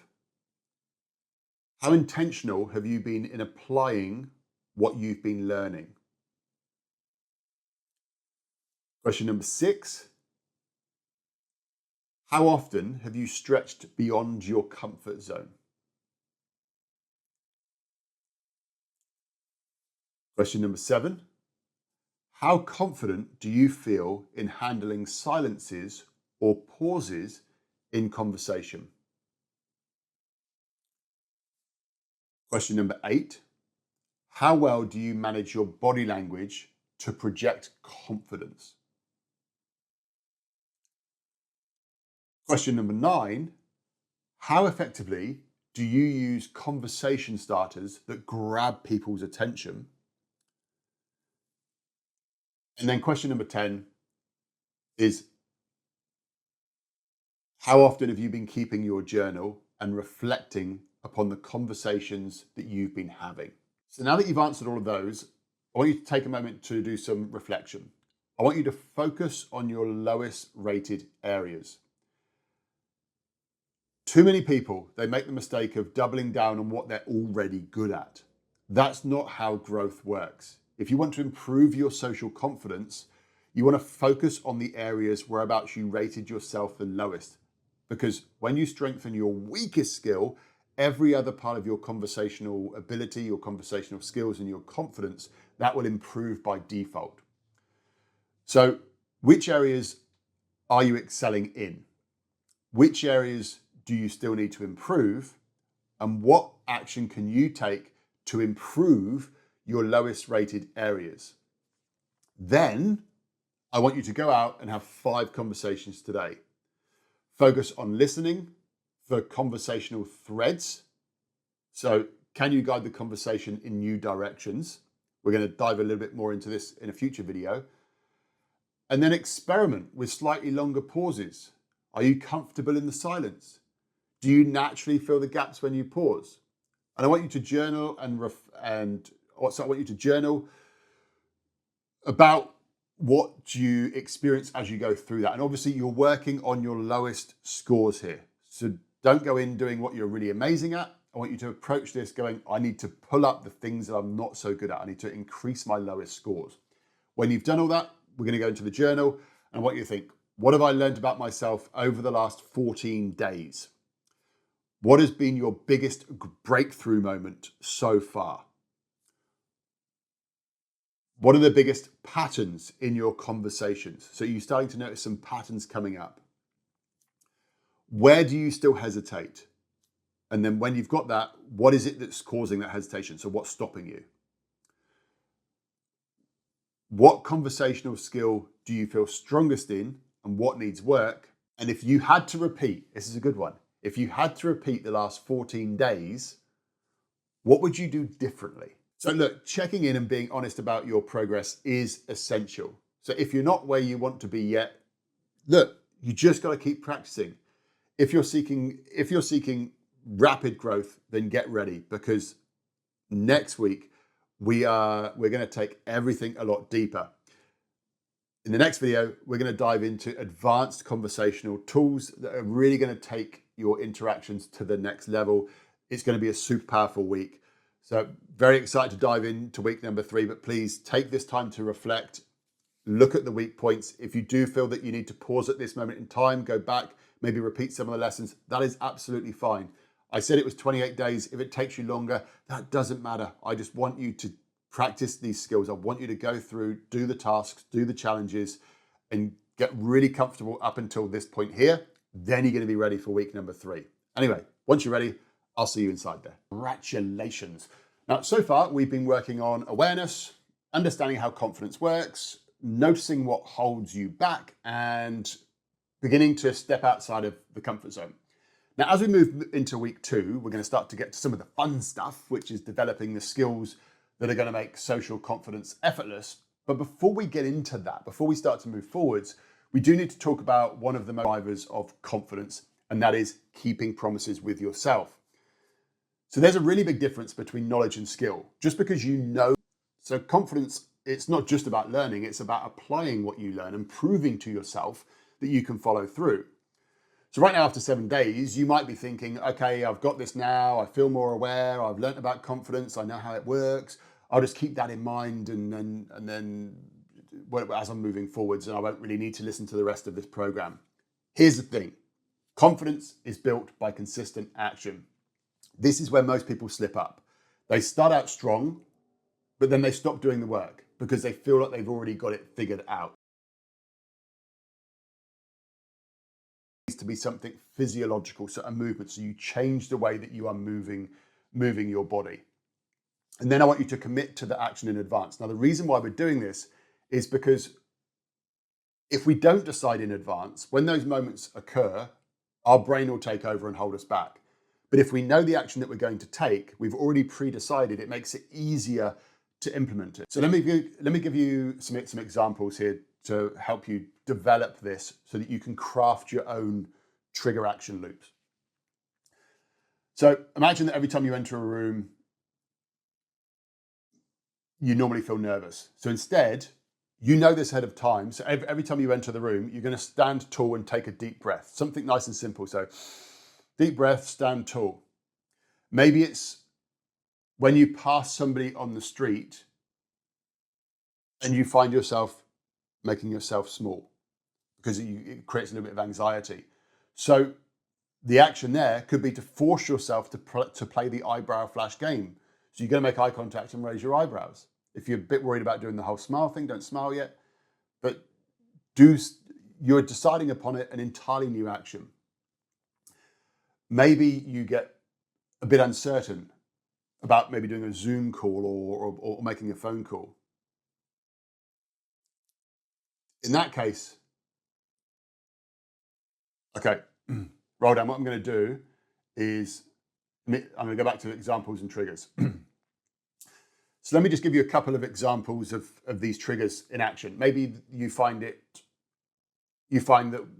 how intentional have you been in applying what you've been learning? Question number 6, how often have you stretched beyond your comfort zone? Question number 7, how confident do you feel in handling silences or pauses in conversation? Question number 8, how well do you manage your body language to project confidence? Question number 9, how effectively do you use conversation starters that grab people's attention? And then question number 10 is, How often have you been keeping your journal and reflecting upon the conversations that you've been having? So now that you've answered all of those, I want you to take a moment to do some reflection. I want you to focus on your lowest rated areas. Too many people, they make the mistake of doubling down on what they're already good at. That's not how growth works. If you want to improve your social confidence, you want to focus on the areas whereabouts you rated yourself the lowest. Because when you strengthen your weakest skill, every other part of your conversational ability, your conversational skills, and your confidence, that will improve by default. So, which areas are you excelling in? Which areas do you still need to improve? And what action can you take to improve your lowest rated areas? Then I want you to go out and have 5 conversations today. Focus on listening for conversational threads. So can you guide the conversation in new directions? We're going to dive a little bit more into this in a future video. And then experiment with slightly longer pauses. Are you comfortable in the silence? Do you naturally fill the gaps when you pause? And I want you to journal I want you to journal about what you experience as you go through that. And obviously you're working on your lowest scores here. So don't go in doing what you're really amazing at. I want you to approach this going, I need to pull up the things that I'm not so good at. I need to increase my lowest scores. When you've done all that, we're going to go into the journal and I want you to think, what have I learned about myself over the last 14 days? What has been your biggest breakthrough moment so far? What are the biggest patterns in your conversations? So you're starting to notice some patterns coming up. Where do you still hesitate? And then when you've got that, what is it that's causing that hesitation? So what's stopping you? What conversational skill do you feel strongest in and what needs work? And if you had to repeat, this is a good one. If you had to repeat the last 14 days, what would you do differently? So look, checking in and being honest about your progress is essential. So if you're not where you want to be yet, look, you just got to keep practicing. If you're seeking rapid growth, then get ready because next week we're going to take everything a lot deeper. In the next video, we're going to dive into advanced conversational tools that are really going to take your interactions to the next level. It's going to be a super powerful week. So very excited to dive into week number 3, but please take this time to reflect, look at the weak points. If you do feel that you need to pause at this moment in time, go back, maybe repeat some of the lessons, that is absolutely fine. I said it was 28 days. If it takes you longer, that doesn't matter. I just want you to practice these skills. I want you to go through, do the tasks, do the challenges, and get really comfortable up until this point here. Then you're going to be ready for week number 3. Anyway, once you're ready, I'll see you inside there. Congratulations. Now, so far, we've been working on awareness, understanding how confidence works, noticing what holds you back, and beginning to step outside of the comfort zone. Now, as we move into week 2, we're going to start to get to some of the fun stuff, which is developing the skills that are going to make social confidence effortless. But before we get into that, before we start to move forwards, we do need to talk about one of the drivers of confidence, and that is keeping promises with yourself. So there's a really big difference between knowledge and skill. Just because you know, so confidence, it's not just about learning, it's about applying what you learn and proving to yourself that you can follow through. So right now, after 7 days, you might be thinking, okay, I've got this now, I feel more aware, I've learned about confidence, I know how it works, I'll just keep that in mind and then as I'm moving forwards, and I won't really need to listen to the rest of this program. Here's the thing, confidence is built by consistent action. This is where most people slip up. They start out strong, but then they stop doing the work because they feel like they've already got it figured out. It needs to be something physiological, so a movement, so you change the way that you are moving your body. And then I want you to commit to the action in advance. Now, the reason why we're doing this is because if we don't decide in advance, when those moments occur, our brain will take over and hold us back. But if we know the action that we're going to take, we've already pre-decided, it makes it easier to implement it. So let me give you some examples here to help you develop this so that you can craft your own trigger action loops. So imagine that every time you enter a room, you normally feel nervous. So instead, you know this ahead of time. So every time you enter the room, you're going to stand tall and take a deep breath. Something nice and simple. So deep breath, stand tall. Maybe it's when you pass somebody on the street and you find yourself making yourself small because it creates a little bit of anxiety. So the action there could be to force yourself to play the eyebrow flash game. So you're going to make eye contact and raise your eyebrows. If you're a bit worried about doing the whole smile thing, don't smile yet. But you're deciding upon it an entirely new action. Maybe you get a bit uncertain about maybe doing a Zoom call or making a phone call. In that case, okay, roll down. What I'm going to do is I'm going to go back to examples and triggers. So let me just give you a couple of examples of these triggers in action. Maybe you find that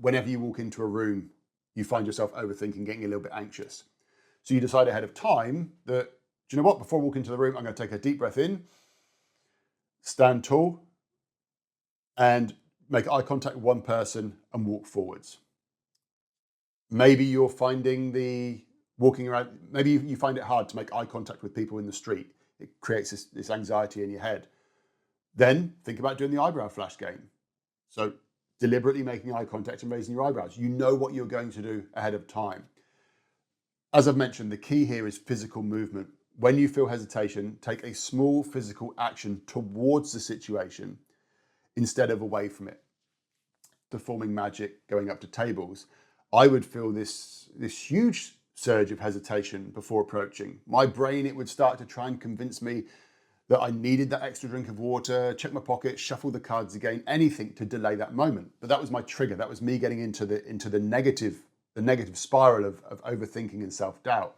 whenever you walk into a room, you find yourself overthinking, getting a little bit anxious. So you decide ahead of time that, do you know what, before I walk into the room, I'm going to take a deep breath in, stand tall, and make eye contact with one person and walk forwards. Maybe you're finding walking around, maybe you find it hard to make eye contact with people in the street. It creates this anxiety in your head. Then think about doing the eyebrow flash game. So deliberately making eye contact and raising your eyebrows. You know what you're going to do ahead of time. As I've mentioned, the key here is physical movement. When you feel hesitation, take a small physical action towards the situation instead of away from it. Performing magic, going up to tables, I would feel this huge surge of hesitation before approaching. My brain, it would start to try and convince me that I needed that extra drink of water, check my pocket, shuffle the cards again, anything to delay that moment. But that was my trigger. That was me getting into the negative spiral of overthinking and self-doubt.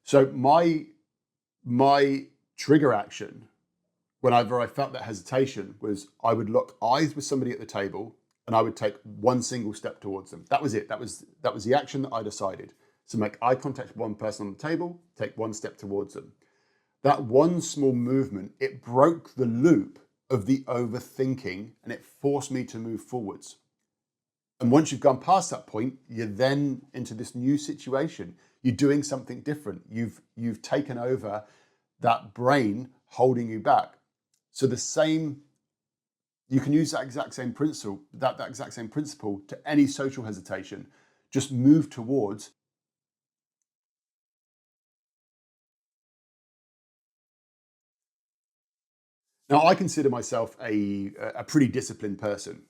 So my trigger action, whenever I felt that hesitation, was I would lock eyes with somebody at the table and I would take one single step towards them. That was it. That was the action that I decided. So make eye contact with one person on the table, take one step towards them. That one small movement, it broke the loop of the overthinking and it forced me to move forwards. And once you've gone past that point, you're then into this new situation. You're doing something different. You've taken over that brain holding you back. So you can use that exact same principle, that exact same principle to any social hesitation. Just move towards. Now, I consider myself a pretty disciplined person,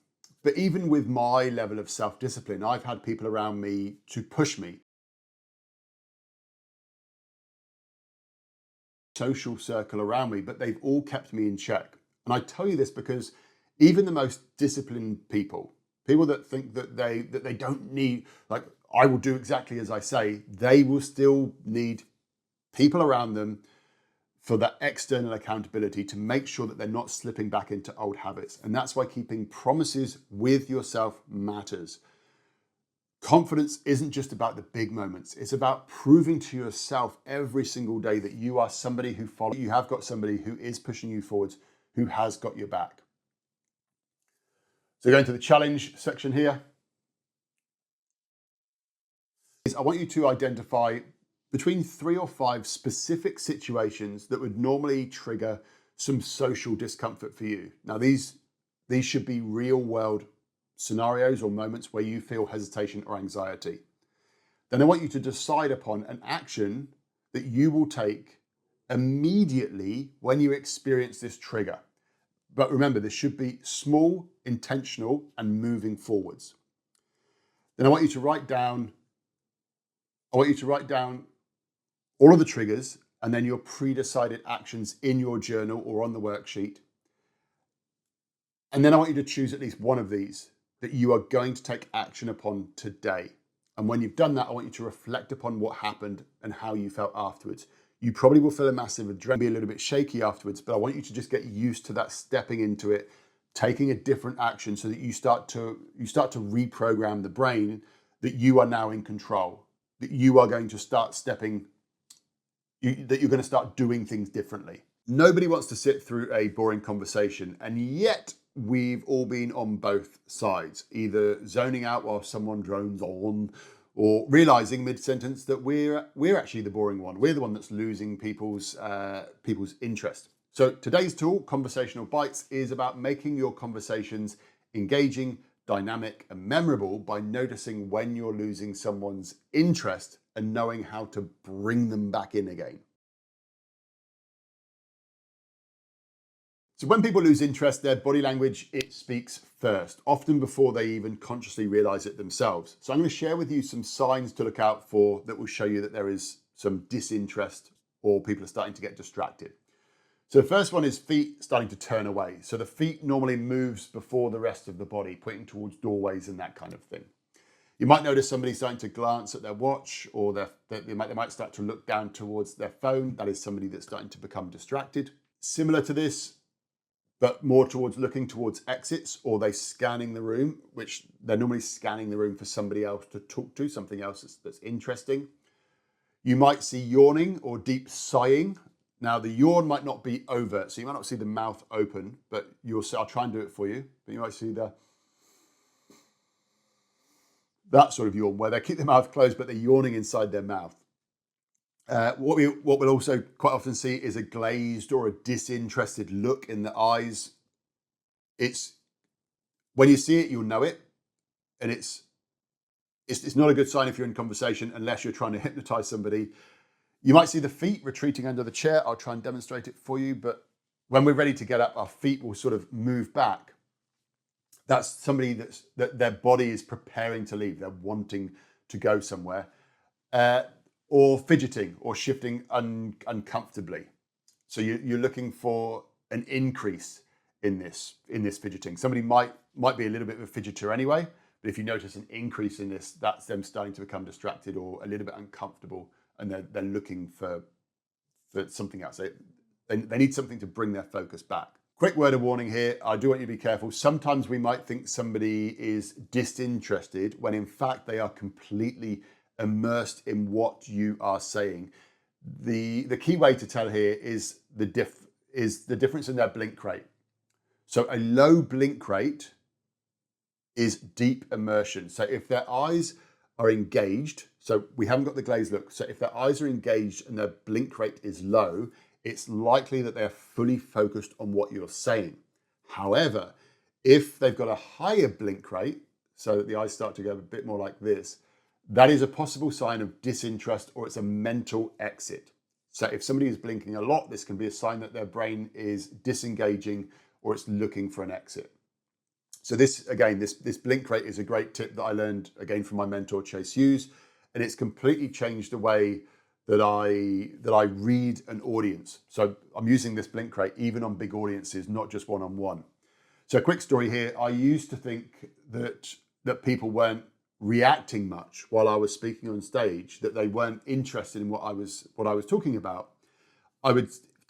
but even with my level of self-discipline, I've had people around me to push me. Social circle around me, but they've all kept me in check. And I tell you this because even the most disciplined people that think that they don't need, like, I will do exactly as I say, they will still need people around them for that external accountability to make sure that they're not slipping back into old habits. And that's why keeping promises with yourself matters. Confidence isn't just about the big moments. It's about proving to yourself every single day that you are somebody who follows. You have got somebody who is pushing you forwards, who has got your back. So going to the challenge section here. I want you to identify between 3 or 5 specific situations that would normally trigger some social discomfort for you. Now, these should be real world scenarios or moments where you feel hesitation or anxiety. Then I want you to decide upon an action that you will take immediately when you experience this trigger. But remember, this should be small, intentional, and moving forwards. Then I want you to write down all of the triggers and then your pre-decided actions in your journal or on the worksheet. And then I want you to choose at least one of these that you are going to take action upon today. And when you've done that, I want you to reflect upon what happened and how you felt afterwards. You probably will feel a massive adrenaline, be a little bit shaky afterwards, but I want you to just get used to that, stepping into it, taking a different action so that you start to reprogram the brain that you are now in control, that you are going to start that you're going to start doing things differently. Nobody wants to sit through a boring conversation, and yet we've all been on both sides, either zoning out while someone drones on, or realizing mid-sentence that we're actually the boring one. We're the one that's losing people's interest. So today's tool, Conversational Bites, is about making your conversations engaging, dynamic, and memorable by noticing when you're losing someone's interest and knowing how to bring them back in again. So when people lose interest, their body language, it speaks first, often before they even consciously realize it themselves. So I'm going to share with you some signs to look out for that will show you that there is some disinterest or people are starting to get distracted. So the first one is feet starting to turn away. So the feet normally moves before the rest of the body, pointing towards doorways and that kind of thing. You might notice somebody starting to glance at their watch, or they might start to look down towards their phone. That is somebody that's starting to become distracted. Similar to this, but more towards looking towards exits, or they scanning the room, which they're normally scanning the room for somebody else to talk to, something else that's interesting. You might see yawning or deep sighing. Now the yawn might not be overt, so you might not see the mouth open, but I'll try and do it for you, but you might see that sort of yawn where they keep their mouth closed, but they're yawning inside their mouth. What we'll also quite often see is a glazed or a disinterested look in the eyes. It's when you see it, you'll know it, and it's not a good sign if you're in conversation unless you're trying to hypnotize somebody. You might see the feet retreating under the chair. I'll try and demonstrate it for you, but when we're ready to get up, our feet will sort of move back. That's somebody that their body is preparing to leave. They're wanting to go somewhere. Or fidgeting or shifting uncomfortably. So you're looking for an increase in this fidgeting. Somebody might be a little bit of a fidgeter anyway, but if you notice an increase in this, that's them starting to become distracted or a little bit uncomfortable, and they're looking for something else. They need something to bring their focus back. Quick word of warning here, I do want you to be careful. Sometimes we might think somebody is disinterested when in fact they are completely immersed in what you are saying. The key way to tell here is the difference in their blink rate. So a low blink rate is deep immersion. So if their eyes are engaged, so we haven't got the glazed look. So if their eyes are engaged and their blink rate is low, it's likely that they're fully focused on what you're saying. However, if they've got a higher blink rate, so that the eyes start to go a bit more like this, that is a possible sign of disinterest, or it's a mental exit. So if somebody is blinking a lot, this can be a sign that their brain is disengaging or it's looking for an exit. So this blink rate is a great tip that I learned again from my mentor, Chase Hughes, and it's completely changed the way that I read an audience. So I'm using this blink rate even on big audiences, not just one-on-one. So a quick story here. I used to think that people weren't reacting much while I was speaking on stage, that they weren't interested in what I was talking about.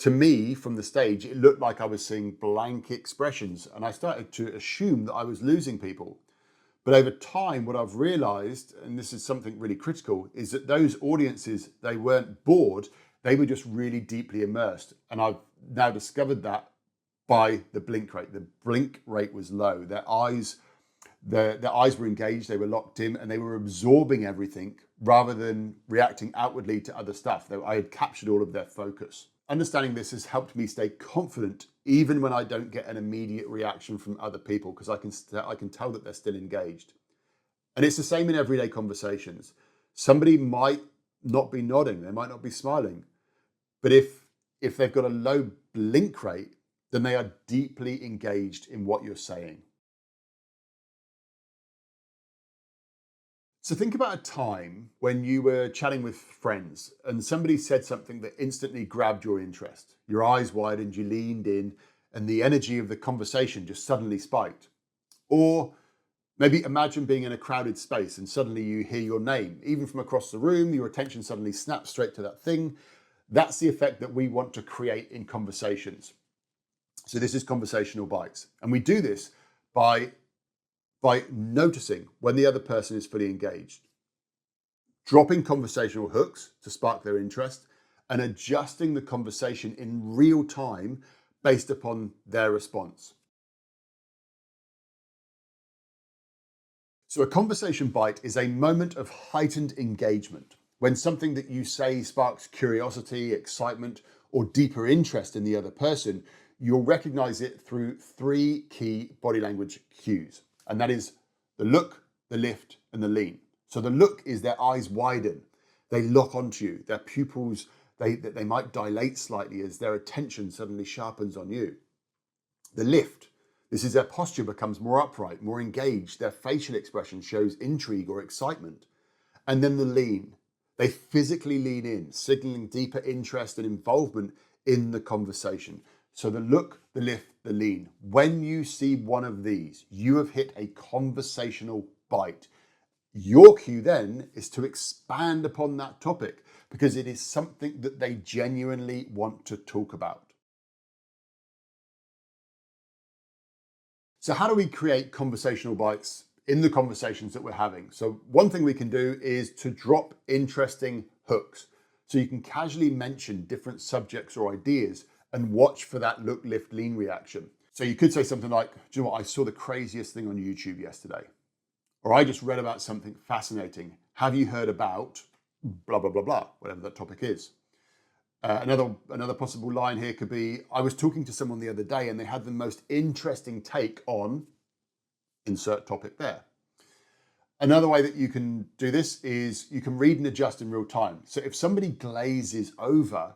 To me, from the stage, it looked like I was seeing blank expressions, and I started to assume that I was losing people. But over time, what I've realized, and this is something really critical, is that those audiences, they weren't bored, they were just really deeply immersed. And I've now discovered that by the blink rate. The blink rate was low. Their eyes were engaged, they were locked in, and they were absorbing everything rather than reacting outwardly to other stuff. I had captured all of their focus. Understanding this has helped me stay confident even when I don't get an immediate reaction from other people, because I can tell that they're still engaged. And it's the same in everyday conversations. Somebody might not be nodding, they might not be smiling, but if they've got a low blink rate, then they are deeply engaged in what you're saying. So think about a time when you were chatting with friends and somebody said something that instantly grabbed your interest. Your eyes widened, you leaned in, and the energy of the conversation just suddenly spiked. Or maybe imagine being in a crowded space and suddenly you hear your name. Even from across the room, your attention suddenly snaps straight to that thing. That's the effect that we want to create in conversations. So this is conversational bites. And we do this by by noticing when the other person is fully engaged, dropping conversational hooks to spark their interest, and adjusting the conversation in real time based upon their response. So a conversation bite is a moment of heightened engagement when something that you say sparks curiosity, excitement, or deeper interest in the other person. You'll recognize it through 3 key body language cues, and that is the look, the lift, and the lean. So the look is their eyes widen, they lock onto you, their pupils, they might dilate slightly as their attention suddenly sharpens on you. The lift, this is their posture becomes more upright, more engaged, their facial expression shows intrigue or excitement. And then the lean, they physically lean in, signaling deeper interest and involvement in the conversation. So the look, the lift, the lean. When you see one of these, you have hit a conversational bite. Your cue then is to expand upon that topic because it is something that they genuinely want to talk about. So how do we create conversational bites in the conversations that we're having? So one thing we can do is to drop interesting hooks. So you can casually mention different subjects or ideas and watch for that look, lift, lean reaction. So you could say something like, do you know what, I saw the craziest thing on YouTube yesterday. Or I just read about something fascinating. Have you heard about blah, blah, blah, blah, whatever that topic is. Another possible line here could be, I was talking to someone the other day and they had the most interesting take on insert topic there. Another way that you can do this is you can read and adjust in real time. So if somebody glazes over,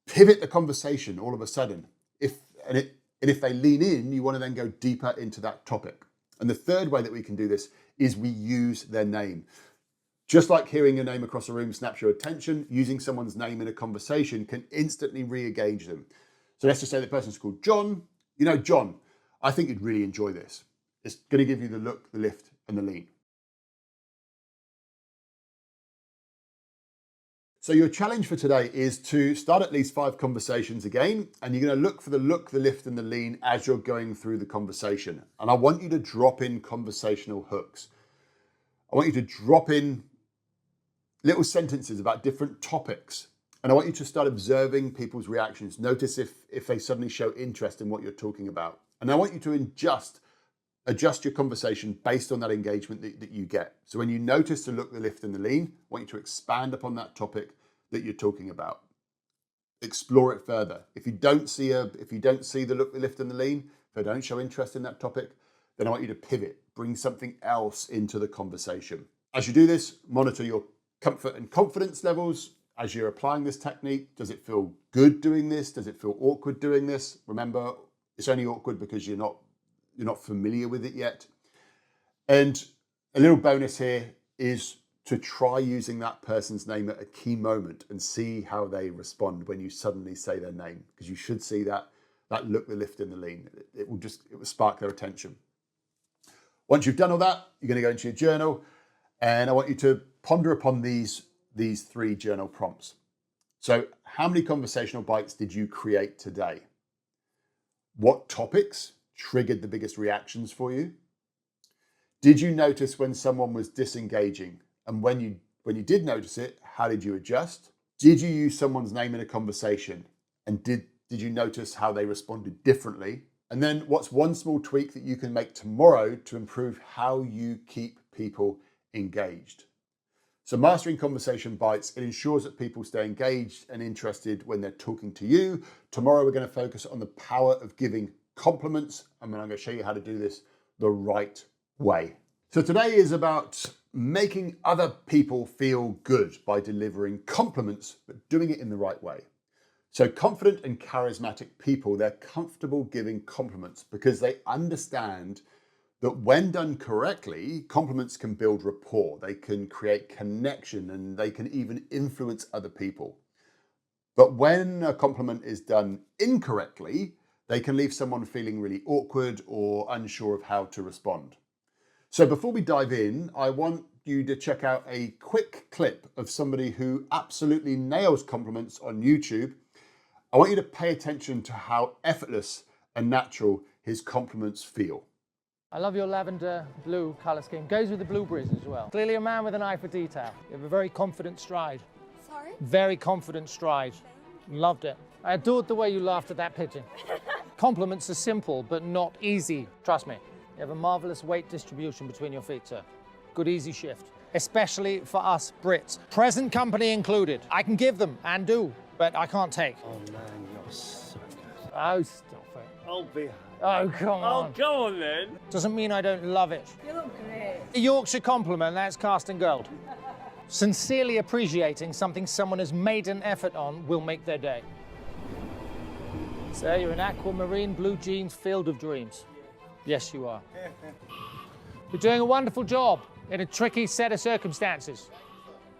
pivot the conversation all of a sudden. If they lean in, you want to then go deeper into that topic. And the third way that we can do this is we use their name. Just like hearing your name across a room snaps your attention, using someone's name in a conversation can instantly re-engage them. So let's just say the person's called John. You know, John, I think you'd really enjoy this. It's going to give you the look, the lift, and the lean. So your challenge for today is to start at least 5 conversations again, and you're going to look for the look, the lift, and the lean as you're going through the conversation. And I want you to drop in conversational hooks. I want you to drop in little sentences about different topics. And I want you to start observing people's reactions. Notice if they suddenly show interest in what you're talking about. And I want you to adjust your conversation based on that engagement that you get. So when you notice the look, the lift, and the lean, I want you to expand upon that topic that you're talking about. Explore it further. If you don't see the look, the lift, and the lean, if they don't show interest in that topic, then I want you to pivot, bring something else into the conversation. As you do this, monitor your comfort and confidence levels as you're applying this technique. Does it feel good doing this? Does it feel awkward doing this? Remember, it's only awkward because you're not familiar with it yet. And a little bonus here is to try using that person's name at a key moment and see how they respond when you suddenly say their name, because you should see that look, the lift, and the lean. It will spark their attention. Once you've done all that, you're going to go into your journal, and I want you to ponder upon these 3 journal prompts. So how many conversational bites did you create today? What topics triggered the biggest reactions for you? Did you notice when someone was disengaging? And when you did notice it, how did you adjust? Did you use someone's name in a conversation? And did you notice how they responded differently? And then what's one small tweak that you can make tomorrow to improve how you keep people engaged? So mastering conversation bites, it ensures that people stay engaged and interested when they're talking to you. Tomorrow we're going to focus on the power of giving compliments, and then I'm going to show you how to do this the right way. So today is about making other people feel good by delivering compliments, but doing it in the right way. So confident and charismatic people, they're comfortable giving compliments because they understand that when done correctly, compliments can build rapport, they can create connection, and they can even influence other people. But when a compliment is done incorrectly, they can leave someone feeling really awkward or unsure of how to respond. So before we dive in, I want you to check out a quick clip of somebody who absolutely nails compliments on YouTube. I want you to pay attention to how effortless and natural his compliments feel. I love your lavender blue colour scheme. Goes with the blueberries as well. Clearly a man with an eye for detail. You have a very confident stride. Sorry? Very confident stride. Loved it. I adored the way you laughed at that pigeon. Compliments are simple, but not easy. Trust me. You have a marvellous weight distribution between your feet, sir. Good easy shift. Especially for us Brits. Present company included. I can give them, and do, but I can't take. Oh man, you're so good. Oh, stop it. I'll be. Oh, come on. Oh, go on then. Doesn't mean I don't love it. You look great. A Yorkshire compliment, that's cast in gold. Sincerely appreciating something someone has made an effort on will make their day. So you're in aquamarine blue jeans, field of dreams. Yes, you are. You're doing a wonderful job in a tricky set of circumstances.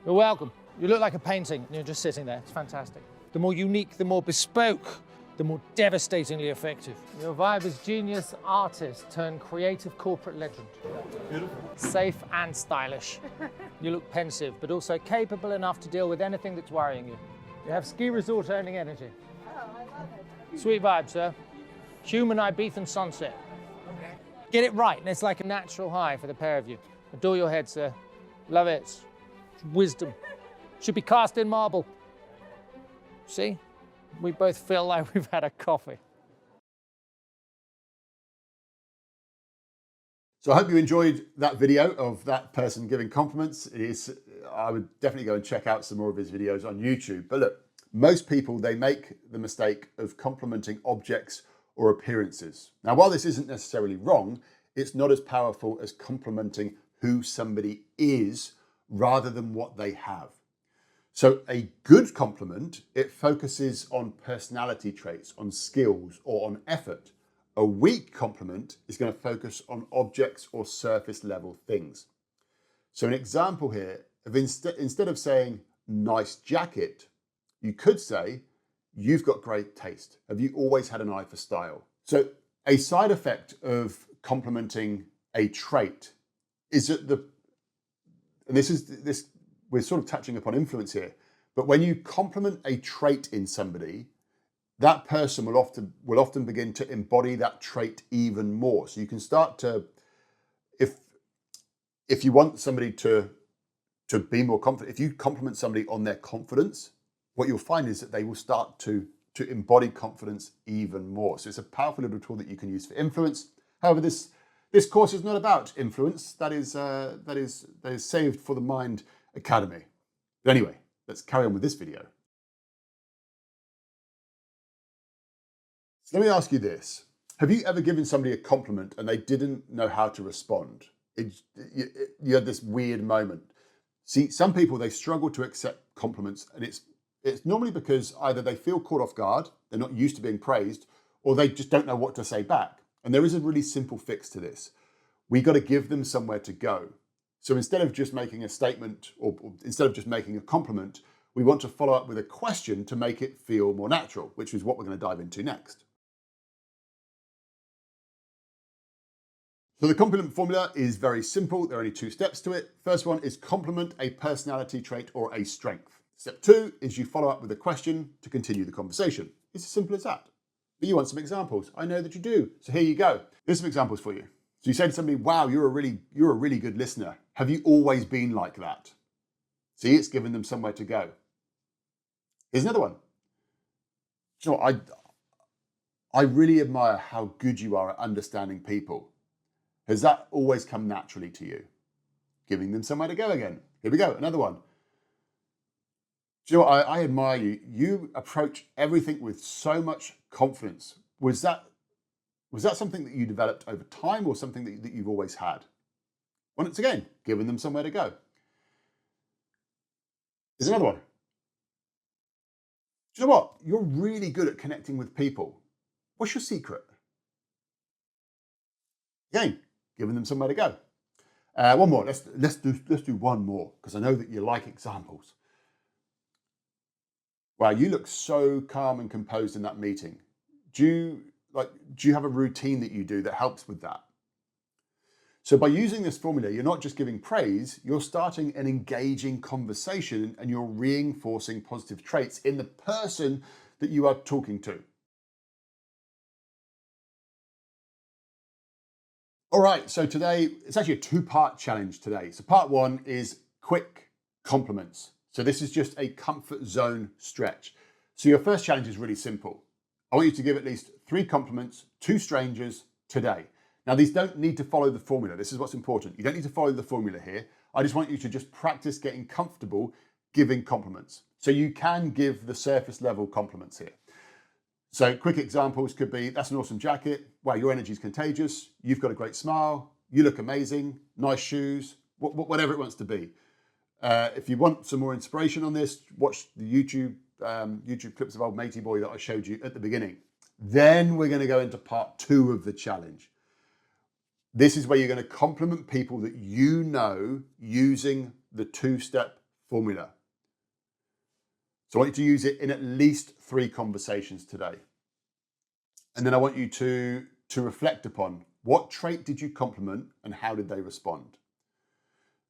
You're welcome. You look like a painting and you're just sitting there. It's fantastic. The more unique, the more bespoke, the more devastatingly effective. Your vibe is genius artist turned creative corporate legend. Beautiful. Safe and stylish. You look pensive, but also capable enough to deal with anything that's worrying you. You have ski resort owning energy. Oh, I love it. Sweet vibe, sir. Human Ibethan sunset. Get it right, and it's like a natural high for the pair of you. Adore your head, sir. Love it. It's wisdom. Should be cast in marble. See? We both feel like we've had a coffee. So I hope you enjoyed that video of that person giving compliments. I would definitely go and check out some more of his videos on YouTube. But look, most people, they make the mistake of complimenting objects or appearances. Now, while this isn't necessarily wrong, it's not as powerful as complimenting who somebody is rather than what they have. So a good compliment, it focuses on personality traits, on skills, or on effort. A weak compliment is going to focus on objects or surface level things. So an example here, of instead of saying, nice jacket, you could say, you've got great taste. Have you always had an eye for style? So a side effect of complimenting a trait is that we're sort of touching upon influence here, but when you compliment a trait in somebody, that person will often begin to embody that trait even more. So you can start to, if you want somebody to be more confident, if you compliment somebody on their confidence, what you'll find is that they will start to embody confidence even more. So it's a powerful little tool that you can use for influence. However, this course is not about influence. That is saved for the Mind Academy. But anyway, let's carry on with this video. So let me ask you this. Have you ever given somebody a compliment and they didn't know how to respond? You had this weird moment. See, some people, they struggle to accept compliments, and it's normally because either they feel caught off guard, they're not used to being praised, or they just don't know what to say back. And there is a really simple fix to this. We got to give them somewhere to go. So instead of just making a statement, or instead of just making a compliment, we want to follow up with a question to make it feel more natural, which is what we're going to dive into next. So the compliment formula is very simple. There are only 2 steps to it. First one is compliment a personality trait or a strength. Step 2 is you follow up with a question to continue the conversation. It's as simple as that. But you want some examples. I know that you do. So here you go. Here's some examples for you. So you say to somebody, wow, you're a really good listener. Have you always been like that? See, it's given them somewhere to go. Here's another one. You know, I really admire how good you are at understanding people. Has that always come naturally to you? Giving them somewhere to go again. Here we go, another one. Do you know what? I admire you. You approach everything with so much confidence. Was that something that you developed over time, or something that you've always had? Once again, giving them somewhere to go. Here's another one. Do you know what? You're really good at connecting with people. What's your secret? Again, giving them somewhere to go. One more. Let's do one more, because I know that you like examples. Wow, you look so calm and composed in that meeting. Do you have a routine that you do that helps with that? So by using this formula, you're not just giving praise, you're starting an engaging conversation, and you're reinforcing positive traits in the person that you are talking to. All right, so today, it's actually a two-part challenge today. So part one is quick compliments. So this is just a comfort zone stretch. So your first challenge is really simple. I want you to give at least 3 compliments to strangers today. Now, these don't need to follow the formula. This is what's important. You don't need to follow the formula here. I just want you to just practice getting comfortable giving compliments. So you can give the surface level compliments here. So quick examples could be, that's an awesome jacket. Wow, your energy is contagious. You've got a great smile. You look amazing. Nice shoes, whatever it wants to be. If you want some more inspiration on this, watch the YouTube clips of old matey boy that I showed you at the beginning. Then we're going to go into part 2 of the challenge. This is where you're going to compliment people that you know using the 2-step formula. So I want you to use it in at least 3 conversations today. And then I want you to reflect upon what trait did you compliment and how did they respond?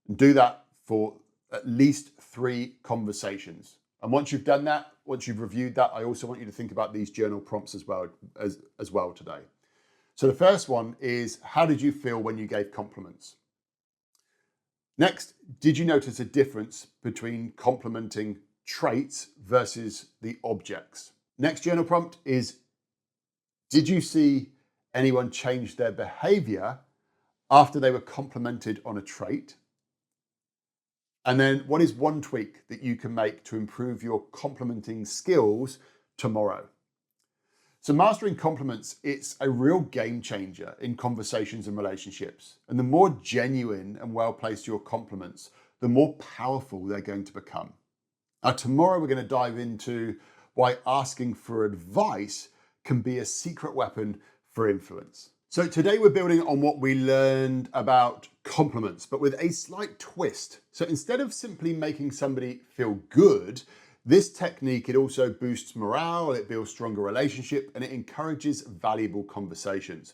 And do that for at least 3 conversations. And once you've done that, once you've reviewed that, I also want you to think about these journal prompts as well today. So the first one is, how did you feel when you gave compliments? Next, did you notice a difference between complimenting traits versus the objects? Next journal prompt is, did you see anyone change their behavior after they were complimented on a trait? And then what is one tweak that you can make to improve your complimenting skills tomorrow? So mastering compliments, it's a real game changer in conversations and relationships. And the more genuine and well-placed your compliments, the more powerful they're going to become. Now, tomorrow we're going to dive into why asking for advice can be a secret weapon for influence. So today we're building on what we learned about compliments, but with a slight twist. So instead of simply making somebody feel good, this technique, it also boosts morale, it builds stronger relationship, and it encourages valuable conversations.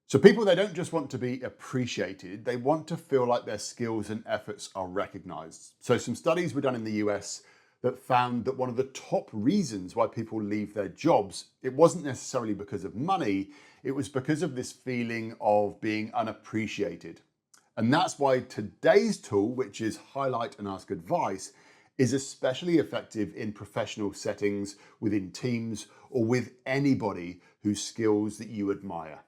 So people, they don't just want to be appreciated, they want to feel like their skills and efforts are recognized. So some studies were done in the US that found that one of the top reasons why people leave their jobs, it wasn't necessarily because of money, it was because of this feeling of being unappreciated. And that's why today's tool, which is Highlight and Ask Advice, is especially effective in professional settings, within teams, or with anybody whose skills that you admire.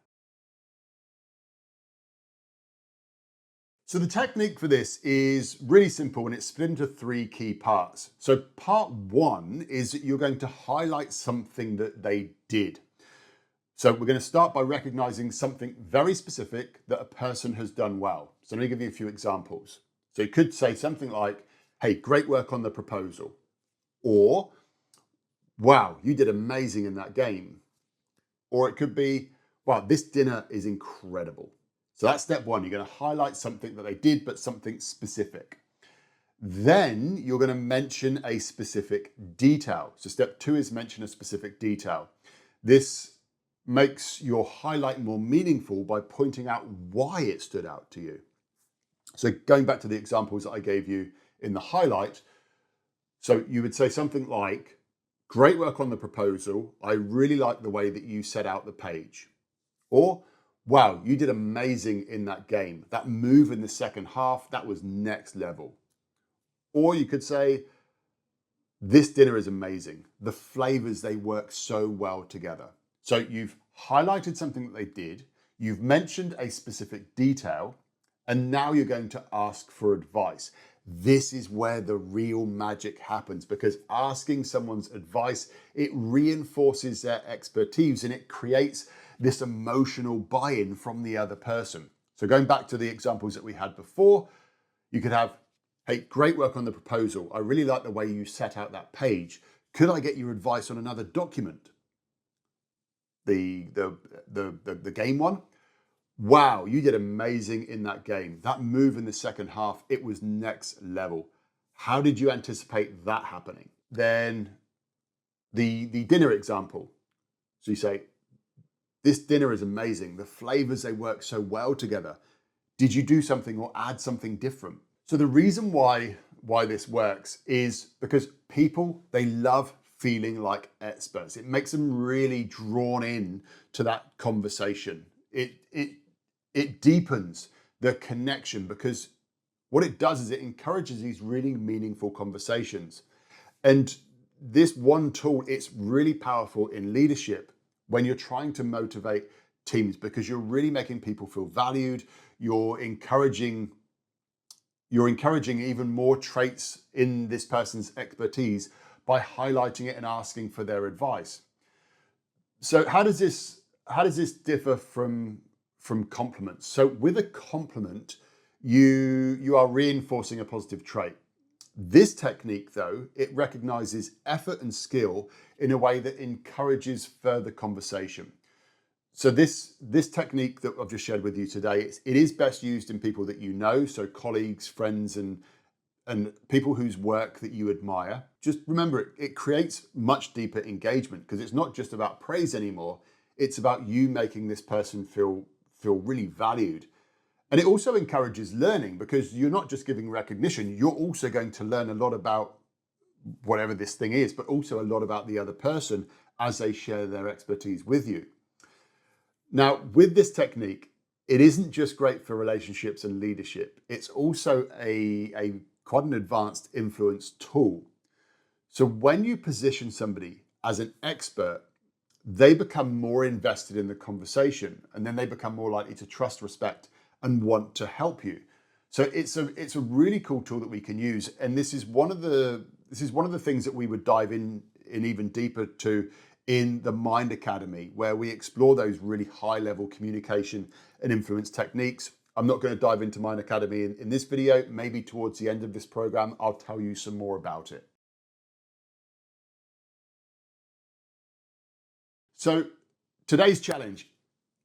So the technique for this is really simple and it's split into 3 key parts. So part 1 is that you're going to highlight something that they did. So we're going to start by recognizing something very specific that a person has done well. So let me give you a few examples. So you could say something like, hey, great work on the proposal. Or, wow, you did amazing in that game. Or it could be, wow, this dinner is incredible. So that's step 1. You're going to highlight something that they did, but something specific. Then you're going to mention a specific detail. So step 2 is mention a specific detail. This makes your highlight more meaningful by pointing out why it stood out to you. So going back to the examples that I gave you in the highlight, so you would say something like, great work on the proposal. I really like the way that you set out the page. Or, wow, you did amazing in that game. That move in the second half, that was next level. Or you could say, this dinner is amazing. The flavors, they work so well together. So you've highlighted something that they did, you've mentioned a specific detail, and now you're going to ask for advice. This is where the real magic happens, because asking someone's advice, it reinforces their expertise and it creates this emotional buy-in from the other person. So going back to the examples that we had before, you could have, hey, great work on the proposal. I really like the way you set out that page. Could I get your advice on another document? The game one? Wow, you did amazing in that game. That move in the second half, it was next level. How did you anticipate that happening? Then the dinner example. So you say, this dinner is amazing. The flavors, they work so well together. Did you do something or add something different? So the reason why this works is because people, they love feeling like experts. It makes them really drawn in to that conversation. It It deepens the connection because what it does is it encourages these really meaningful conversations. And this one tool, it's really powerful in leadership when you're trying to motivate teams because you're really making people feel valued. You're encouraging even more traits in this person's expertise by highlighting it and asking for their advice. So how does this differ from compliments? So with a compliment, you are reinforcing a positive trait. This technique, though, it recognizes effort and skill in a way that encourages further conversation. So this technique that I've just shared with you today, it is best used in people that you know, so colleagues, friends, and people whose work that you admire. Just remember, it creates much deeper engagement because it's not just about praise anymore. It's about you making this person feel really valued. And it also encourages learning because you're not just giving recognition, you're also going to learn a lot about whatever this thing is, but also a lot about the other person as they share their expertise with you. Now, with this technique, it isn't just great for relationships and leadership. It's also a quite an advanced influence tool. So when you position somebody as an expert, they become more invested in the conversation, and then they become more likely to trust, respect, and want to help you. So it's a really cool tool that we can use, and this is one of the things that we would dive in even deeper to in the Mind Academy, where we explore those really high-level communication and influence techniques. I'm not going to dive into Mind Academy in this video. Maybe towards the end of this program, I'll tell you some more about it. So today's challenge,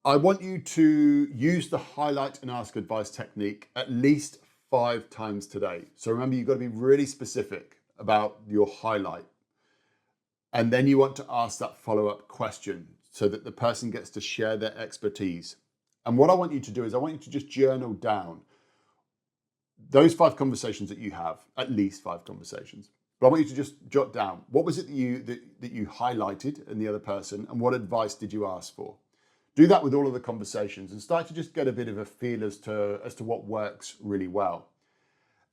I want you to use the highlight and ask advice technique at least 5 times today. So remember, you've got to be really specific about your highlight. And then you want to ask that follow-up question so that the person gets to share their expertise. And what I want you to do is I want you to just journal down those 5 conversations that you have, at least 5 conversations. But I want you to just jot down, what was it that you highlighted in the other person, and what advice did you ask for? Do that with all of the conversations and start to just get a bit of a feel as to what works really well.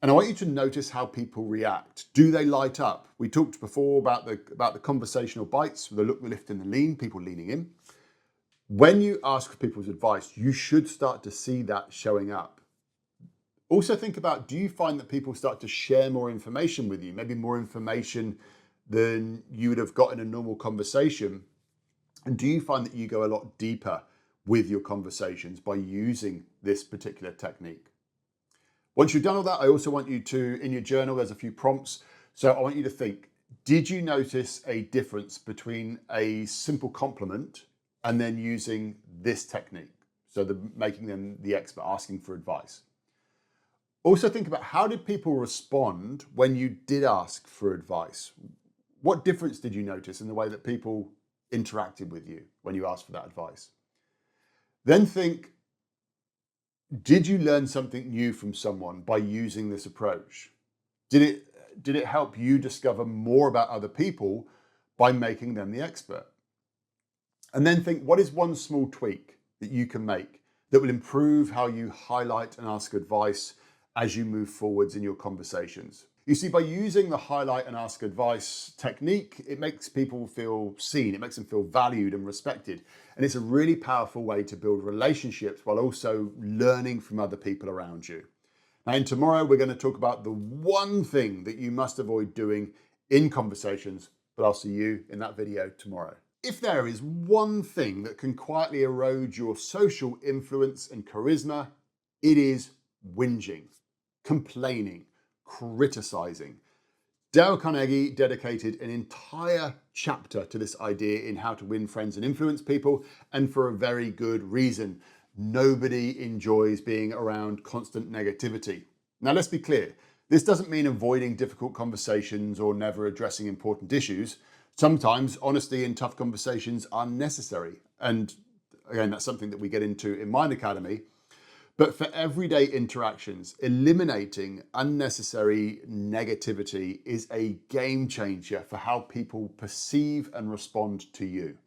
And I want you to notice how people react. Do they light up? We talked before about the conversational bites, the look, the lift, and the lean, people leaning in. When you ask for people's advice, you should start to see that showing up. Also think about, do you find that people start to share more information with you? Maybe more information than you would have got in a normal conversation. And do you find that you go a lot deeper with your conversations by using this particular technique? Once you've done all that, I also want you to, in your journal, there's a few prompts. So I want you to think, did you notice a difference between a simple compliment and then using this technique? So making them the expert, asking for advice. Also think about, how did people respond when you did ask for advice? What difference did you notice in the way that people interacted with you when you asked for that advice? Then think, did you learn something new from someone by using this approach? Did it help you discover more about other people by making them the expert? And then think, what is one small tweak that you can make that will improve how you highlight and ask advice as you move forwards in your conversations? You see, by using the highlight and ask advice technique, it makes people feel seen, it makes them feel valued and respected. And it's a really powerful way to build relationships while also learning from other people around you. Now, in tomorrow, we're going to talk about the one thing that you must avoid doing in conversations, but I'll see you in that video tomorrow. If there is one thing that can quietly erode your social influence and charisma, it is whinging, complaining, criticizing. Dale Carnegie dedicated an entire chapter to this idea in How to Win Friends and Influence People, and for a very good reason. Nobody enjoys being around constant negativity. Now, let's be clear. This doesn't mean avoiding difficult conversations or never addressing important issues. Sometimes honesty in tough conversations are necessary. And again, that's something that we get into in Mind Academy. But for everyday interactions, eliminating unnecessary negativity is a game changer for how people perceive and respond to you.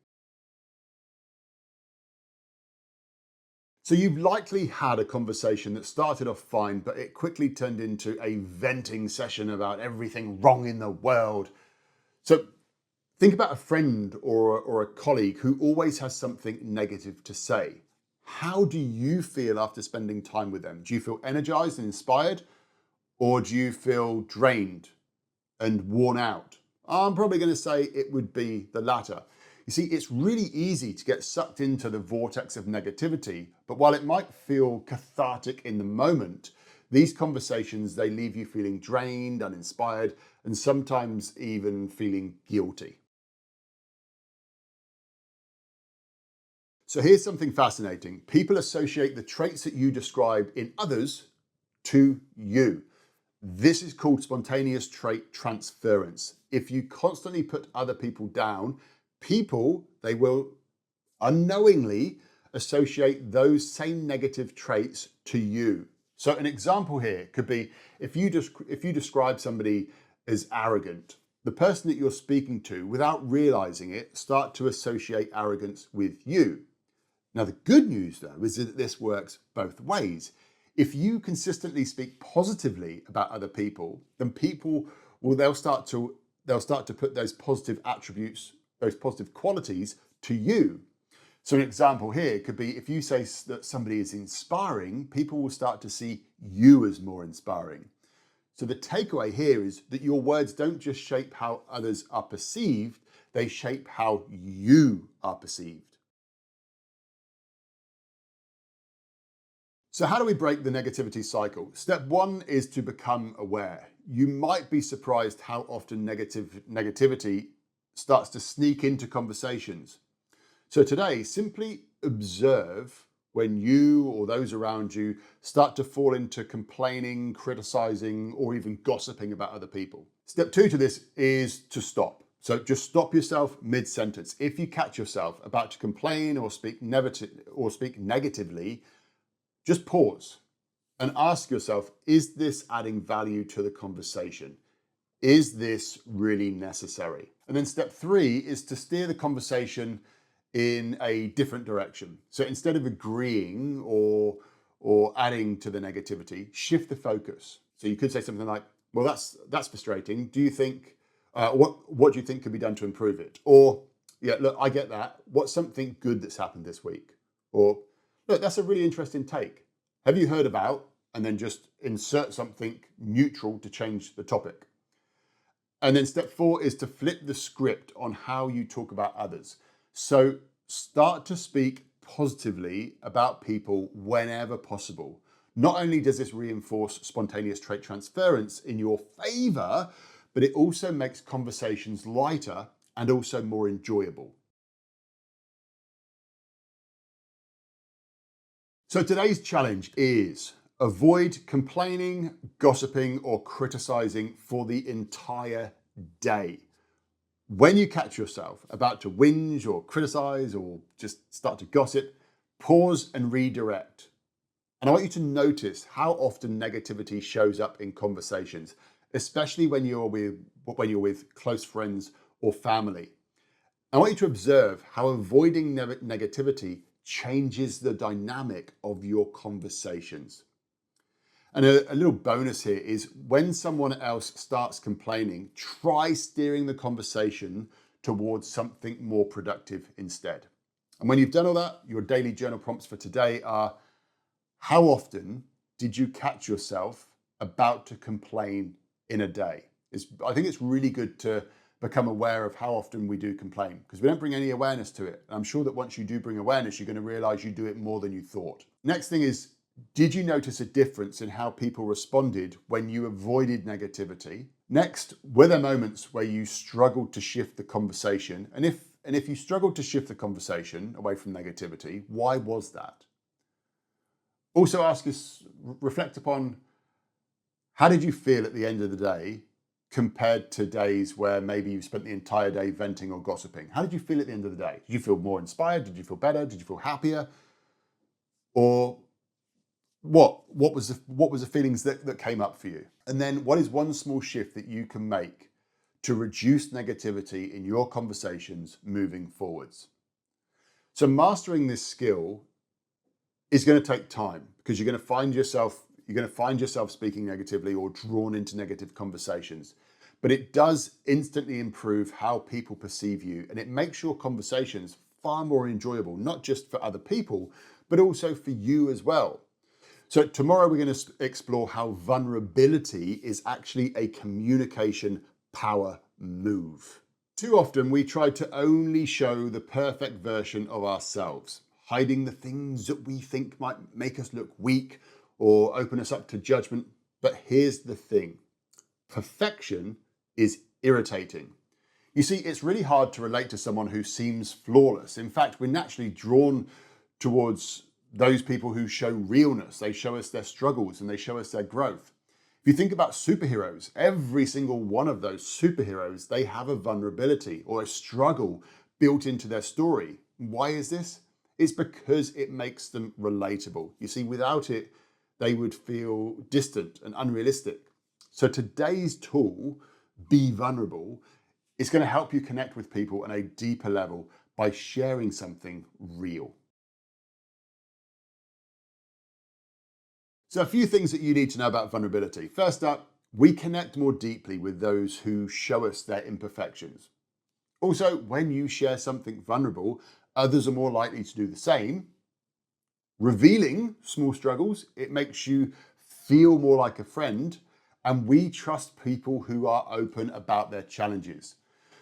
So you've likely had a conversation that started off fine, but it quickly turned into a venting session about everything wrong in the world. So think about a friend or a colleague who always has something negative to say. How do you feel after spending time with them? Do you feel energized and inspired? Or do you feel drained and worn out? I'm probably going to say it would be the latter. You see, it's really easy to get sucked into the vortex of negativity, but while it might feel cathartic in the moment, these conversations, they leave you feeling drained, uninspired, and sometimes even feeling guilty. So here's something fascinating. People associate the traits that you describe in others to you. This is called spontaneous trait transference. If you constantly put other people down, they will unknowingly associate those same negative traits to you. So an example here could be if you describe somebody as arrogant, the person that you're speaking to, without realizing it, start to associate arrogance with you. Now, the good news, though, is that this works both ways. If you consistently speak positively about other people, then they'll start to put those positive attributes, those positive qualities to you. So an example here could be if you say that somebody is inspiring, people will start to see you as more inspiring. So the takeaway here is that your words don't just shape how others are perceived, they shape how you are perceived. So how do we break the negativity cycle? Step one is to become aware. You might be surprised how often negativity starts to sneak into conversations. So today, simply observe when you or those around you start to fall into complaining, criticizing, or even gossiping about other people. Step two to this is to stop. So just stop yourself mid-sentence. If you catch yourself about to complain or speak negatively, just pause and ask yourself, is this adding value to the conversation? Is this really necessary? And then step three is to steer the conversation in a different direction. So instead of agreeing or adding to the negativity, shift the focus. So you could say something like, well, that's frustrating. Do you think, what do you think could be done to improve it? Or, yeah, look, I get that. What's something good that's happened this week? Or, look, that's a really interesting take. Have you heard about? And then just insert something neutral to change the topic. And then step four is to flip the script on how you talk about others. So start to speak positively about people whenever possible. Not only does this reinforce spontaneous trait transference in your favor, but it also makes conversations lighter and also more enjoyable. So today's challenge is avoid complaining, gossiping, or criticizing for the entire day. When you catch yourself about to whinge or criticize or just start to gossip, pause and redirect. And I want you to notice how often negativity shows up in conversations, especially when you're with close friends or family. I want you to observe how avoiding negativity changes the dynamic of your conversations. And a little bonus here is when someone else starts complaining, try steering the conversation towards something more productive instead. And when you've done all that, your daily journal prompts for today are, how often did you catch yourself about to complain in a day? I think it's really good to become aware of how often we do complain because we don't bring any awareness to it. And I'm sure that once you do bring awareness, you're going to realize you do it more than you thought. Next thing is, did you notice a difference in how people responded when you avoided negativity? Next, were there moments where you struggled to shift the conversation? And if you struggled to shift the conversation away from negativity, why was that? Also reflect upon, how did you feel at the end of the day compared to days where maybe you spent the entire day venting or gossiping? How did you feel at the end of the day? Did you feel more inspired? Did you feel better? Did you feel happier? Or what was the feelings that came up for you? And then what is one small shift that you can make to reduce negativity in your conversations moving forwards? So mastering this skill is going to take time, because you're going to find yourself speaking negatively or drawn into negative conversations. But it does instantly improve how people perceive you, and it makes your conversations far more enjoyable, not just for other people, but also for you as well. So tomorrow we're going to explore how vulnerability is actually a communication power move. Too often we try to only show the perfect version of ourselves, hiding the things that we think might make us look weak or open us up to judgment. But here's the thing: perfection is irritating. You see, it's really hard to relate to someone who seems flawless. In fact, we're naturally drawn towards those people who show realness. They show us their struggles and they show us their growth. If you think about superheroes, every single one of those superheroes, they have a vulnerability or a struggle built into their story. Why is this? It's because it makes them relatable. You see, without it, they would feel distant and unrealistic. So today's tool, Be Vulnerable, is going to help you connect with people on a deeper level by sharing something real. So a few things that you need to know about vulnerability. First up, we connect more deeply with those who show us their imperfections. Also, when you share something vulnerable, others are more likely to do the same. Revealing small struggles, it makes you feel more like a friend, and we trust people who are open about their challenges.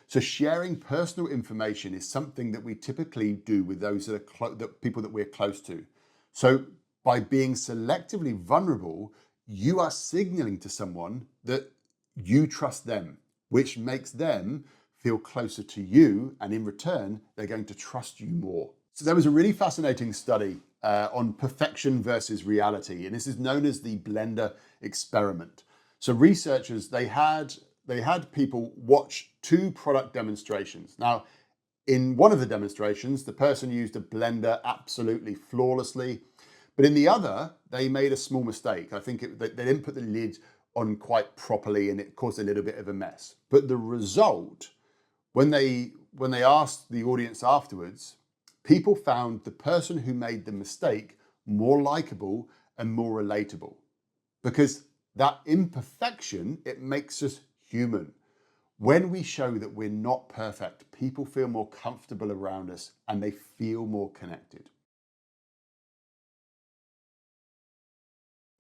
So sharing personal information is something that we typically do with those that are people that we're close to. So by being selectively vulnerable, you are signaling to someone that you trust them, which makes them feel closer to you, and in return, they're going to trust you more. So there was a really fascinating study on perfection versus reality, and this is known as the blender experiment. So researchers, they had people watch 2 product demonstrations. Now, in one of the demonstrations, the person used a blender absolutely flawlessly, but in the other, they made a small mistake. I think they didn't put the lid on quite properly, and it caused a little bit of a mess. But the result, when they asked the audience afterwards, people found the person who made the mistake more likable and more relatable, because that imperfection, it makes us human. When we show that we're not perfect, people feel more comfortable around us and they feel more connected.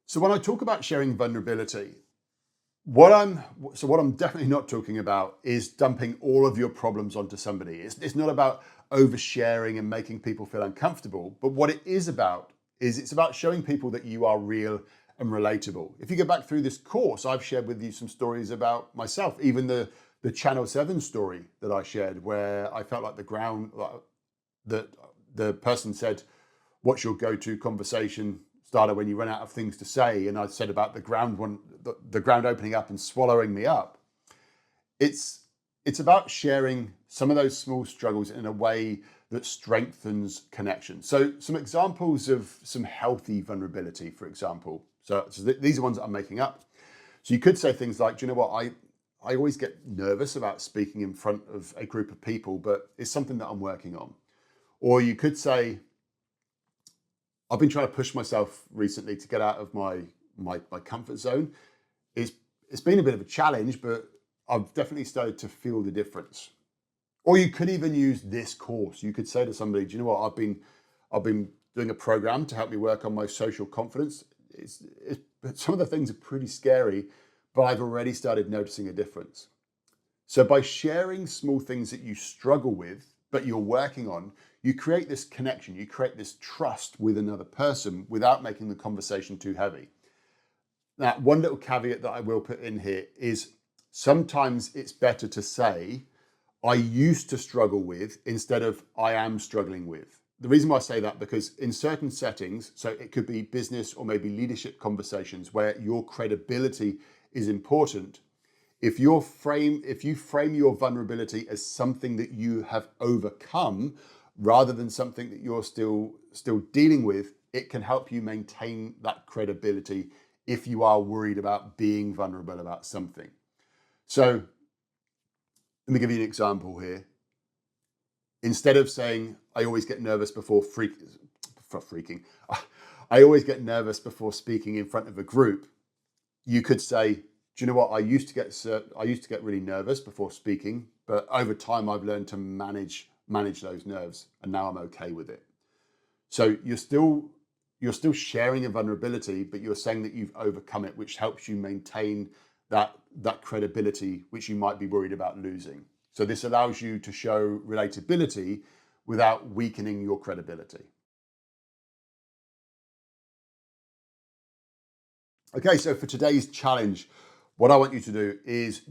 So when I talk about sharing vulnerability, what I'm definitely not talking about is dumping all of your problems onto somebody. It's not about oversharing and making people feel uncomfortable, but what it is about is it's about showing people that you are real and relatable. If you go back through this course, I've shared with you some stories about myself, even the Channel 7 story that I shared, where I felt like that the person said, "What's your go-to conversation starter when you run out of things to say?" And I said about the ground opening up and swallowing me up. It's about sharing some of those small struggles in a way that strengthens connection. So some examples of some healthy vulnerability, for example. So these are ones that I'm making up. So you could say things like, "Do you know what? I always get nervous about speaking in front of a group of people, but it's something that I'm working on." Or you could say, "I've been trying to push myself recently to get out of my comfort zone. It's been a bit of a challenge, but I've definitely started to feel the difference." Or you could even use this course. You could say to somebody, "Do you know what? I've been doing a program to help me work on my social confidence. Some of the things are pretty scary, but I've already started noticing a difference." So by sharing small things that you struggle with, but you're working on, you create this connection, you create this trust with another person without making the conversation too heavy. Now, one little caveat that I will put in here is sometimes it's better to say, "I used to struggle with," instead of "I am struggling with." The reason why I say that, because in certain settings, so it could be business or maybe leadership conversations where your credibility is important, if you frame your vulnerability as something that you have overcome rather than something that you're still dealing with, it can help you maintain that credibility if you are worried about being vulnerable about something. So let me give you an example here. Instead of saying, "I always get nervous before freaking," I always get nervous before speaking in front of a group. You could say, do you know what? I used to get really nervous before speaking, but over time I've learned to manage those nerves, and now I'm okay with it. So you're still sharing a vulnerability, but you're saying that you've overcome it, which helps you maintain that credibility, which you might be worried about losing. So this allows you to show relatability without weakening your credibility. Okay, so for today's challenge, what I want you to do is,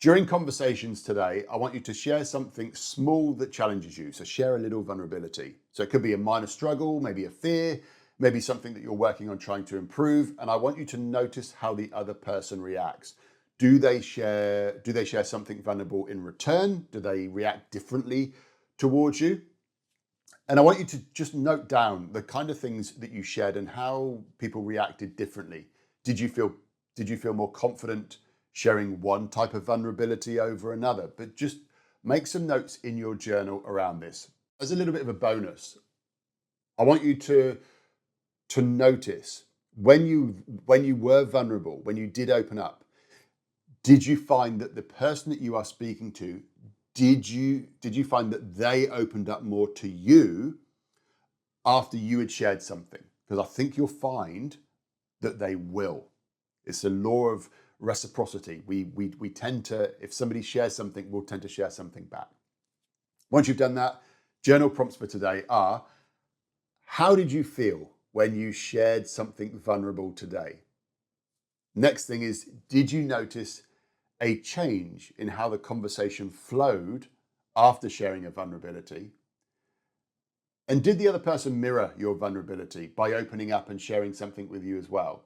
during conversations today, I want you to share something small that challenges you. So share a little vulnerability. So it could be a minor struggle, maybe a fear, maybe something that you're working on trying to improve. And I want you to notice how the other person reacts. Do they share something vulnerable in return? Do they react differently towards you? And I want you to just note down the kind of things that you shared and how people reacted differently. Did you feel more confident sharing one type of vulnerability over another? But just make some notes in your journal around this. As a little bit of a bonus, I want you to notice when you were vulnerable, when you did open up, did you find that the person that you are speaking to, did you find that they opened up more to you after you had shared something? Because I think you'll find that they will. It's a law of reciprocity. We tend to, if somebody shares something, we'll tend to share something back. Once you've done that, journal prompts for today are, how did you feel when you shared something vulnerable today? Next thing is, did you notice a change in how the conversation flowed after sharing a vulnerability? And did the other person mirror your vulnerability by opening up and sharing something with you as well?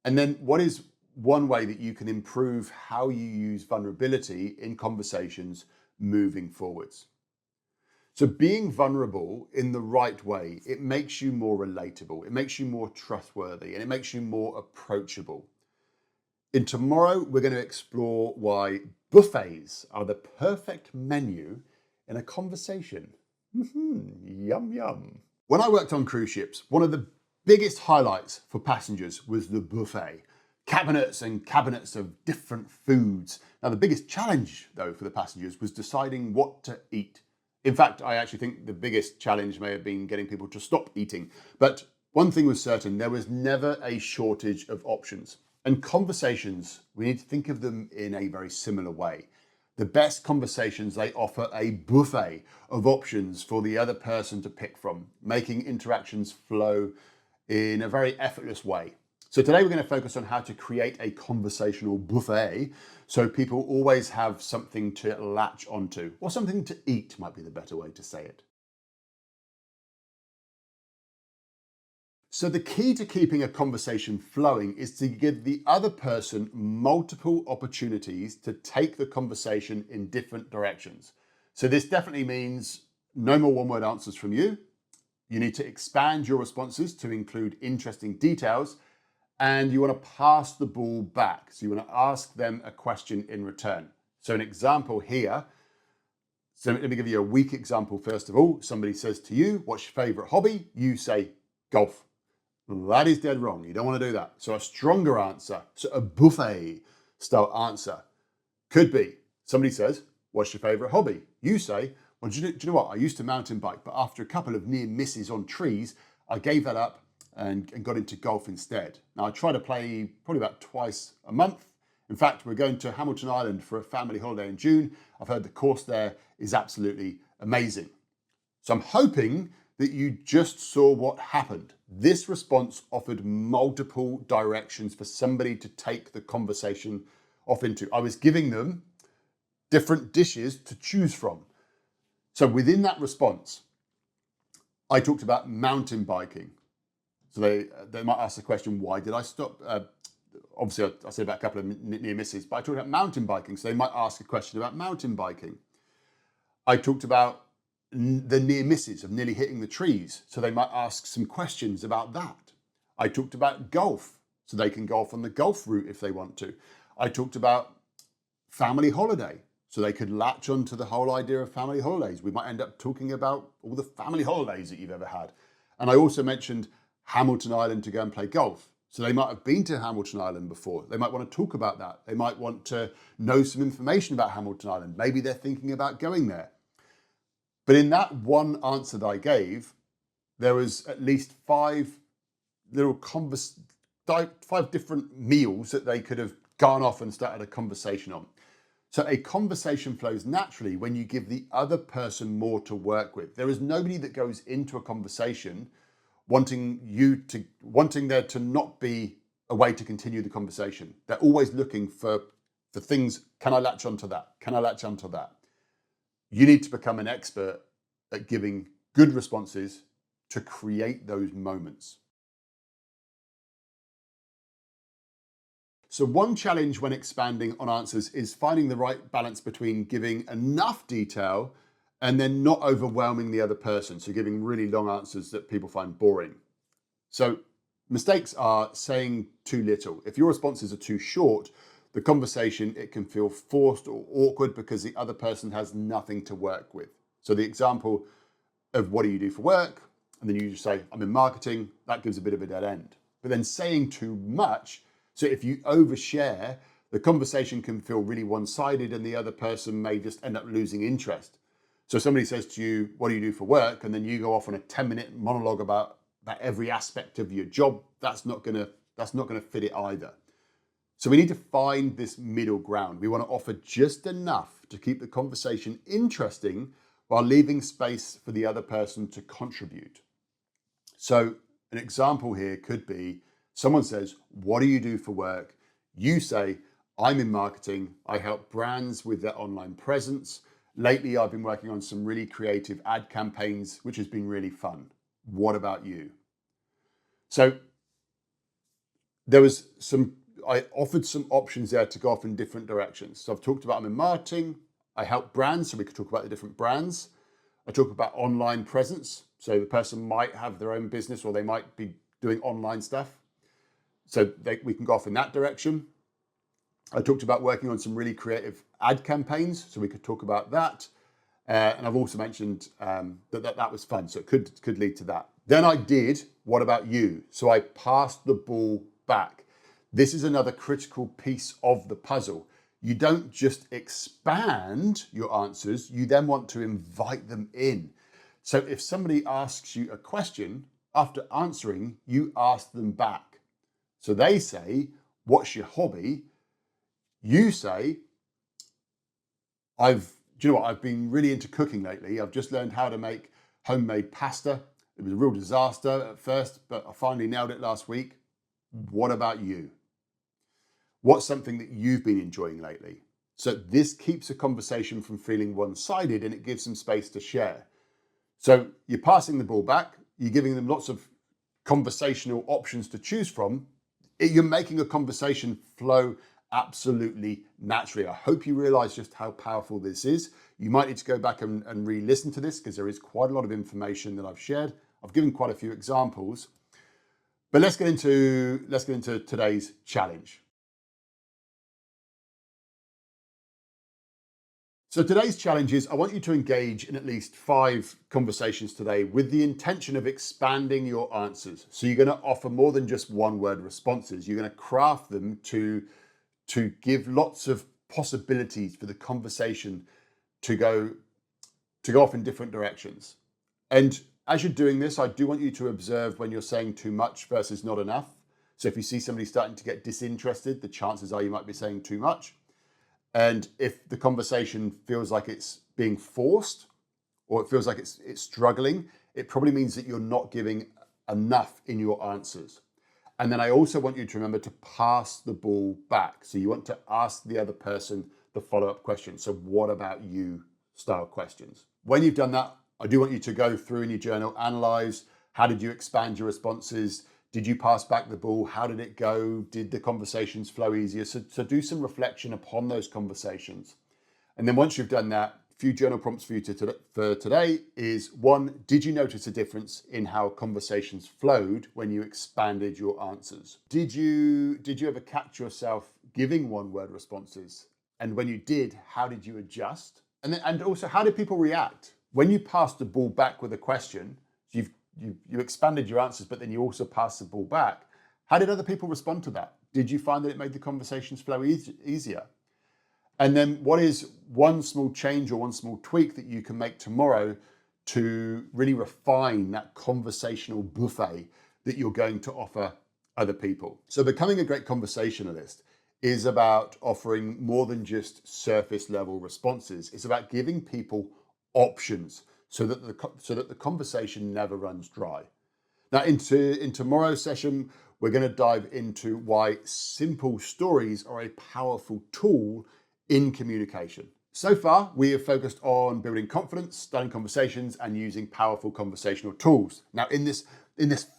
And then what is one way that you can improve how you use vulnerability in conversations moving forwards? So being vulnerable in the right way, it makes you more relatable, it makes you more trustworthy, and it makes you more approachable. In tomorrow, we're going to explore why buffets are the perfect menu in a conversation. Yum, yum. When I worked on cruise ships, one of the biggest highlights for passengers was the buffet. Cabinets and cabinets of different foods. Now, the biggest challenge, though, for the passengers was deciding what to eat. In fact, I actually think the biggest challenge may have been getting people to stop eating. But one thing was certain, there was never a shortage of options. And conversations, we need to think of them in a very similar way. The best conversations, they offer a buffet of options for the other person to pick from, making interactions flow in a very effortless way. So today we're going to focus on how to create a conversational buffet so people always have something to latch onto, or something to eat might be the better way to say it. So the key to keeping a conversation flowing is to give the other person multiple opportunities to take the conversation in different directions. So this definitely means no more one-word answers from you. You need to expand your responses to include interesting details, and you want to pass the ball back. So you want to ask them a question in return. So an example here, so let me give you a weak example first of all. Somebody says to you, what's your favorite hobby? You say golf. That is dead wrong. You don't want to do that. So a stronger answer, so a buffet style answer could be, somebody says, what's your favorite hobby? You say, well, do you know what? I used to mountain bike, but after a couple of near misses on trees, I gave that up and got into golf instead. Now I try to play probably about twice a month. In fact, we're going to Hamilton Island for a family holiday in June. I've heard the course there is absolutely amazing. So I'm hoping that you just saw what happened. This response offered multiple directions for somebody to take the conversation off into. I was giving them different dishes to choose from. So within that response, I talked about mountain biking. So they might ask the question, why did I stop? Obviously, I said about a couple of near misses, but I talked about mountain biking. So they might ask a question about mountain biking. I talked about the near misses of nearly hitting the trees. So they might ask some questions about that. I talked about golf, so they can golf on the golf route if they want to. I talked about family holiday, so they could latch onto the whole idea of family holidays. We might end up talking about all the family holidays that you've ever had. And I also mentioned Hamilton Island to go and play golf. So they might have been to Hamilton Island before. They might want to talk about that. They might want to know some information about Hamilton Island. Maybe they're thinking about going there. But in that one answer that I gave, there was at least five different meals that they could have gone off and started a conversation on. So a conversation flows naturally when you give the other person more to work with. There is nobody that goes into a conversation wanting there to not be a way to continue the conversation. They're always looking for things. Can I latch onto that? Can I latch onto that? You need to become an expert at giving good responses to create those moments. So one challenge when expanding on answers is finding the right balance between giving enough detail and then not overwhelming the other person. So giving really long answers that people find boring. So mistakes are saying too little. If your responses are too short, the conversation, it can feel forced or awkward because the other person has nothing to work with. So the example of what do you do for work? And then you just say, I'm in marketing, that gives a bit of a dead end. But then saying too much, so if you overshare, the conversation can feel really one-sided and the other person may just end up losing interest. So somebody says to you, what do you do for work? And then you go off on a 10-minute monologue about every aspect of your job. That's not gonna fit it either. So we need to find this middle ground. We want to offer just enough to keep the conversation interesting while leaving space for the other person to contribute. So an example here could be someone says, what do you do for work? You say, I'm in marketing. I help brands with their online presence. Lately, I've been working on some really creative ad campaigns, which has been really fun. What about you? So I offered some options there to go off in different directions. So I've talked about I'm in marketing. I help brands, so we could talk about the different brands. I talk about online presence. So the person might have their own business or they might be doing online stuff. So we can go off in that direction. I talked about working on some really creative ad campaigns, so we could talk about that. And I've also mentioned that was fun, so it could lead to that. Then I did, what about you? So I passed the ball back. This is another critical piece of the puzzle. You don't just expand your answers, you then want to invite them in. So if somebody asks you a question, after answering, you ask them back. So they say, what's your hobby? You say, I've been really into cooking lately. I've just learned how to make homemade pasta. It was a real disaster at first, but I finally nailed it last week. What about you? What's something that you've been enjoying lately? So this keeps a conversation from feeling one-sided and it gives them space to share. So you're passing the ball back, you're giving them lots of conversational options to choose from. You're making a conversation flow absolutely naturally. I hope you realize just how powerful this is. You might need to go back and re-listen to this because there is quite a lot of information that I've shared. I've given quite a few examples, but let's get into today's challenge. So today's challenge is I want you to engage in at least 5 conversations today with the intention of expanding your answers. So you're going to offer more than just one-word responses. You're going to craft them to give lots of possibilities for the conversation to go off in different directions. And as you're doing this, I do want you to observe when you're saying too much versus not enough. So if you see somebody starting to get disinterested, the chances are you might be saying too much. And if the conversation feels like it's being forced or it feels like it's struggling, it probably means that you're not giving enough in your answers. And then I also want you to remember to pass the ball back. So you want to ask the other person the follow-up question. So what about you style questions. When you've done that, I do want you to go through in your journal, analyze, how did you expand your responses? Did you pass back the ball? How did it go? Did the conversations flow easier? So do some reflection upon those conversations. And then once you've done that, a few journal prompts for you for today is 1, did you notice a difference in how conversations flowed when you expanded your answers? Did you ever catch yourself giving one-word responses? And when you did, how did you adjust? And also, how did people react? When you passed the ball back with a question, you expanded your answers, but then you also passed the ball back. How did other people respond to that? Did you find that it made the conversations flow easier? And then what is one small change or one small tweak that you can make tomorrow to really refine that conversational buffet that you're going to offer other people? So becoming a great conversationalist is about offering more than just surface level responses. It's about giving people options so that the conversation never runs dry. Now, in tomorrow's session, we're going to dive into why simple stories are a powerful tool in communication. So far, we have focused on building confidence, starting conversations, and using powerful conversational tools. Now, in this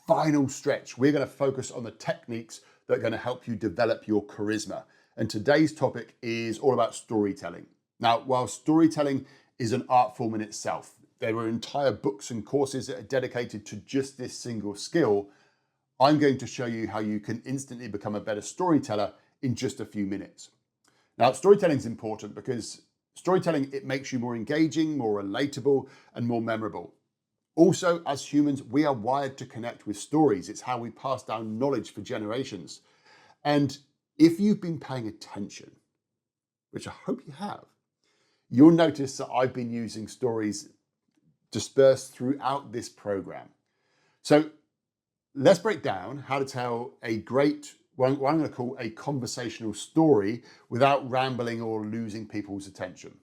final stretch, we're going to focus on the techniques that are going to help you develop your charisma. And today's topic is all about storytelling. Now, while storytelling is an art form in itself, there are entire books and courses that are dedicated to just this single skill. I'm going to show you how you can instantly become a better storyteller in just a few minutes. Now, storytelling is important because storytelling, it makes you more engaging, more relatable, and more memorable. Also, as humans, we are wired to connect with stories. It's how we pass down knowledge for generations. And if you've been paying attention, which I hope you have, you'll notice that I've been using stories dispersed throughout this program. So let's break down how to tell a great, what I'm going to call a conversational story without rambling or losing people's attention.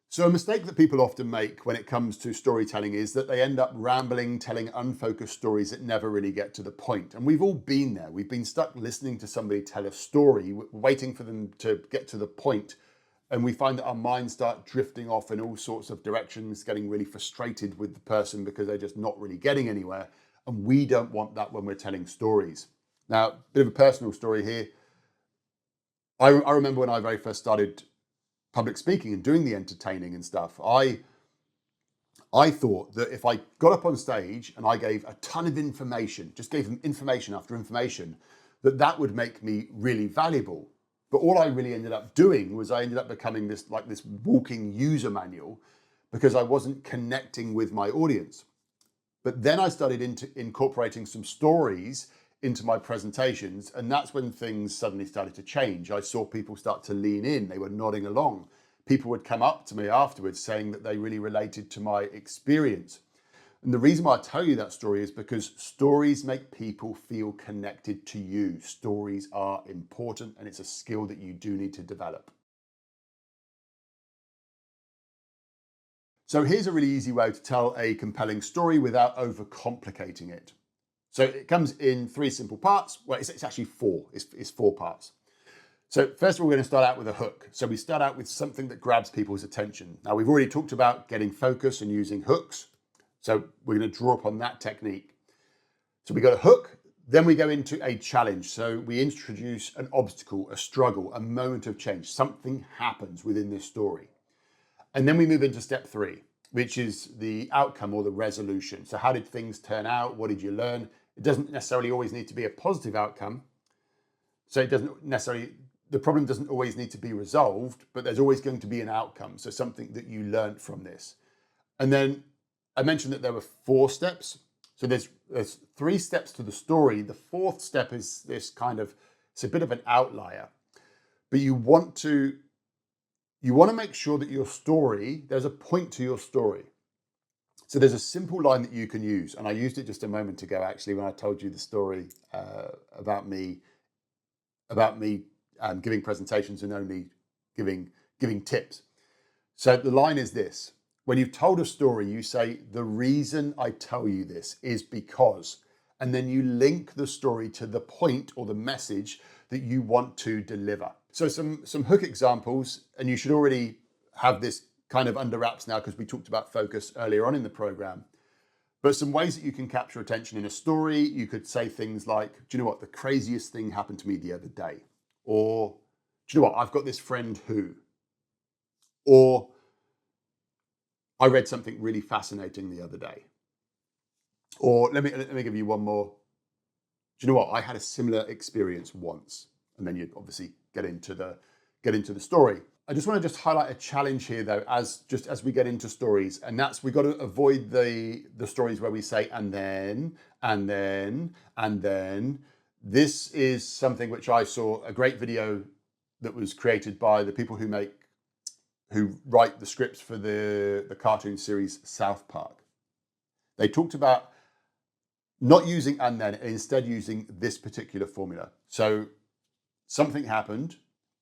So a mistake that people often make when it comes to storytelling is that they end up rambling, telling unfocused stories that never really get to the point. And we've all been there. We've been stuck listening to somebody tell a story, waiting for them to get to the point. And we find that our minds start drifting off in all sorts of directions, getting really frustrated with the person because they're just not really getting anywhere. And we don't want that when we're telling stories. Now, a bit of a personal story here. I remember when I very first started public speaking and doing the entertaining and stuff, I thought that if I got up on stage and I gave a ton of information, just gave them information after information, that would make me really valuable. But all I really ended up doing was I ended up becoming this walking user manual because I wasn't connecting with my audience. But then I started incorporating some stories into my presentations, and that's when things suddenly started to change. I saw people start to lean in, they were nodding along. People would come up to me afterwards saying that they really related to my experience. And the reason why I tell you that story is because stories make people feel connected to you. Stories are important, and it's a skill that you do need to develop. So here's a really easy way to tell a compelling story without overcomplicating it. So it comes in 3 simple parts. Well, it's actually 4. It's 4 parts. So first of all, we're going to start out with a hook. So we start out with something that grabs people's attention. Now, we've already talked about getting focus and using hooks. So we're going to draw upon that technique. So we got a hook, then we go into a challenge. So we introduce an obstacle, a struggle, a moment of change. Something happens within this story. And then we move into step 3, which is the outcome or the resolution. So how did things turn out? What did you learn? It doesn't necessarily always need to be a positive outcome. So the problem doesn't always need to be resolved, but there's always going to be an outcome. So something that you learned from this. And then I mentioned that there were 4 steps. So there's 3 steps to the story. The 4th step is this it's a bit of an outlier, but you want to make sure that your story, there's a point to your story. So there's a simple line that you can use, and I used it just a moment ago, actually, when I told you the story about me giving presentations and only giving tips. So the line is this: when you've told a story, you say, "The reason I tell you this is because," and then you link the story to the point or the message that you want to deliver. So some hook examples, and you should already have this kind of under wraps now because we talked about focus earlier on in the program. But some ways that you can capture attention in a story, you could say things like, "Do you know what? The craziest thing happened to me the other day." Or, "Do you know what? I've got this friend who," or, "I read something really fascinating the other day." Or let me give you one more. "Do you know what? I had a similar experience once." And then you obviously get into the story. I just want to highlight a challenge here though, as we get into stories, and that's we've got to avoid the stories where we say and then, and then, and then. This is something which I saw a great video that was created by the people who write the scripts for the cartoon series South Park. They talked about not using and then, and instead using this particular formula. So something happened,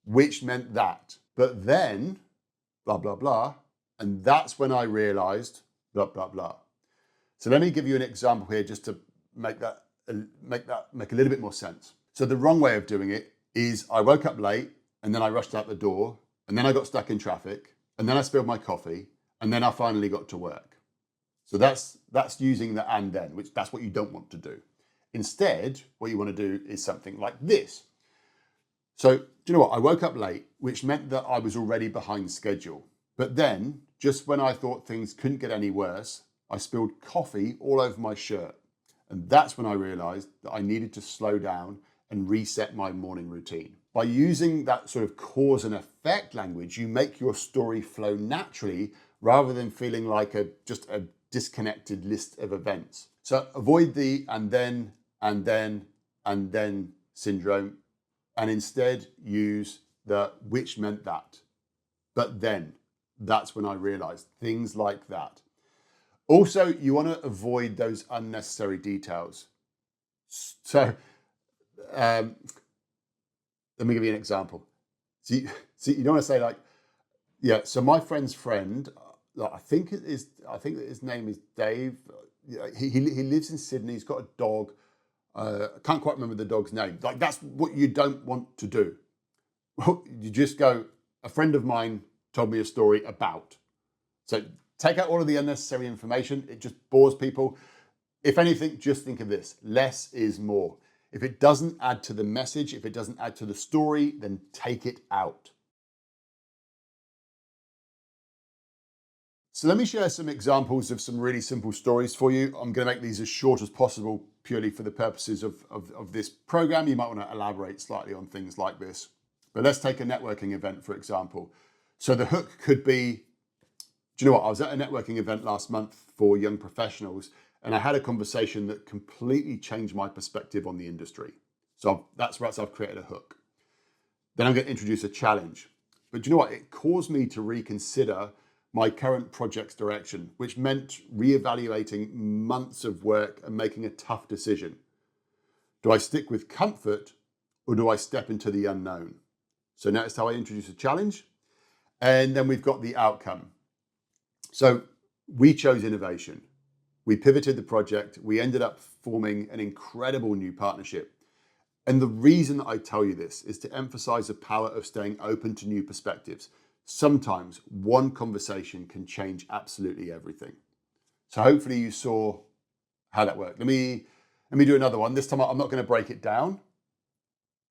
which meant that. But then, blah, blah, blah. And that's when I realized, blah, blah, blah. So let me give you an example here just to make a little bit more sense. So the wrong way of doing it is I woke up late and then I rushed out the door and then I got stuck in traffic and then I spilled my coffee and then I finally got to work. So that's using the and then, which that's what you don't want to do. Instead, what you want to do is something like this. So, do you know what? I woke up late, which meant that I was already behind schedule. But then, just when I thought things couldn't get any worse, I spilled coffee all over my shirt. And that's when I realized that I needed to slow down and reset my morning routine. By using that sort of cause and effect language, you make your story flow naturally rather than feeling like just a disconnected list of events. So avoid the and then syndrome, and instead use the which meant that. But then, that's when I realized, things like that. Also, you want to avoid those unnecessary details. So, let me give you an example. So you don't want to say like, yeah, so my friend's friend, I think that his name is Dave. He lives in Sydney. He's got a dog. I can't quite remember the dog's name. Like, that's what you don't want to do. You just go, a friend of mine told me a story about. So take out all of the unnecessary information. It just bores people. If anything, just think of this. Less is more. If it doesn't add to the message, if it doesn't add to the story, then take it out. So let me share some examples of some really simple stories for you. I'm going to make these as short as possible, purely for the purposes of this program. You might want to elaborate slightly on things like this. But let's take a networking event, for example. So the hook could be, do you know what? I was at a networking event last month for young professionals, and I had a conversation that completely changed my perspective on the industry. So that's right, so I've created a hook. Then I'm going to introduce a challenge. But do you know what? It caused me to reconsider my current project's direction, which meant reevaluating months of work and making a tough decision. Do I stick with comfort or do I step into the unknown? So notice how I introduce a challenge, and then we've got the outcome. So we chose innovation. We pivoted the project. We ended up forming an incredible new partnership. And the reason that I tell you this is to emphasize the power of staying open to new perspectives. Sometimes one conversation can change absolutely everything. So hopefully you saw how that worked. Let me do another one. This time I'm not going to break it down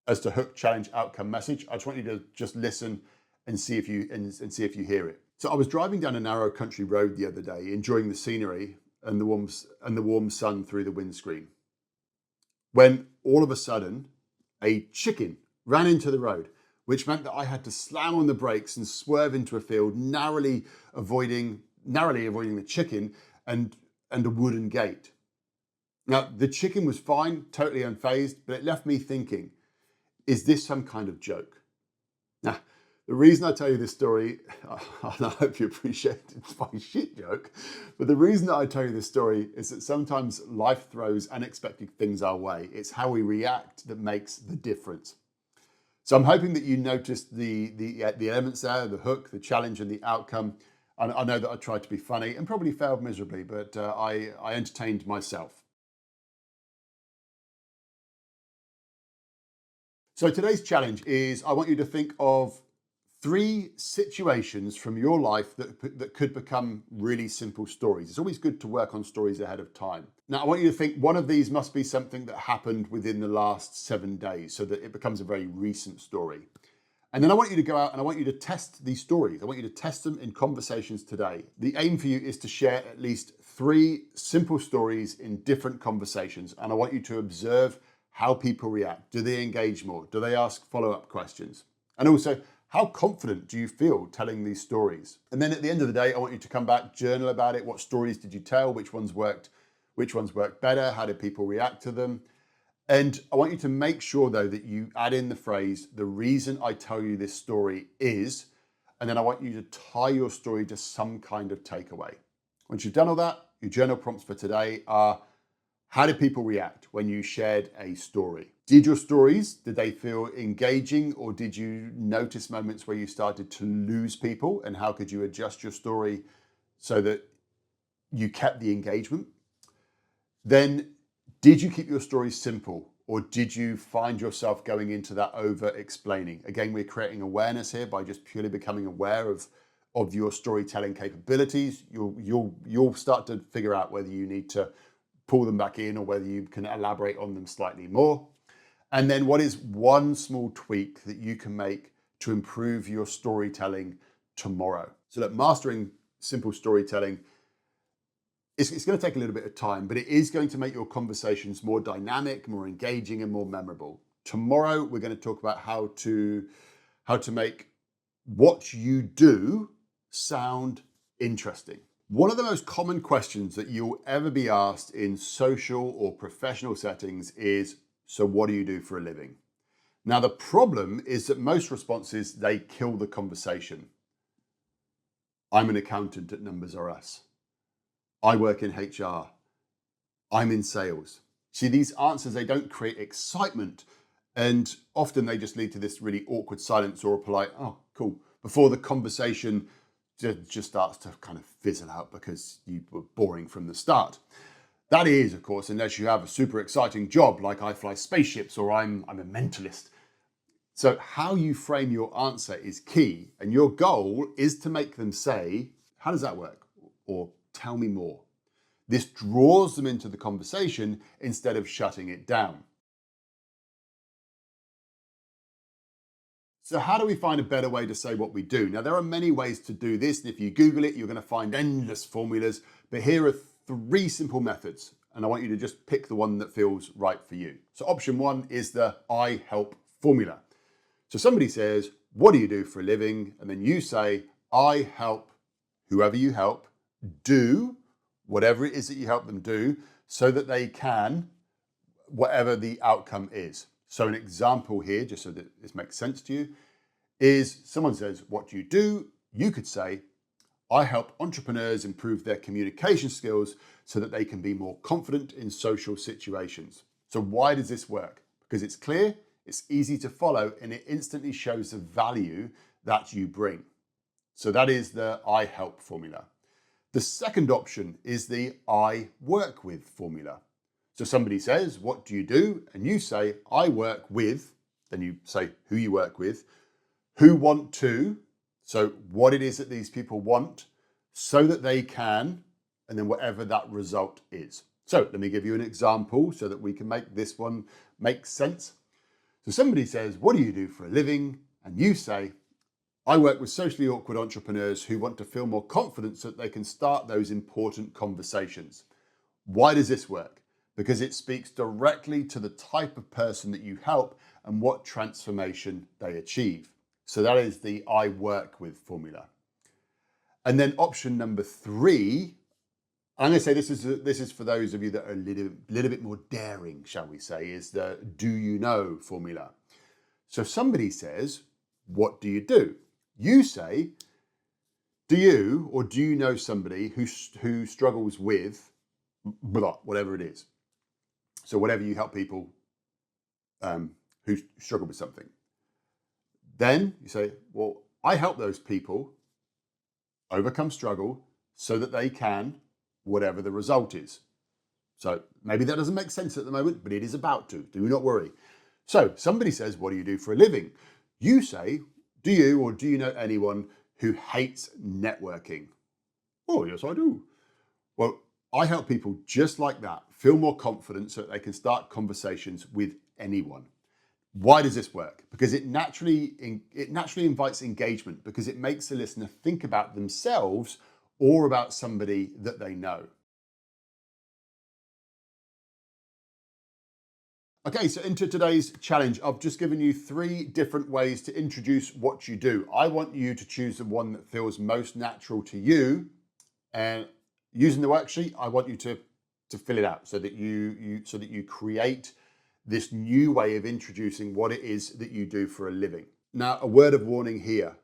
as to hook, challenge, outcome, message. I just want you to just listen and see if you hear it. So I was driving down a narrow country road the other day, enjoying the scenery and the warm sun through the windscreen, when all of a sudden a chicken ran into the road, which meant that I had to slam on the brakes and swerve into a field, narrowly avoiding the chicken and a wooden gate. Now, the chicken was fine, totally unfazed, but it left me thinking, is this some kind of joke? Now, the reason I tell you this story, and I hope you appreciate it's my shit joke, but the reason that I tell you this story is that sometimes life throws unexpected things our way. It's how we react that makes the difference. So I'm hoping that you noticed the elements there, the hook, the challenge, and the outcome. And I know that I tried to be funny and probably failed miserably, but I entertained myself. So today's challenge is I want you to think of 3 situations from your life that could become really simple stories. It's always good to work on stories ahead of time. Now, I want you to think one of these must be something that happened within the last 7 days so that it becomes a very recent story. And then I want you to go out and I want you to test these stories. I want you to test them in conversations today. The aim for you is to share at least 3 simple stories in different conversations. And I want you to observe how people react. Do they engage more? Do they ask follow-up questions? And also, How confident do you feel telling these stories? And then at the end of the day, I want you to come back, journal about it. What stories did you tell? Which ones worked better? How did people react to them? And I want you to make sure though that you add in the phrase, the reason I tell you this story is, and then I want you to tie your story to some kind of takeaway. Once you've done all that, your journal prompts for today are, how did people react when you shared a story? Did your stories, did they feel engaging, or did you notice moments where you started to lose people, and how could you adjust your story so that you kept the engagement? Then, did you keep your story simple, or did you find yourself going into that over explaining? Again, we're creating awareness here by just purely becoming aware of your storytelling capabilities. You'll start to figure out whether you need to pull them back in or whether you can elaborate on them slightly more. And then what is one small tweak that you can make to improve your storytelling tomorrow? So look, mastering simple storytelling, it's going to take a little bit of time, but it is going to make your conversations more dynamic, more engaging, and more memorable. Tomorrow, we're going to talk about how to make what you do sound interesting. One of the most common questions that you'll ever be asked in social or professional settings is, so what do you do for a living? Now, the problem is that most responses, they kill the conversation. I'm an accountant at Numbers R Us. I work in HR. I'm in sales. See, these answers, they don't create excitement, and often they just lead to this really awkward silence or a polite, oh, cool, before the conversation just starts to kind of fizzle out because you were boring from the start. That is, of course, unless you have a super exciting job like I fly spaceships or I'm a mentalist. So how you frame your answer is key, and your goal is to make them say, how does that work? Or tell me more. This draws them into the conversation instead of shutting it down. So how do we find a better way to say what we do? Now, there are many ways to do this, and if you Google it, you're going to find endless formulas, but here are 3 simple methods, and I want you to just pick the one that feels right for you. So option 1 is the I help formula. So somebody says, what do you do for a living? And then you say, I help whoever you help do whatever it is that you help them do so that they can, whatever the outcome is. So an example here, just so that this makes sense to you, is someone says, what do you do? You could say, I help entrepreneurs improve their communication skills so that they can be more confident in social situations. So why does this work? Because it's clear, it's easy to follow, and it instantly shows the value that you bring. So that is the I help formula. The second option is the I work with formula. So somebody says, what do you do? And you say, I work with, then you say who you work with, who want to, so what it is that these people want, so that they can, and then whatever that result is. So let me give you an example so that we can make this one make sense. So somebody says, what do you do for a living? And you say, I work with socially awkward entrepreneurs who want to feel more confident so that they can start those important conversations. Why does this work? Because it speaks directly to the type of person that you help and what transformation they achieve. So that is the I work with formula. And then option number 3, I'm going to say this is for those of you that are a little bit more daring, shall we say, is the do you know formula. So somebody says, what do you do? You say, do you know somebody who struggles with blah, whatever it is? So whatever you help people who struggle with something. Then you say, well, I help those people overcome struggle so that they can, whatever the result is. So maybe that doesn't make sense at the moment, but it is about to. Do not worry. So somebody says, what do you do for a living? You say, do you know anyone who hates networking? Oh, yes, I do. Well, I help people just like that feel more confident so that they can start conversations with anyone. Why does this work? Because it naturally invites engagement, because it makes the listener think about themselves or about somebody that they know. Okay, so into today's challenge, I've just given you 3 different ways to introduce what you do. I want you to choose the one that feels most natural to you, and using the worksheet, I want you to fill it out so that you create this new way of introducing what it is that you do for a living. Now, a word of warning here.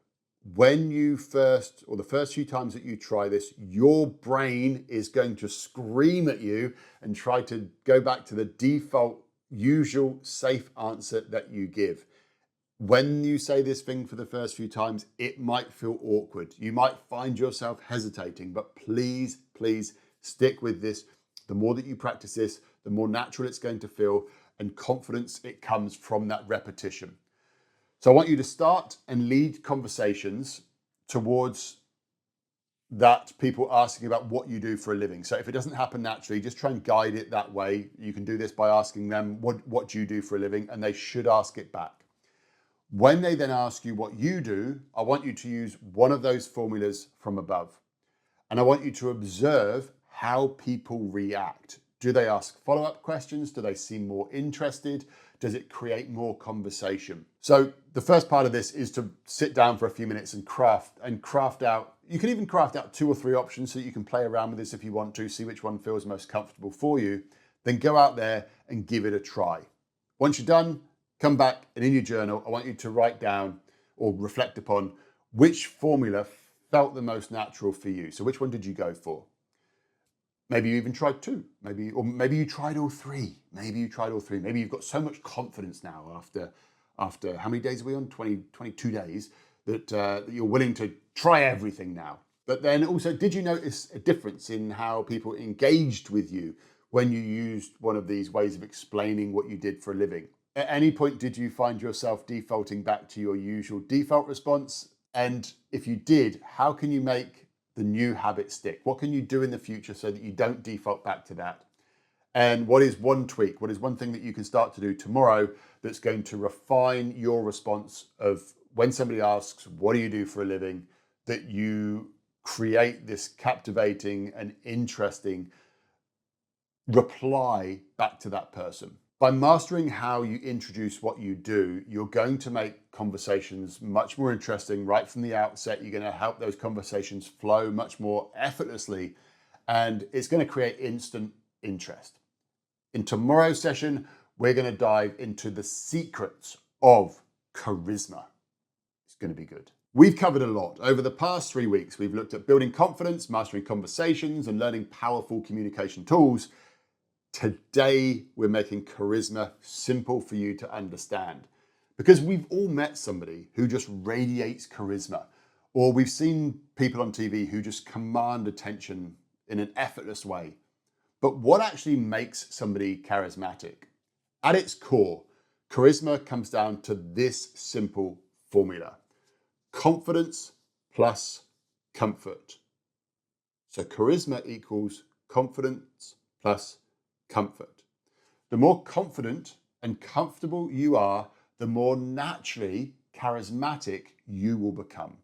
When you the first few times that you try this, your brain is going to scream at you and try to go back to the default, usual, safe answer that you give. When you say this thing for the first few times, it might feel awkward. You might find yourself hesitating, but please, please stick with this. The more that you practice this, the more natural it's going to feel, and confidence, it comes from that repetition. So I want you to start and lead conversations towards that people asking about what you do for a living. So if it doesn't happen naturally, just try and guide it that way. You can do this by asking them, what do you do for a living? And they should ask it back. When they then ask you what you do, I want you to use one of those formulas from above. And I want you to observe how people react. Do they ask follow-up questions? Do they seem more interested? Does it create more conversation? So the first part of this is to sit down for a few minutes and craft out. You can even craft out 2 or 3 options so that you can play around with this if you want to, see which one feels most comfortable for you. Then go out there and give it a try. Once you're done, come back, and in your journal, I want you to write down or reflect upon which formula felt the most natural for you. So which one did you go for? Maybe you even tried 2, maybe you tried all 3. Maybe you've got so much confidence now after how many days are we on? 22 days that you're willing to try everything now. But then also, did you notice a difference in how people engaged with you when you used one of these ways of explaining what you did for a living? At any point, did you find yourself defaulting back to your usual default response? And if you did, how can you make the new habit stick? What can you do in the future so that you don't default back to that? And what is one tweak? What is one thing that you can start to do tomorrow that's going to refine your response of when somebody asks, what do you do for a living, that you create this captivating and interesting reply back to that person? By mastering how you introduce what you do, you're going to make conversations much more interesting right from the outset. You're going to help those conversations flow much more effortlessly, and it's going to create instant interest. In tomorrow's session, we're going to dive into the secrets of charisma. It's going to be good. We've covered a lot. Over the past 3 weeks, we've looked at building confidence, mastering conversations, and learning powerful communication tools. Today, we're making charisma simple for you to understand, because we've all met somebody who just radiates charisma, or we've seen people on TV who just command attention in an effortless way. But what actually makes somebody charismatic? At its core, charisma comes down to this simple formula: confidence plus comfort. So charisma equals confidence plus comfort. The more confident and comfortable you are, the more naturally charismatic you will become.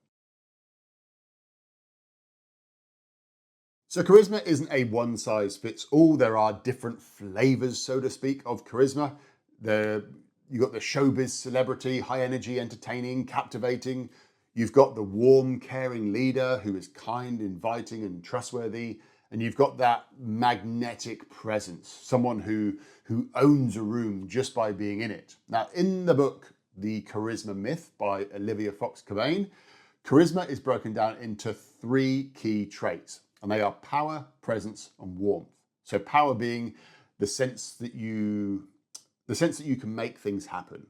So charisma isn't a one-size-fits-all. There are different flavors, so to speak, of charisma. You've got the showbiz celebrity, high energy, entertaining, captivating. You've got the warm, caring leader who is kind, inviting, and trustworthy. And you've got that magnetic presence, someone who owns a room just by being in it. Now, in the book, The Charisma Myth by Olivia Fox-Cabane, charisma is broken down into 3 key traits, and they are power, presence, and warmth. So power being the sense that you can make things happen.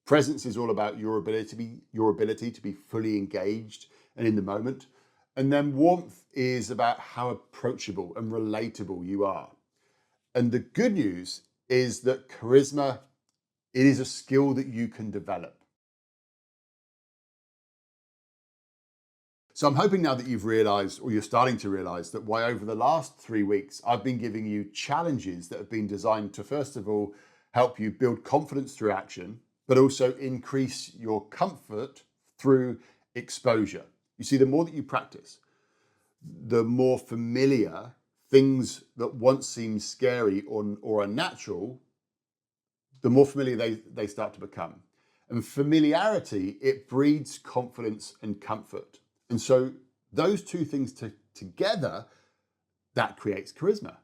Presence is all about your ability to be fully engaged and in the moment. And then warmth is about how approachable and relatable you are. And the good news is that charisma, it is a skill that you can develop. So I'm hoping now that you've realized, or you're starting to realize, that why over the last 3 weeks, I've been giving you challenges that have been designed to, first of all, help you build confidence through action, but also increase your comfort through exposure. You see, the more that you practice, the more familiar things that once seemed scary or unnatural the more familiar they start to become. And familiarity, it breeds confidence and comfort. And so those two things together, that creates charisma.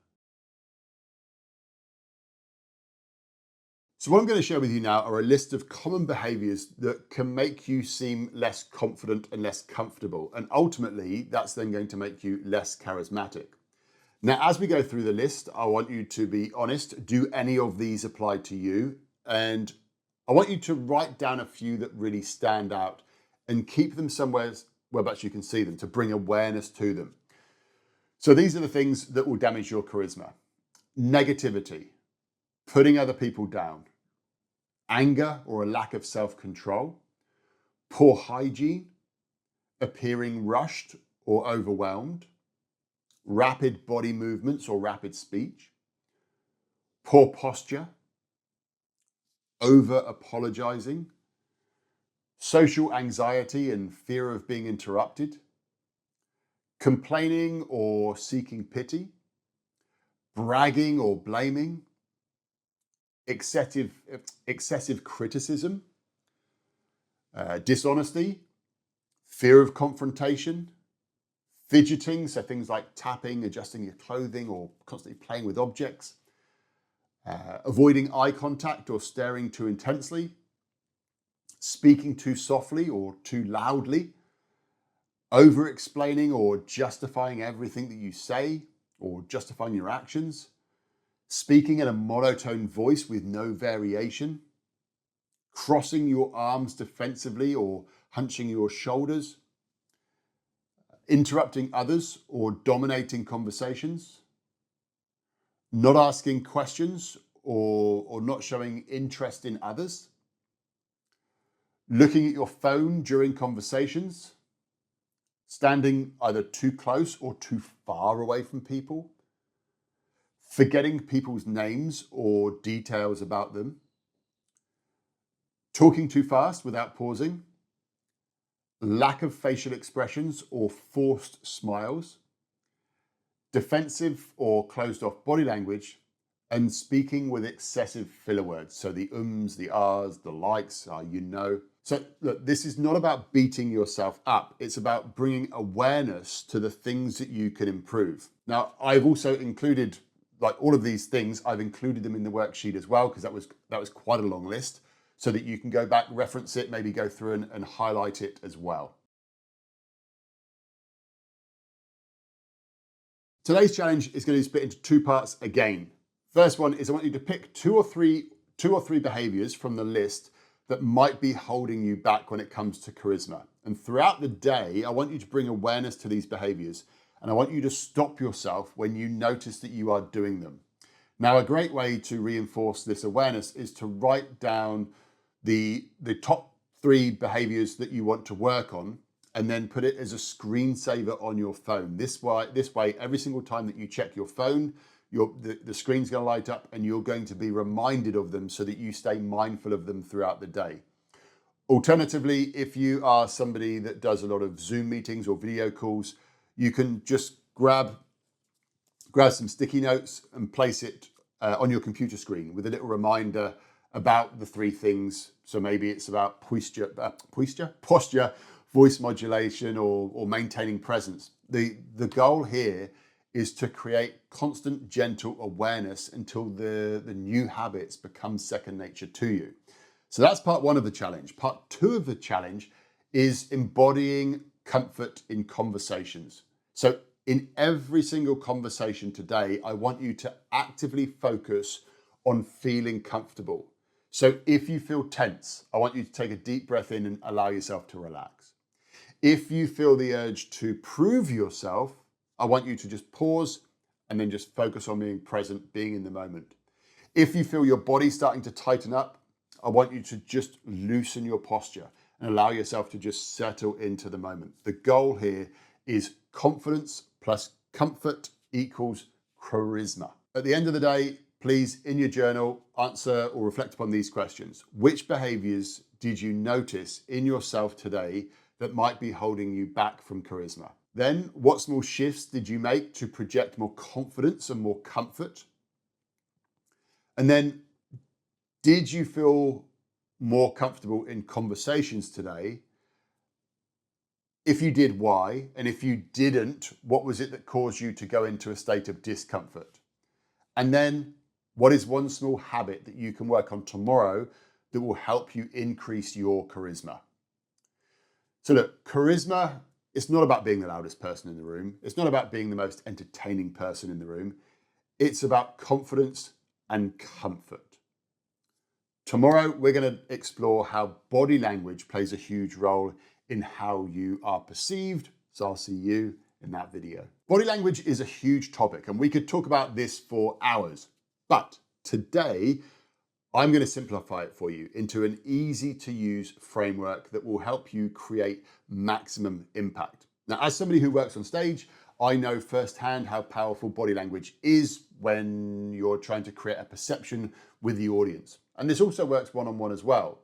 So what I'm going to share with you now are a list of common behaviors that can make you seem less confident and less comfortable. And ultimately, that's then going to make you less charismatic. Now, as we go through the list, I want you to be honest. Do any of these apply to you? And I want you to write down a few that really stand out and keep them somewhere whereabouts you can see them, to bring awareness to them. So these are the things that will damage your charisma. Negativity, putting other people down, anger or a lack of self-control, poor hygiene, appearing rushed or overwhelmed, rapid body movements or rapid speech, poor posture, over-apologizing, social anxiety and fear of being interrupted, complaining or seeking pity, bragging or blaming, excessive criticism, dishonesty, fear of confrontation, fidgeting, so things like tapping, adjusting your clothing, or constantly playing with objects, avoiding eye contact or staring too intensely, speaking too softly or too loudly, over-explaining or justifying everything that you say or justifying your actions, speaking in a monotone voice with no variation, crossing your arms defensively or hunching your shoulders, interrupting others or dominating conversations, not asking questions or not showing interest in others, looking at your phone during conversations, standing either too close or too far away from people, forgetting people's names or details about them, talking too fast without pausing, lack of facial expressions or forced smiles, defensive or closed off body language, and speaking with excessive filler words. So the ums, the ahs, the likes, you know. So look, this is not about beating yourself up. It's about bringing awareness to the things that you can improve. Now, I've also included, like all of these things, I've included them in the worksheet as well, because that was quite a long list, so that you can go back, reference it, maybe go through and highlight it as well. Today's challenge is going to be split into two parts again. First one is I want you to pick two or three behaviors from the list that might be holding you back when it comes to charisma. And throughout the day, I want you to bring awareness to these behaviors, and I want you to stop yourself when you notice that you are doing them. Now, a great way to reinforce this awareness is to write down the top 3 behaviors that you want to work on, and then put it as a screensaver on your phone. This way, every single time that you check your phone, the screen's going to light up and you're going to be reminded of them so that you stay mindful of them throughout the day. Alternatively, if you are somebody that does a lot of Zoom meetings or video calls, you can just grab some sticky notes and place it on your computer screen with a little reminder about the 3 things. So maybe it's about posture, voice modulation, or maintaining presence. The goal here is to create constant, gentle awareness until the new habits become second nature to you. So that's part 1 of the challenge. Part 2 of the challenge is embodying comfort in conversations. So in every single conversation today, I want you to actively focus on feeling comfortable. So if you feel tense, I want you to take a deep breath in and allow yourself to relax. If you feel the urge to prove yourself, I want you to just pause and then just focus on being present, being in the moment. If you feel your body starting to tighten up, I want you to just loosen your posture and allow yourself to just settle into the moment. The goal here is confidence plus comfort equals charisma. At the end of the day, please, in your journal, answer or reflect upon these questions. Which behaviors did you notice in yourself today that might be holding you back from charisma? Then, what small shifts did you make to project more confidence and more comfort? And then, Did you feel more comfortable in conversations today? If you did, why? And if you didn't, what was it that caused you to go into a state of discomfort? And then, what is one small habit that you can work on tomorrow that will help you increase your charisma? So look, charisma, it's not about being the loudest person in the room. It's not about being the most entertaining person in the room. It's about confidence and comfort. Tomorrow, we're going to explore how body language plays a huge role in how you are perceived. So I'll see you in that video. Body language is a huge topic, and we could talk about this for hours. But today, I'm going to simplify it for you into an easy to use framework that will help you create maximum impact. Now, as somebody who works on stage, I know firsthand how powerful body language is when you're trying to create a perception with the audience. And this also works one-on-one as well.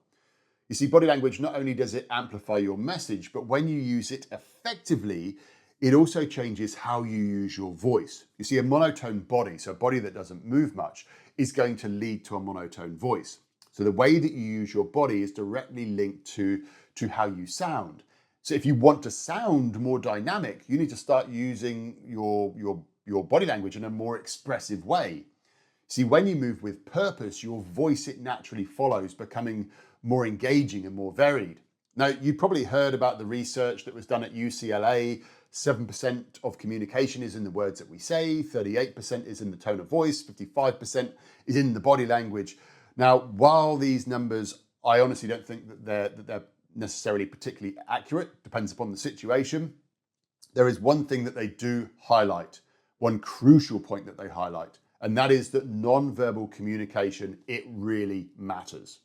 You see, body language, not only does it amplify your message, but when you use it effectively, it also changes how you use your voice. You see, a monotone body, so a body that doesn't move much, is going to lead to a monotone voice. So the way that you use your body is directly linked to how you sound. So if you want to sound more dynamic, you need to start using your body language in a more expressive way. See, when you move with purpose, your voice, it naturally follows, becoming more engaging and more varied. Now, you probably heard about the research that was done at UCLA. 7% of communication is in the words that we say, 38% is in the tone of voice, 55% is in the body language. Now, while these numbers, I honestly don't think that they're necessarily particularly accurate, depends upon the situation, there is one thing that they do highlight, one crucial point that they highlight, and that is that non-verbal communication, it really matters.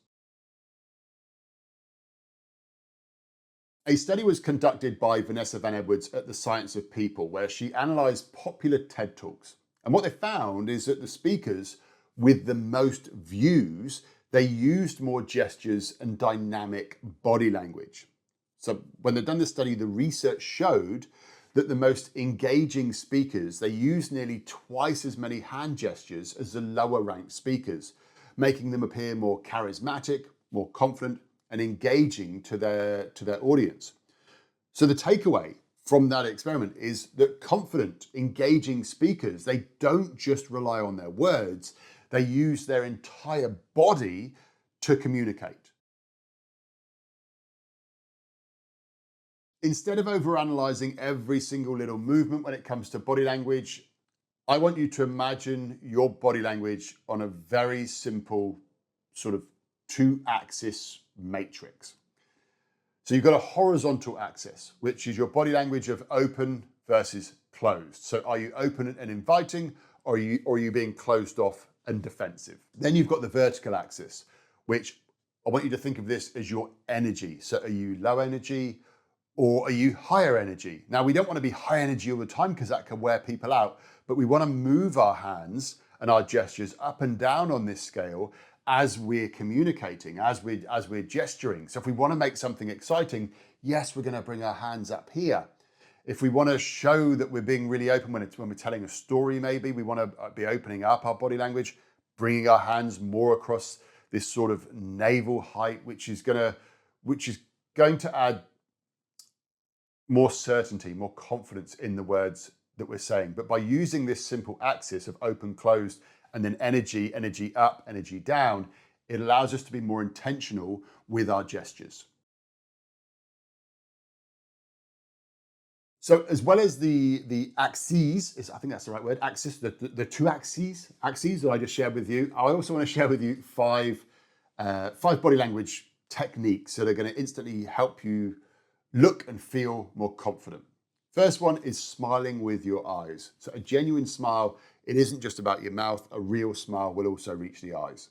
A study was conducted by Vanessa Van Edwards at the Science of People, where she analysed popular TED Talks. And what they found is that the speakers with the most views, they used more gestures and dynamic body language. So when they've done the study, the research showed that the most engaging speakers, they used nearly twice as many hand gestures as the lower ranked speakers, making them appear more charismatic, more confident, and engaging to their audience. So the takeaway from that experiment is that confident, engaging speakers, they don't just rely on their words, they use their entire body to communicate. Instead of overanalyzing every single little movement when it comes to body language, I want you to imagine your body language on a very simple sort of two-axis matrix. So you've got a horizontal axis, which is your body language of open versus closed. So are you open and inviting, or are you being closed off and defensive? Then you've got the vertical axis, which I want you to think of this as your energy. So are you low energy or are you higher energy? Now, we don't want to be high energy all the time because that can wear people out, but we want to move our hands and our gestures up and down on this scale as we're communicating, as we're gesturing. So if we want to make something exciting, yes, we're going to bring our hands up here. If we want to show that we're being really open when we're telling a story, maybe we want to be opening up our body language, bringing our hands more across this sort of navel height, which is going to add more certainty, more confidence in the words that we're saying. But by using this simple axis of open, closed, and then energy up, energy down, it allows us to be more intentional with our gestures. So as well as the axes, I think that's the right word, axis, the two axes that I just shared with you, I also want to share with you five body language techniques that are going to instantly help you look and feel more confident. First one is smiling with your eyes. So a genuine smile, it isn't just about your mouth, a real smile will also reach the eyes.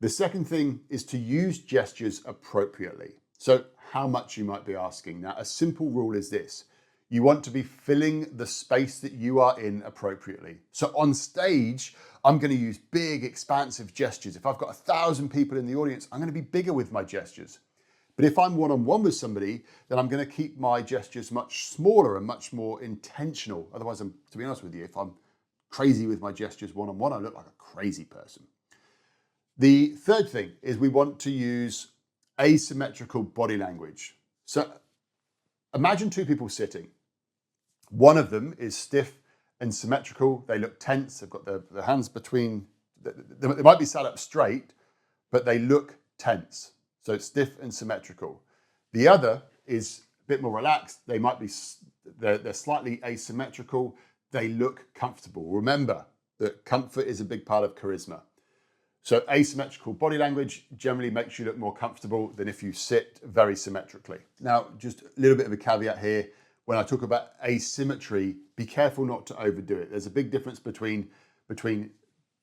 The second thing is to use gestures appropriately. So how much, you might be asking. Now, a simple rule is this. You want to be filling the space that you are in appropriately. So on stage, I'm going to use big, expansive gestures. If I've got 1,000 people in the audience, I'm going to be bigger with my gestures. But if I'm one-on-one with somebody, then I'm going to keep my gestures much smaller and much more intentional. Otherwise, to be honest with you, if I'm crazy with my gestures one-on-one, I look like a crazy person. The third thing is we want to use asymmetrical body language. So imagine two people sitting. One of them is stiff and symmetrical. They look tense. They've got their hands between, they might be sat up straight, but they look tense. So it's stiff and symmetrical. The other is a bit more relaxed. They might be, they're slightly asymmetrical. They look comfortable. Remember that comfort is a big part of charisma. So asymmetrical body language generally makes you look more comfortable than if you sit very symmetrically. Now, just a little bit of a caveat here. When I talk about asymmetry, be careful not to overdo it. There's a big difference between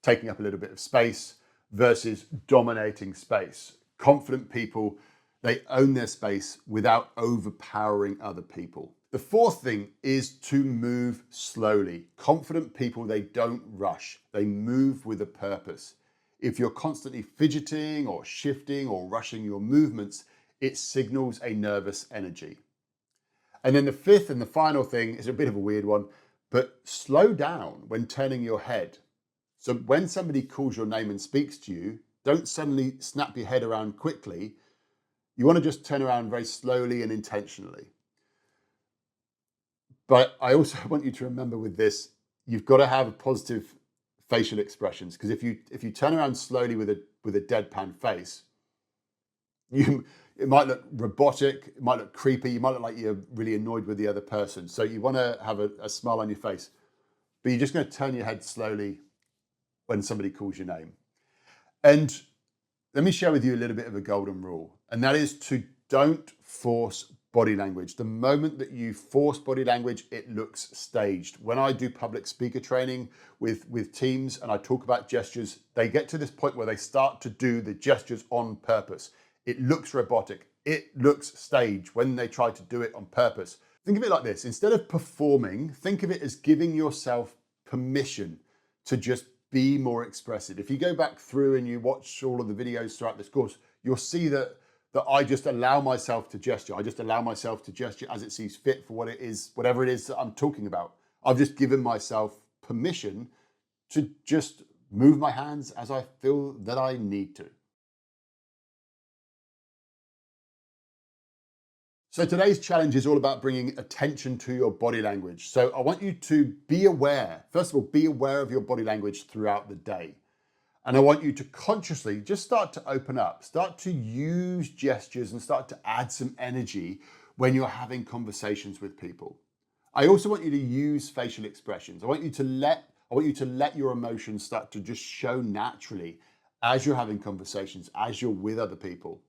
taking up a little bit of space versus dominating space. Confident people, they own their space without overpowering other people. The fourth thing is to move slowly. Confident people, they don't rush. They move with a purpose. If you're constantly fidgeting or shifting or rushing your movements, it signals a nervous energy. And then the fifth and the final thing is a bit of a weird one, but slow down when turning your head. So when somebody calls your name and speaks to you, don't suddenly snap your head around quickly. You want to just turn around very slowly and intentionally. But I also want you to remember with this, you've got to have positive facial expressions, because if you turn around slowly with a deadpan face, it might look robotic, it might look creepy, you might look like you're really annoyed with the other person. So you want to have a smile on your face, but you're just going to turn your head slowly when somebody calls your name. And let me share with you a little bit of a golden rule, and that is to don't force body language. The moment that you force body language, it looks staged. When I do public speaker training with teams and I talk about gestures, they get to this point where they start to do the gestures on purpose. It looks robotic. It looks staged when they try to do it on purpose. Think of it like this. Instead of performing, think of it as giving yourself permission to just be more expressive. If you go back through and you watch all of the videos throughout this course, you'll see that I just allow myself to gesture. I just allow myself to gesture as it sees fit for what it is, whatever it is that I'm talking about. I've just given myself permission to just move my hands as I feel that I need to. So today's challenge is all about bringing attention to your body language. So I want you to be aware. First of all, be aware of your body language throughout the day. And I want you to consciously just start to open up, start to use gestures and start to add some energy when you're having conversations with people. I also want you to use facial expressions. I want you to let your emotions start to just show naturally as you're having conversations, as you're with other people.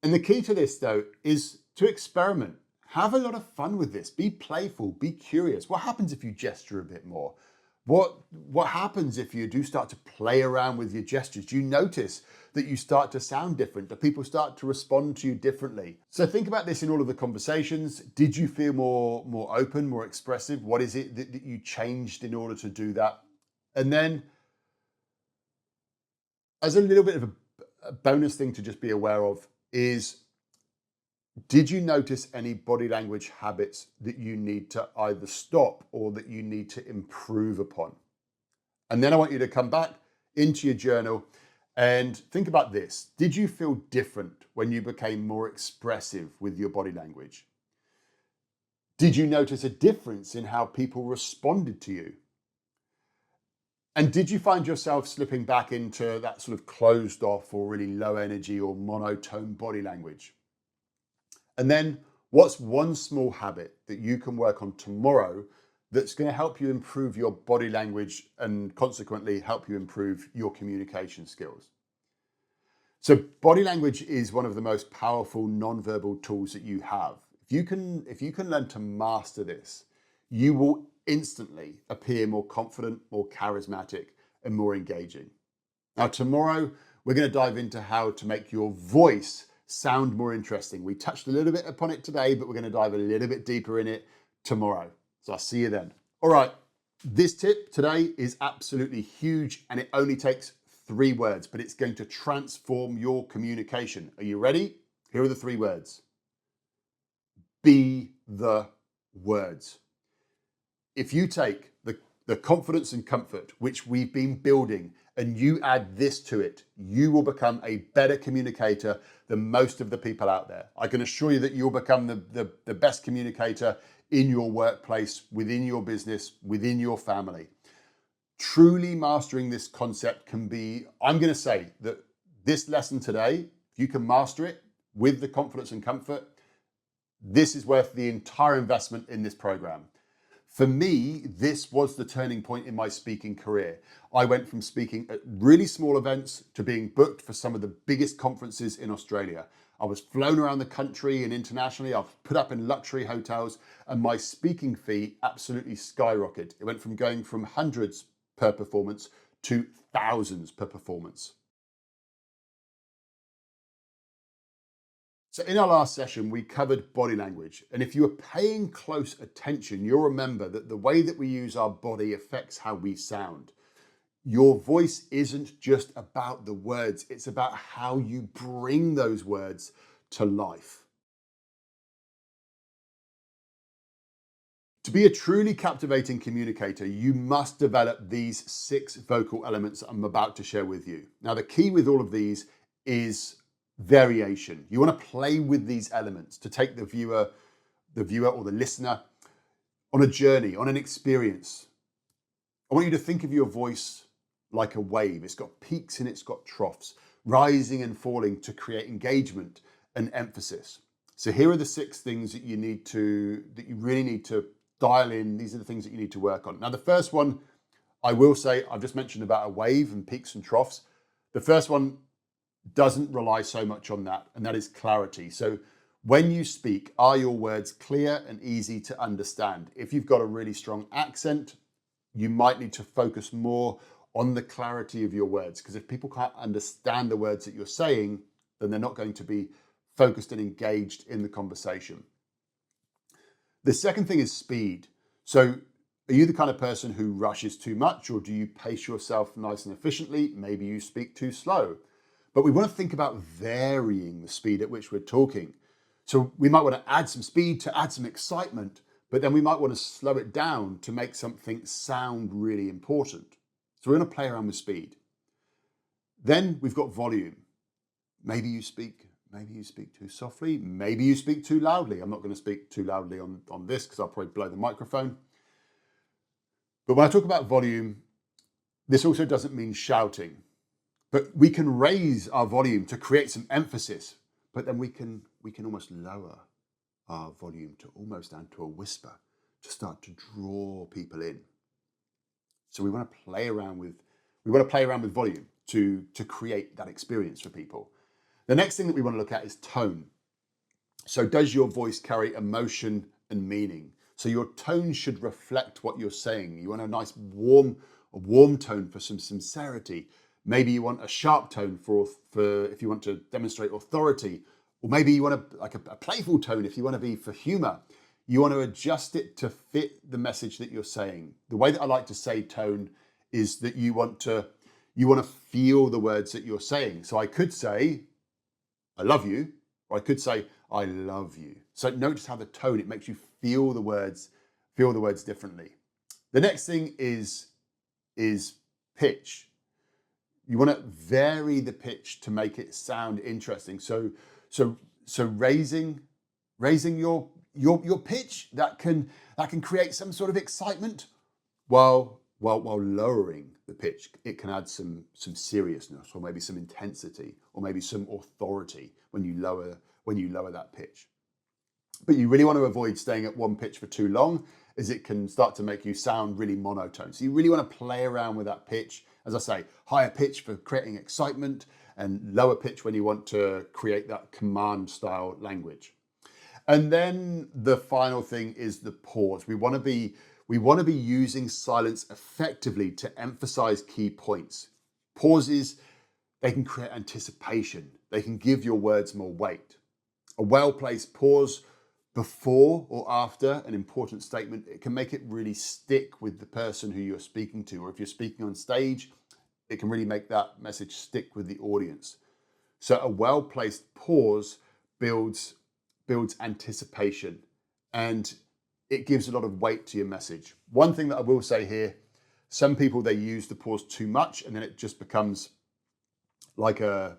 And the key to this, though, is to experiment. Have a lot of fun with this. Be playful, be curious. What happens if you gesture a bit more? What happens if you do start to play around with your gestures? Do you notice that you start to sound different? Do people start to respond to you differently? So think about this in all of the conversations. Did you feel more open, more expressive? What is it that you changed in order to do that? And then, as a little bit of a bonus thing to just be aware of is, did you notice any body language habits that you need to either stop or that you need to improve upon? And then I want you to come back into your journal and think about this. Did you feel different when you became more expressive with your body language? Did you notice a difference in how people responded to you? And did you find yourself slipping back into that sort of closed off or really low energy or monotone body language? And then what's one small habit that you can work on tomorrow that's going to help you improve your body language and consequently help you improve your communication skills? So body language is one of the most powerful non-verbal tools that you have. If you can learn to master this, you will instantly appear more confident, more charismatic, and more engaging. Now, tomorrow, we're going to dive into how to make your voice sound more interesting. We touched a little bit upon it today, but we're going to dive a little bit deeper in it tomorrow. So I'll see you then. All right, this tip today is absolutely huge and it only takes 3 words, but it's going to transform your communication. Are you ready? Here are the 3 words. Be the words. If you take the confidence and comfort which we've been building and you add this to it, you will become a better communicator than most of the people out there. I can assure you that you'll become the best communicator in your workplace, within your business, within your family. Truly mastering this concept can be, I'm going to say that this lesson today, if you can master it with the confidence and comfort, this is worth the entire investment in this program. For me, this was the turning point in my speaking career. I went from speaking at really small events to being booked for some of the biggest conferences in Australia. I was flown around the country and internationally. I've put up in luxury hotels, and my speaking fee absolutely skyrocketed. It went from going from hundreds per performance to thousands per performance. So in our last session, we covered body language. And if you are paying close attention, you'll remember that the way that we use our body affects how we sound. Your voice isn't just about the words, it's about how you bring those words to life. To be a truly captivating communicator, you must develop these 6 vocal elements I'm about to share with you. Now, the key with all of these is variation. You want to play with these elements to take the viewer or the listener on a journey, on an experience. I want you to think of your voice like a wave. It's got peaks and it's got troughs, rising and falling to create engagement and emphasis. So here are the 6 things that you really need to dial in. These are the things that you need to work on. Now, the first one, I will say, I've just mentioned about a wave and peaks and troughs. The first one doesn't rely so much on that, and that is clarity. So when you speak, are your words clear and easy to understand? If you've got a really strong accent, you might need to focus more on the clarity of your words, because if people can't understand the words that you're saying, then they're not going to be focused and engaged in the conversation. The second thing is speed. So are you the kind of person who rushes too much, or do you pace yourself nice and efficiently? Maybe you speak too slow. But we want to think about varying the speed at which we're talking. So we might want to add some speed to add some excitement, but then we might want to slow it down to make something sound really important. So we're going to play around with speed. Then we've got volume. Maybe you speak too softly. Maybe you speak too loudly. I'm not going to speak too loudly on this because I'll probably blow the microphone. But when I talk about volume, this also doesn't mean shouting. But we can raise our volume to create some emphasis, but then we can almost lower our volume to almost down to a whisper to start to draw people in. So we want to play around with volume to create that experience for people. The next thing that we want to look at is tone. So does your voice carry emotion and meaning? So your tone should reflect what you're saying. You want a nice warm tone for some sincerity. Maybe you want a sharp tone for if you want to demonstrate authority, or maybe you want a playful tone if you want to be for humor. You want to adjust it to fit the message that you're saying. The way that I like to say tone is that you want to feel the words that you're saying. So I could say, I love you, or I could say, I love you. So notice how the tone, it makes you feel the words differently. The next thing is pitch. You want to vary the pitch to make it sound interesting. So raising your pitch that can create some sort of excitement, while lowering the pitch, it can add some seriousness, or maybe some intensity, or maybe some authority when you lower that pitch. But you really want to avoid staying at one pitch for too long, as it can start to make you sound really monotone. So you really want to play around with that pitch. As I say, higher pitch for creating excitement, and lower pitch when you want to create that command style language. And then the final thing is the pause. We want to be using silence effectively to emphasize key points. Pauses, they can create anticipation. They can give your words more weight. A well-placed pause before or after an important statement, it can make it really stick with the person who you're speaking to. Or if you're speaking on stage, it can really make that message stick with the audience. So a well-placed pause builds anticipation, and it gives a lot of weight to your message. One thing that I will say here, Some people, they use the pause too much and then it just becomes like a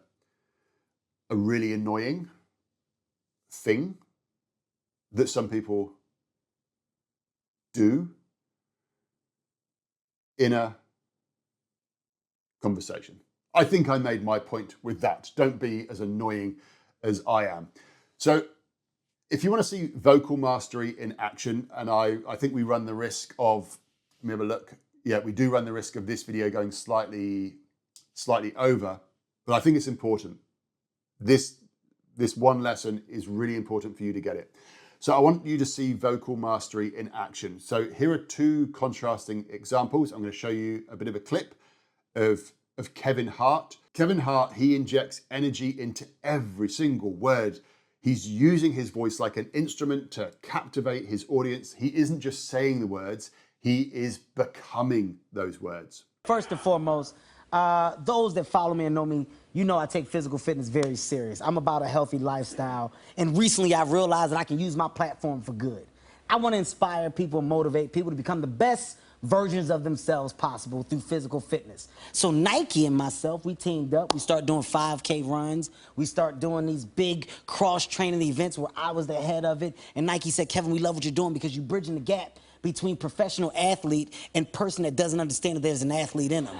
really annoying thing that some people do in a conversation. I think I made my point with that. Don't be as annoying as I am. So if you want to see vocal mastery in action, and I think we run the risk of, let me have a look. Yeah, we do run the risk of this video going slightly over, but I think it's important. This one lesson is really important for you to get it. So I want you to see vocal mastery in action. So here are two contrasting examples. I'm going to show you a bit of a clip of Kevin Hart. Kevin Hart, he injects energy into every single word. He's using his voice like an instrument to captivate his audience. He isn't just saying the words, he is becoming those words. First and foremost, those that follow me and know me, you know I take physical fitness very serious. I'm about a healthy lifestyle, and recently I've realized that I can use my platform for good. I want to inspire people, motivate people to become the best versions of themselves possible through physical fitness. So Nike and myself, we teamed up. We start doing 5K runs. We start doing these big cross-training events where I was the head of it. And Nike said, Kevin, we love what you're doing because you're bridging the gap between professional athlete and person that doesn't understand that there's an athlete in them.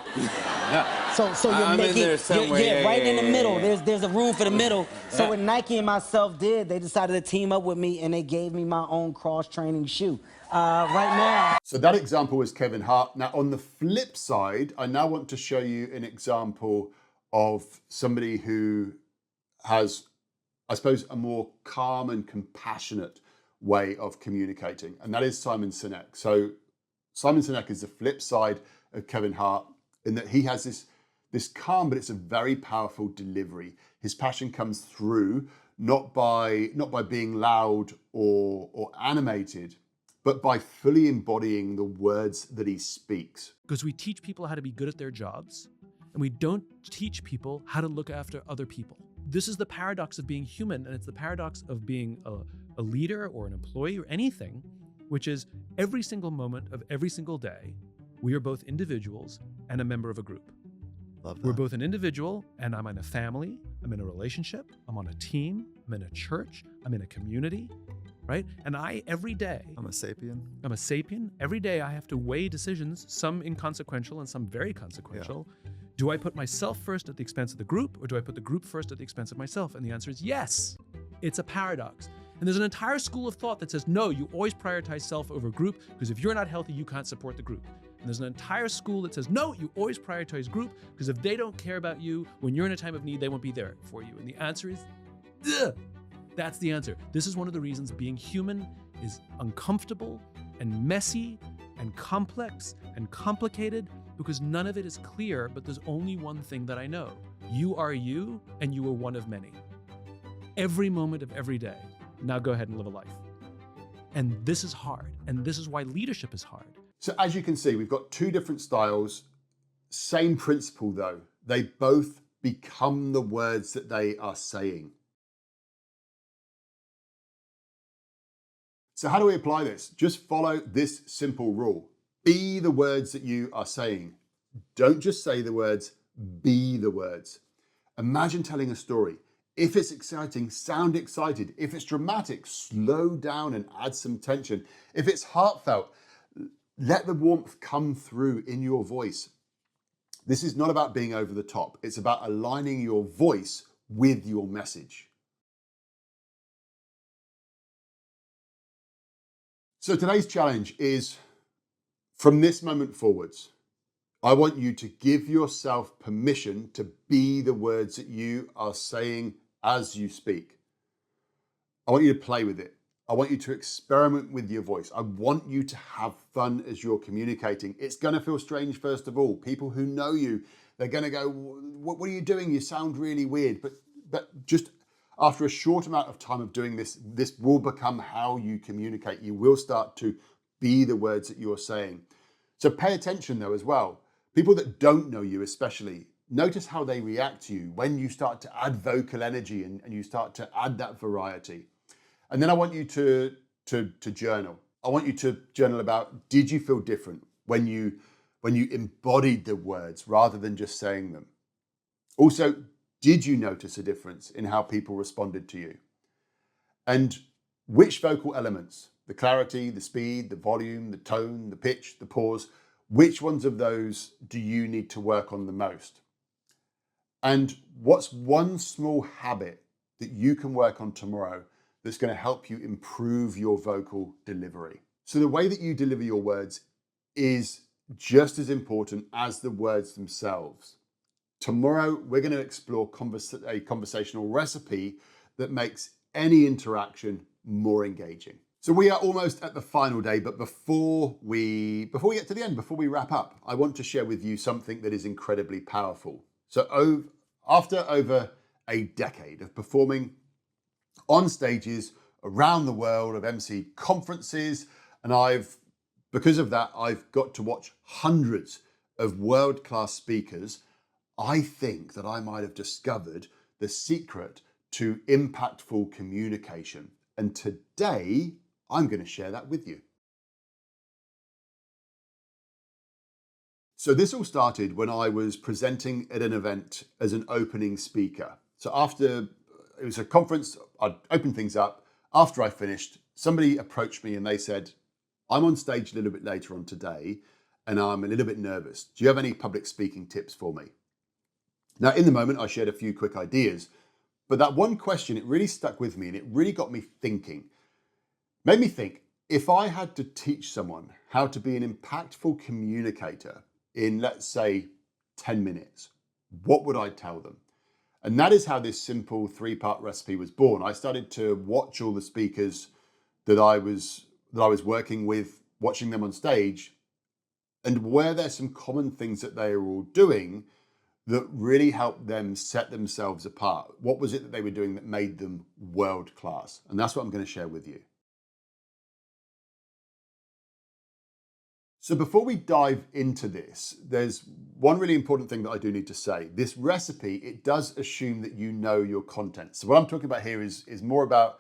So you're making, right in the middle. There's a room for the middle. So what Nike and myself did, they decided to team up with me and they gave me my own cross-training shoe. Right now. So that example was Kevin Hart. Now on the flip side, I now want to show you an example of somebody who has, I suppose, a more calm and compassionate way of communicating, and that is Simon Sinek. So Simon Sinek is the flip side of Kevin Hart in that he has this calm, but it's a very powerful delivery. His passion comes through not by being loud or animated, but by fully embodying the words that he speaks. Because we teach people how to be good at their jobs, and we don't teach people how to look after other people. This is the paradox of being human, and it's the paradox of being a leader or an employee or anything, which is every single moment of every single day, we are both individuals and a member of a group. Love that. We're both an individual, and I'm in a family, I'm in a relationship, I'm on a team, I'm in a church, I'm in a community, right? And every day, I'm a sapien. I'm a sapien. Every day I have to weigh decisions, some inconsequential and some very consequential. Yeah. Do I put myself first at the expense of the group, or do I put the group first at the expense of myself? And the answer is yes. It's a paradox. And there's an entire school of thought that says, no, you always prioritize self over group, because if you're not healthy, you can't support the group. And there's an entire school that says, no, you always prioritize group, because if they don't care about you, when you're in a time of need, they won't be there for you. And the answer is, ugh. That's the answer. This is one of the reasons being human is uncomfortable and messy and complex and complicated, because none of it is clear, but there's only one thing that I know. You are you, and you are one of many. Every moment of every day. Now go ahead and live a life. And this is hard, and this is why leadership is hard. So as you can see, we've got two different styles, same principle though. They both become the words that they are saying. So how do we apply this? Just follow this simple rule. Be the words that you are saying. Don't just say the words, be the words. Imagine telling a story. If it's exciting, sound excited. If it's dramatic, slow down and add some tension. If it's heartfelt, let the warmth come through in your voice. This is not about being over the top. It's about aligning your voice with your message. So today's challenge is, from this moment forwards, I want you to give yourself permission to be the words that you are saying as you speak. I want you to play with it. I want you to experiment with your voice. I want you to have fun as you're communicating. It's going to feel strange, first of all. People who know you, they're going to go, what are you doing? You sound really weird. But just after a short amount of time of doing this, this will become how you communicate. You will start to be the words that you're saying. So pay attention though as well. People that don't know you especially, notice how they react to you when you start to add vocal energy and you start to add that variety. And then I want you to journal. I want you to journal about, did you feel different when you when you embodied the words rather than just saying them? Also, did you notice a difference in how people responded to you? And which vocal elements, the clarity, the speed, the volume, the tone, the pitch, the pause, which ones of those do you need to work on the most? And what's one small habit that you can work on tomorrow that's going to help you improve your vocal delivery? So the way that you deliver your words is just as important as the words themselves. Tomorrow, we're going to explore a conversational recipe that makes any interaction more engaging. So we are almost at the final day, but before we get to the end, before we wrap up, I want to share with you something that is incredibly powerful. So after over a decade of performing on stages around the world, I've emceed conferences, and because of that, I've got to watch hundreds of world-class speakers. I think that I might have discovered the secret to impactful communication. And today, I'm going to share that with you. So this all started when I was presenting at an event as an opening speaker. So after it was a conference, I'd opened things up. After I finished, somebody approached me and they said, I'm on stage a little bit later on today and I'm a little bit nervous. Do you have any public speaking tips for me? Now, in the moment, I shared a few quick ideas, but that one question, it really stuck with me and it really got me thinking. Made me think, if I had to teach someone how to be an impactful communicator in, let's say, 10 minutes, what would I tell them? And that is how this simple 3-part recipe was born. I started to watch all the speakers that I was working with, watching them on stage, and where there's some common things that they are all doing that really helped them set themselves apart. What was it that they were doing that made them world class? And that's what I'm going to share with you. So before we dive into this, there's one really important thing that I do need to say. This recipe, it does assume that you know your content. So what I'm talking about here is more about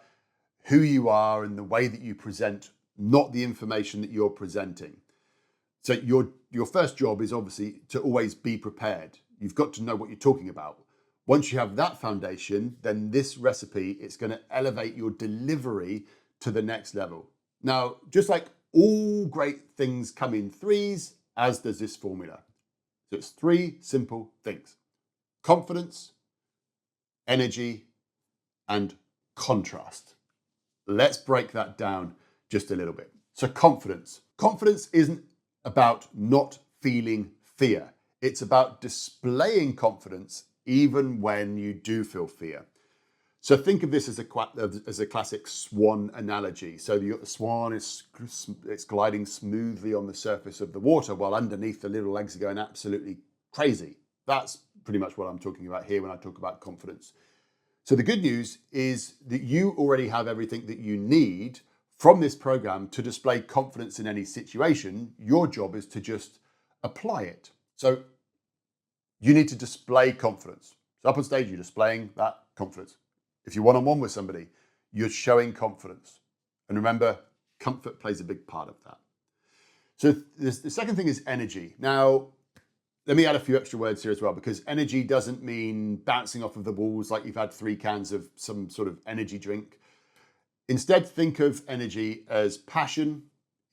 who you are and the way that you present, not the information that you're presenting. So your first job is obviously to always be prepared. You've got to know what you're talking about. Once you have that foundation, then this recipe, it's going to elevate your delivery to the next level. Now, just like all great things come in threes, as does this formula. So it's 3 simple things: confidence, energy, and contrast. Let's break that down just a little bit. So confidence. Confidence isn't about not feeling fear. It's about displaying confidence even when you do feel fear. So think of this as a classic swan analogy. So the swan it's gliding smoothly on the surface of the water while underneath the little legs are going absolutely crazy. That's pretty much what I'm talking about here when I talk about confidence. So the good news is that you already have everything that you need from this program to display confidence in any situation. Your job is to just apply it. So you need to display confidence. So up on stage, you're displaying that confidence. If you're one-on-one with somebody, you're showing confidence. And remember, comfort plays a big part of that. So the second thing is energy. Now, let me add a few extra words here as well, because energy doesn't mean bouncing off of the walls like you've had 3 cans of some sort of energy drink. Instead, think of energy as passion,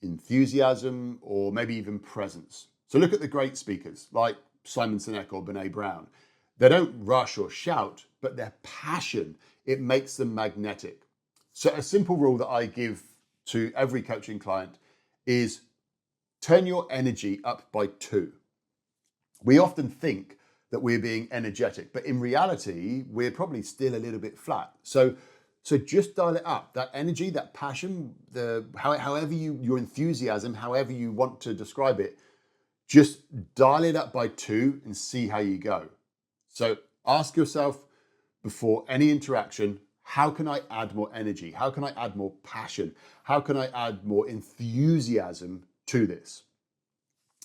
enthusiasm, or maybe even presence. So look at the great speakers like Simon Sinek or Brené Brown. They don't rush or shout, but their passion, it makes them magnetic. So a simple rule that I give to every coaching client is turn your energy up by 2. We often think that we're being energetic, but in reality, we're probably still a little bit flat. So just dial it up. That energy, that passion, however your enthusiasm, however you want to describe it, just dial it up by 2 and see how you go. So ask yourself before any interaction, how can I add more energy? How can I add more passion? How can I add more enthusiasm to this?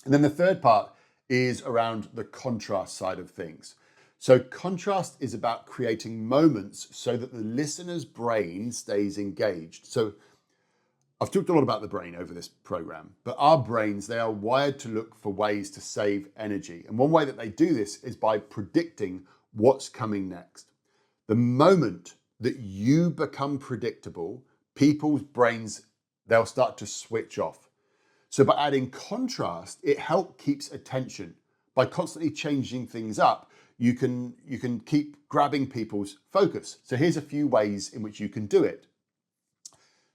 And then the third part is around the contrast side of things. So contrast is about creating moments so that the listener's brain stays engaged. So I've talked a lot about the brain over this program, but our brains, they are wired to look for ways to save energy. And one way that they do this is by predicting what's coming next. The moment that you become predictable, people's brains, they'll start to switch off. So by adding contrast, it helps keeps attention. By constantly changing things up, you can keep grabbing people's focus. So here's a few ways in which you can do it.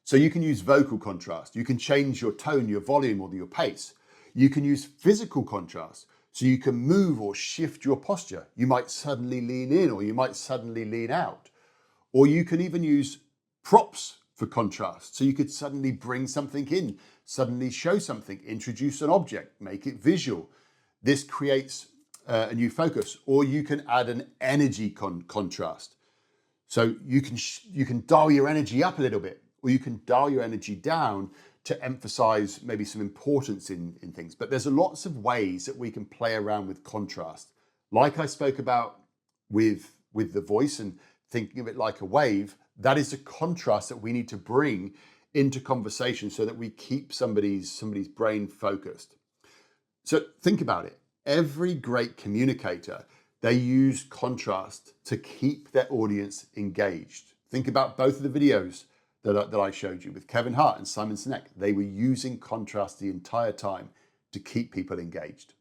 So you can use vocal contrast. You can change your tone, your volume, or your pace. You can use physical contrast. So you can move or shift your posture. You might suddenly lean in or you might suddenly lean out. Or you can even use props for contrast. So you could suddenly bring something in, suddenly show something, introduce an object, make it visual. This creates a new focus. Or you can add an energy contrast. So you can dial your energy up a little bit, or you can dial your energy down to emphasize maybe some importance in things. But there's lots of ways that we can play around with contrast. Like I spoke about with the voice and thinking of it like a wave, that is a contrast that we need to bring into conversation so that we keep somebody's brain focused. So think about it. Every great communicator, they use contrast to keep their audience engaged. Think about both of the videos that I showed you with Kevin Hart and Simon Sinek. They were using contrast the entire time to keep people engaged.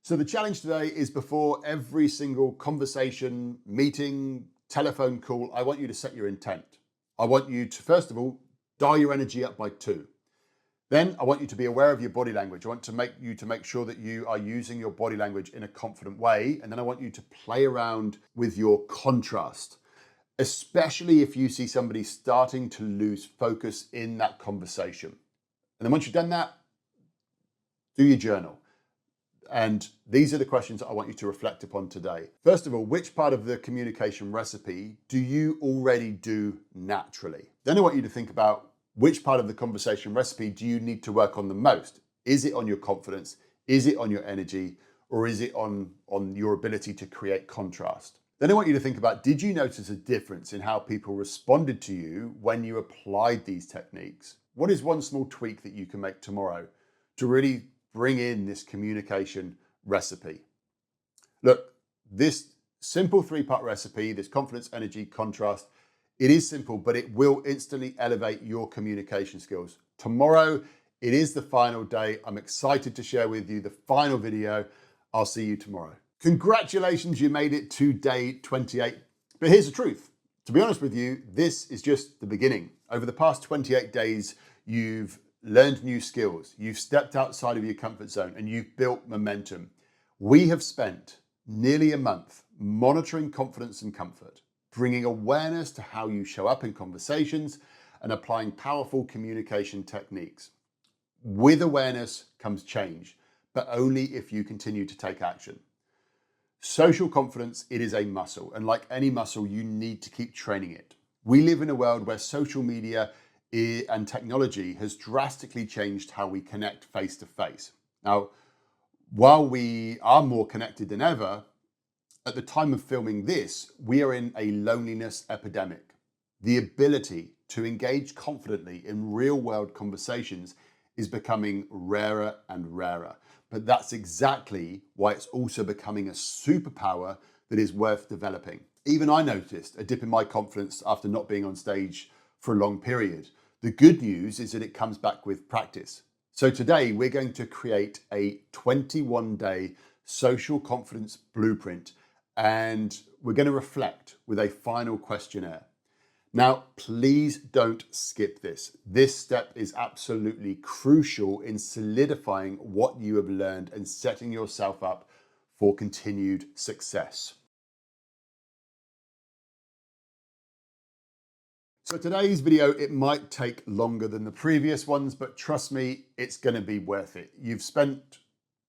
So the challenge today is before every single conversation, meeting, telephone call, I want you to set your intent. I want you to, first of all, dial your energy up by 2. Then I want you to be aware of your body language. I want to make sure that you are using your body language in a confident way. And then I want you to play around with your contrast, especially if you see somebody starting to lose focus in that conversation. And then once you've done that, do your journal. And these are the questions that I want you to reflect upon today. First of all, which part of the communication recipe do you already do naturally? Then I want you to think about which part of the conversation recipe do you need to work on the most? Is it on your confidence? Is it on your energy? Or is it on your ability to create contrast? Then I want you to think about, did you notice a difference in how people responded to you when you applied these techniques? What is one small tweak that you can make tomorrow to really bring in this communication recipe? Look, this simple 3-part recipe, this confidence, energy, contrast, it is simple, but it will instantly elevate your communication skills. Tomorrow, it is the final day. I'm excited to share with you the final video. I'll see you tomorrow. Congratulations, you made it to day 28. But here's the truth. To be honest with you, this is just the beginning. Over the past 28 days, you've learned new skills. You've stepped outside of your comfort zone and you've built momentum. We have spent nearly a month monitoring confidence and comfort, bringing awareness to how you show up in conversations and applying powerful communication techniques. With awareness comes change, but only if you continue to take action. Social confidence, it is a muscle, and like any muscle, you need to keep training it. We live in a world where social media and technology has drastically changed how we connect face to face. Now, while we are more connected than ever, at the time of filming this, we are in a loneliness epidemic. The ability to engage confidently in real-world conversations is becoming rarer and rarer. But that's exactly why it's also becoming a superpower that is worth developing. Even I noticed a dip in my confidence after not being on stage for a long period. The good news is that it comes back with practice. So today we're going to create a 21-day social confidence blueprint, and we're going to reflect with a final questionnaire. Now, please don't skip this. This step is absolutely crucial in solidifying what you have learned and setting yourself up for continued success. So today's video, it might take longer than the previous ones, but trust me, it's going to be worth it. You've spent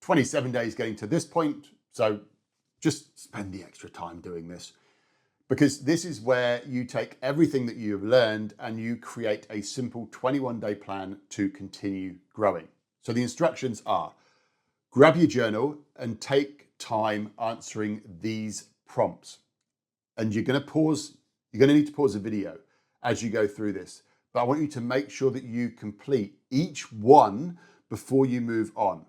27 days getting to this point, so just spend the extra time doing this, because this is where you take everything that you have learned and you create a simple 21-day plan to continue growing. So the instructions are: grab your journal and take time answering these prompts. And you're going to pause You're going to need to pause the video as you go through this, but I want you to make sure that you complete each one before you move on.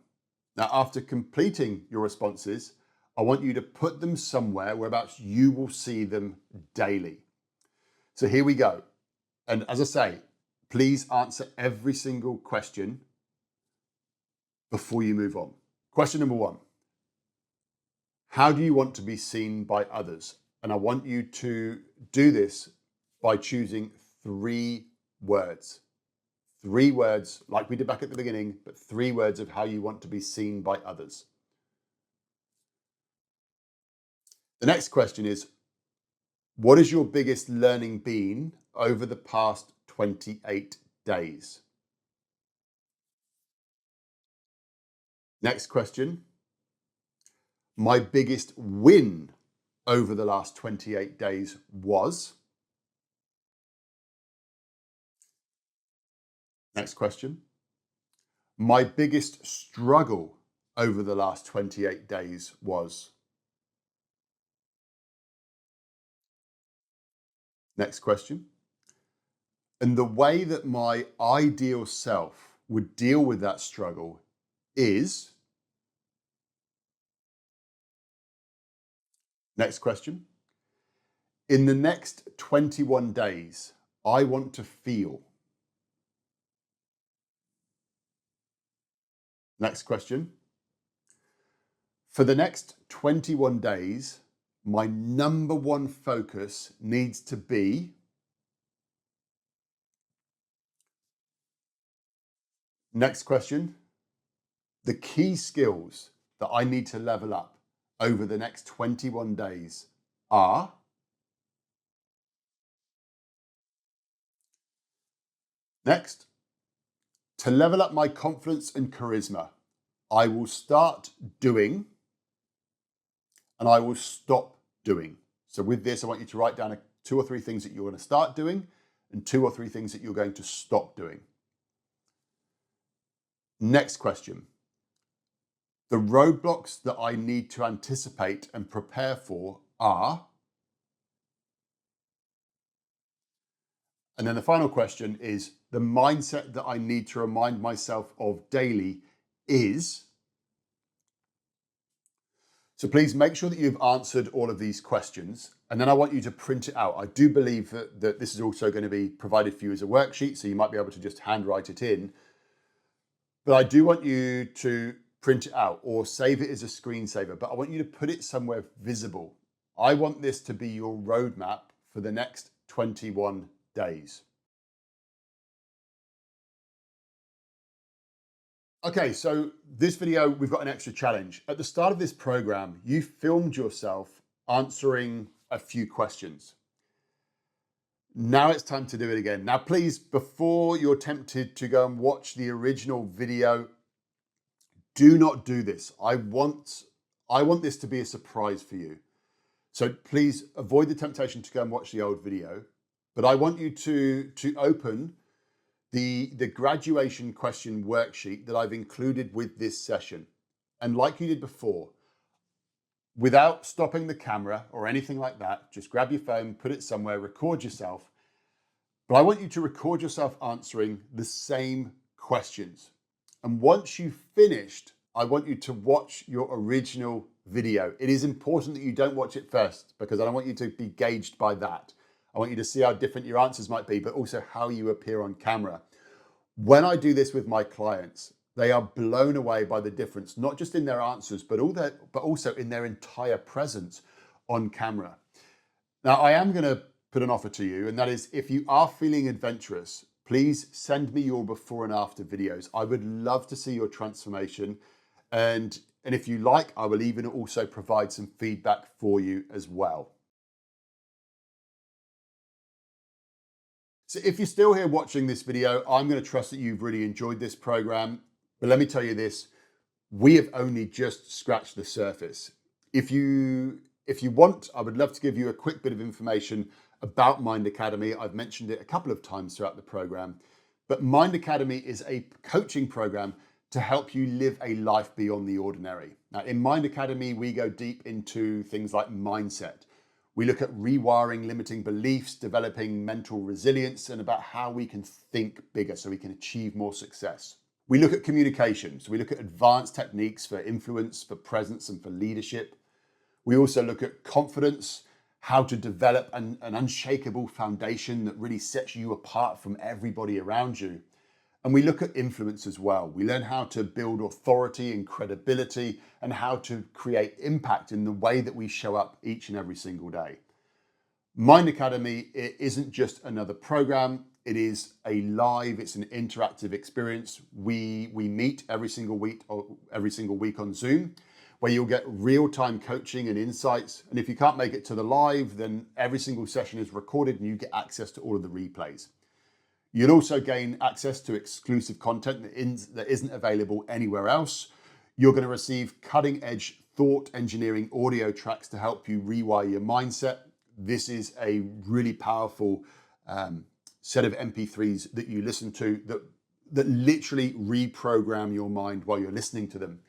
Now, after completing your responses, I want you to put them somewhere whereabouts you will see them daily. So here we go. And as I say, please answer every single question before you move on. Question number 1. How do you want to be seen by others? And I want you to do this by choosing 3 words. 3 words, like we did back at the beginning, but 3 words of how you want to be seen by others. The next question is, what has your biggest learning been over the past 28 days? Next question. My biggest win over the last 28 days was. Next question. My biggest struggle over the last 28 days was. Next question. And the way that my ideal self would deal with that struggle is. Next question. In the next 21 days, I want to feel. Next question. For the next 21 days, my number 1 focus needs to be. Next question. The key skills that I need to level up over the next 21 days are. Next, to level up my confidence and charisma, I will start doing and I will stop doing. So with this, I want you to write down 2 or 3 things that you're going to start doing and 2 or 3 things that you're going to stop doing. Next question. The roadblocks that I need to anticipate and prepare for are. And then the final question is, the mindset that I need to remind myself of daily is. So please make sure that you've answered all of these questions, and then I want you to print it out. I do believe that this is also going to be provided for you as a worksheet, so you might be able to just handwrite it in. But I do want you to print it out or save it as a screensaver, but I want you to put it somewhere visible. I want this to be your roadmap for the next 21 days. Okay, so this video, we've got an extra challenge. At the start of this program, you filmed yourself answering a few questions. Now it's time to do it again. Now, please, before you're tempted to go and watch the original video, do not do this. I want this to be a surprise for you. So please avoid the temptation to go and watch the old video. But I want you to open the graduation question worksheet that I've included with this session. And like you did before, without stopping the camera or anything like that, just grab your phone, put it somewhere, record yourself. But I want you to record yourself answering the same questions. And once you've finished, I want you to watch your original video. It is important that you don't watch it first because I don't want you to be gauged by that. I want you to see how different your answers might be, but also how you appear on camera. When I do this with my clients, they are blown away by the difference, not just in their answers, but also in their entire presence on camera. Now, I am going to put an offer to you, and that is, if you are feeling adventurous, please send me your before and after videos. I would love to see your transformation. And if you like, I will even also provide some feedback for you as well. So if you're still here watching this video, I'm going to trust that you've really enjoyed this program. But let me tell you this, we have only just scratched the surface. If you want, I would love to give you a quick bit of information about Mind Academy. I've mentioned it a couple of times throughout the program, but Mind Academy is a coaching program to help you live a life beyond the ordinary. Now, in Mind Academy, we go deep into things like mindset. We look at rewiring limiting beliefs, developing mental resilience, and about how we can think bigger so we can achieve more success. We look at communication. So we look at advanced techniques for influence, for presence, and for leadership. We also look at confidence, how to develop an unshakable foundation that really sets you apart from everybody around you. And we look at influence as well. We learn how to build authority and credibility and how to create impact in the way that we show up each and every single day. Mind Academy, it isn't just another program. It is it's an interactive experience. We meet every single week on Zoom, where you'll get real-time coaching and insights. And if you can't make it to the live, then every single session is recorded and you get access to all of the replays. You'll also gain access to exclusive content that isn't available anywhere else. You're going to receive cutting-edge thought engineering audio tracks to help you rewire your mindset. This is a really powerful set of MP3s that you listen to that literally reprogram your mind while you're listening to them.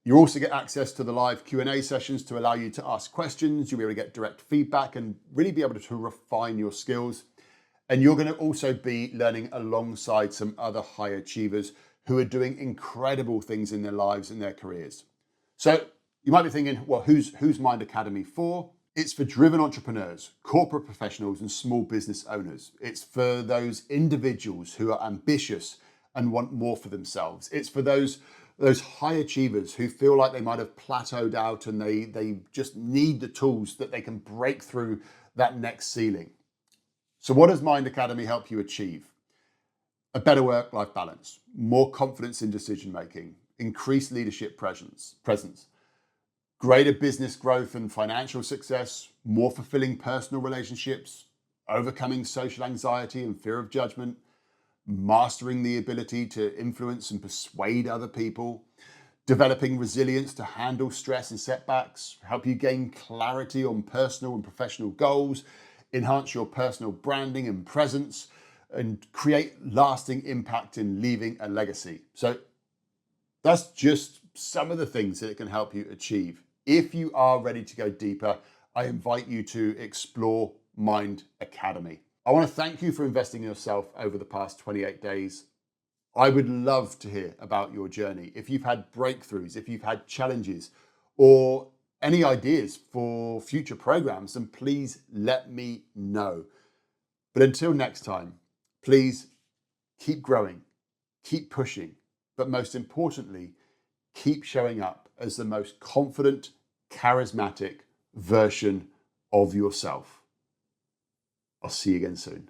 You also get access to the live Q&A sessions to allow you to ask questions. You'll be able to get direct feedback and really be able to refine your skills. And you're going to also be learning alongside some other high achievers who are doing incredible things in their lives and their careers. So you might be thinking, well, who's Mind Academy for? It's for driven entrepreneurs, corporate professionals, and small business owners. It's for those individuals who are ambitious and want more for themselves. It's for those high achievers who feel like they might have plateaued out and they just need the tools that they can break through that next ceiling. So what does Mind Academy help you achieve? A better work-life balance, more confidence in decision-making, increased leadership presence, greater business growth and financial success, more fulfilling personal relationships, overcoming social anxiety and fear of judgment, mastering the ability to influence and persuade other people, developing resilience to handle stress and setbacks, help you gain clarity on personal and professional goals, enhance your personal branding and presence, and create lasting impact in leaving a legacy. So that's just some of the things that it can help you achieve. If you are ready to go deeper, I invite you to explore Mind Academy. I want to thank you for investing in yourself over the past 28 days. I would love to hear about your journey. If you've had breakthroughs, if you've had challenges, or any ideas for future programs, then please let me know. But until next time, please keep growing, keep pushing, but most importantly, keep showing up as the most confident, charismatic version of yourself. I'll see you again soon.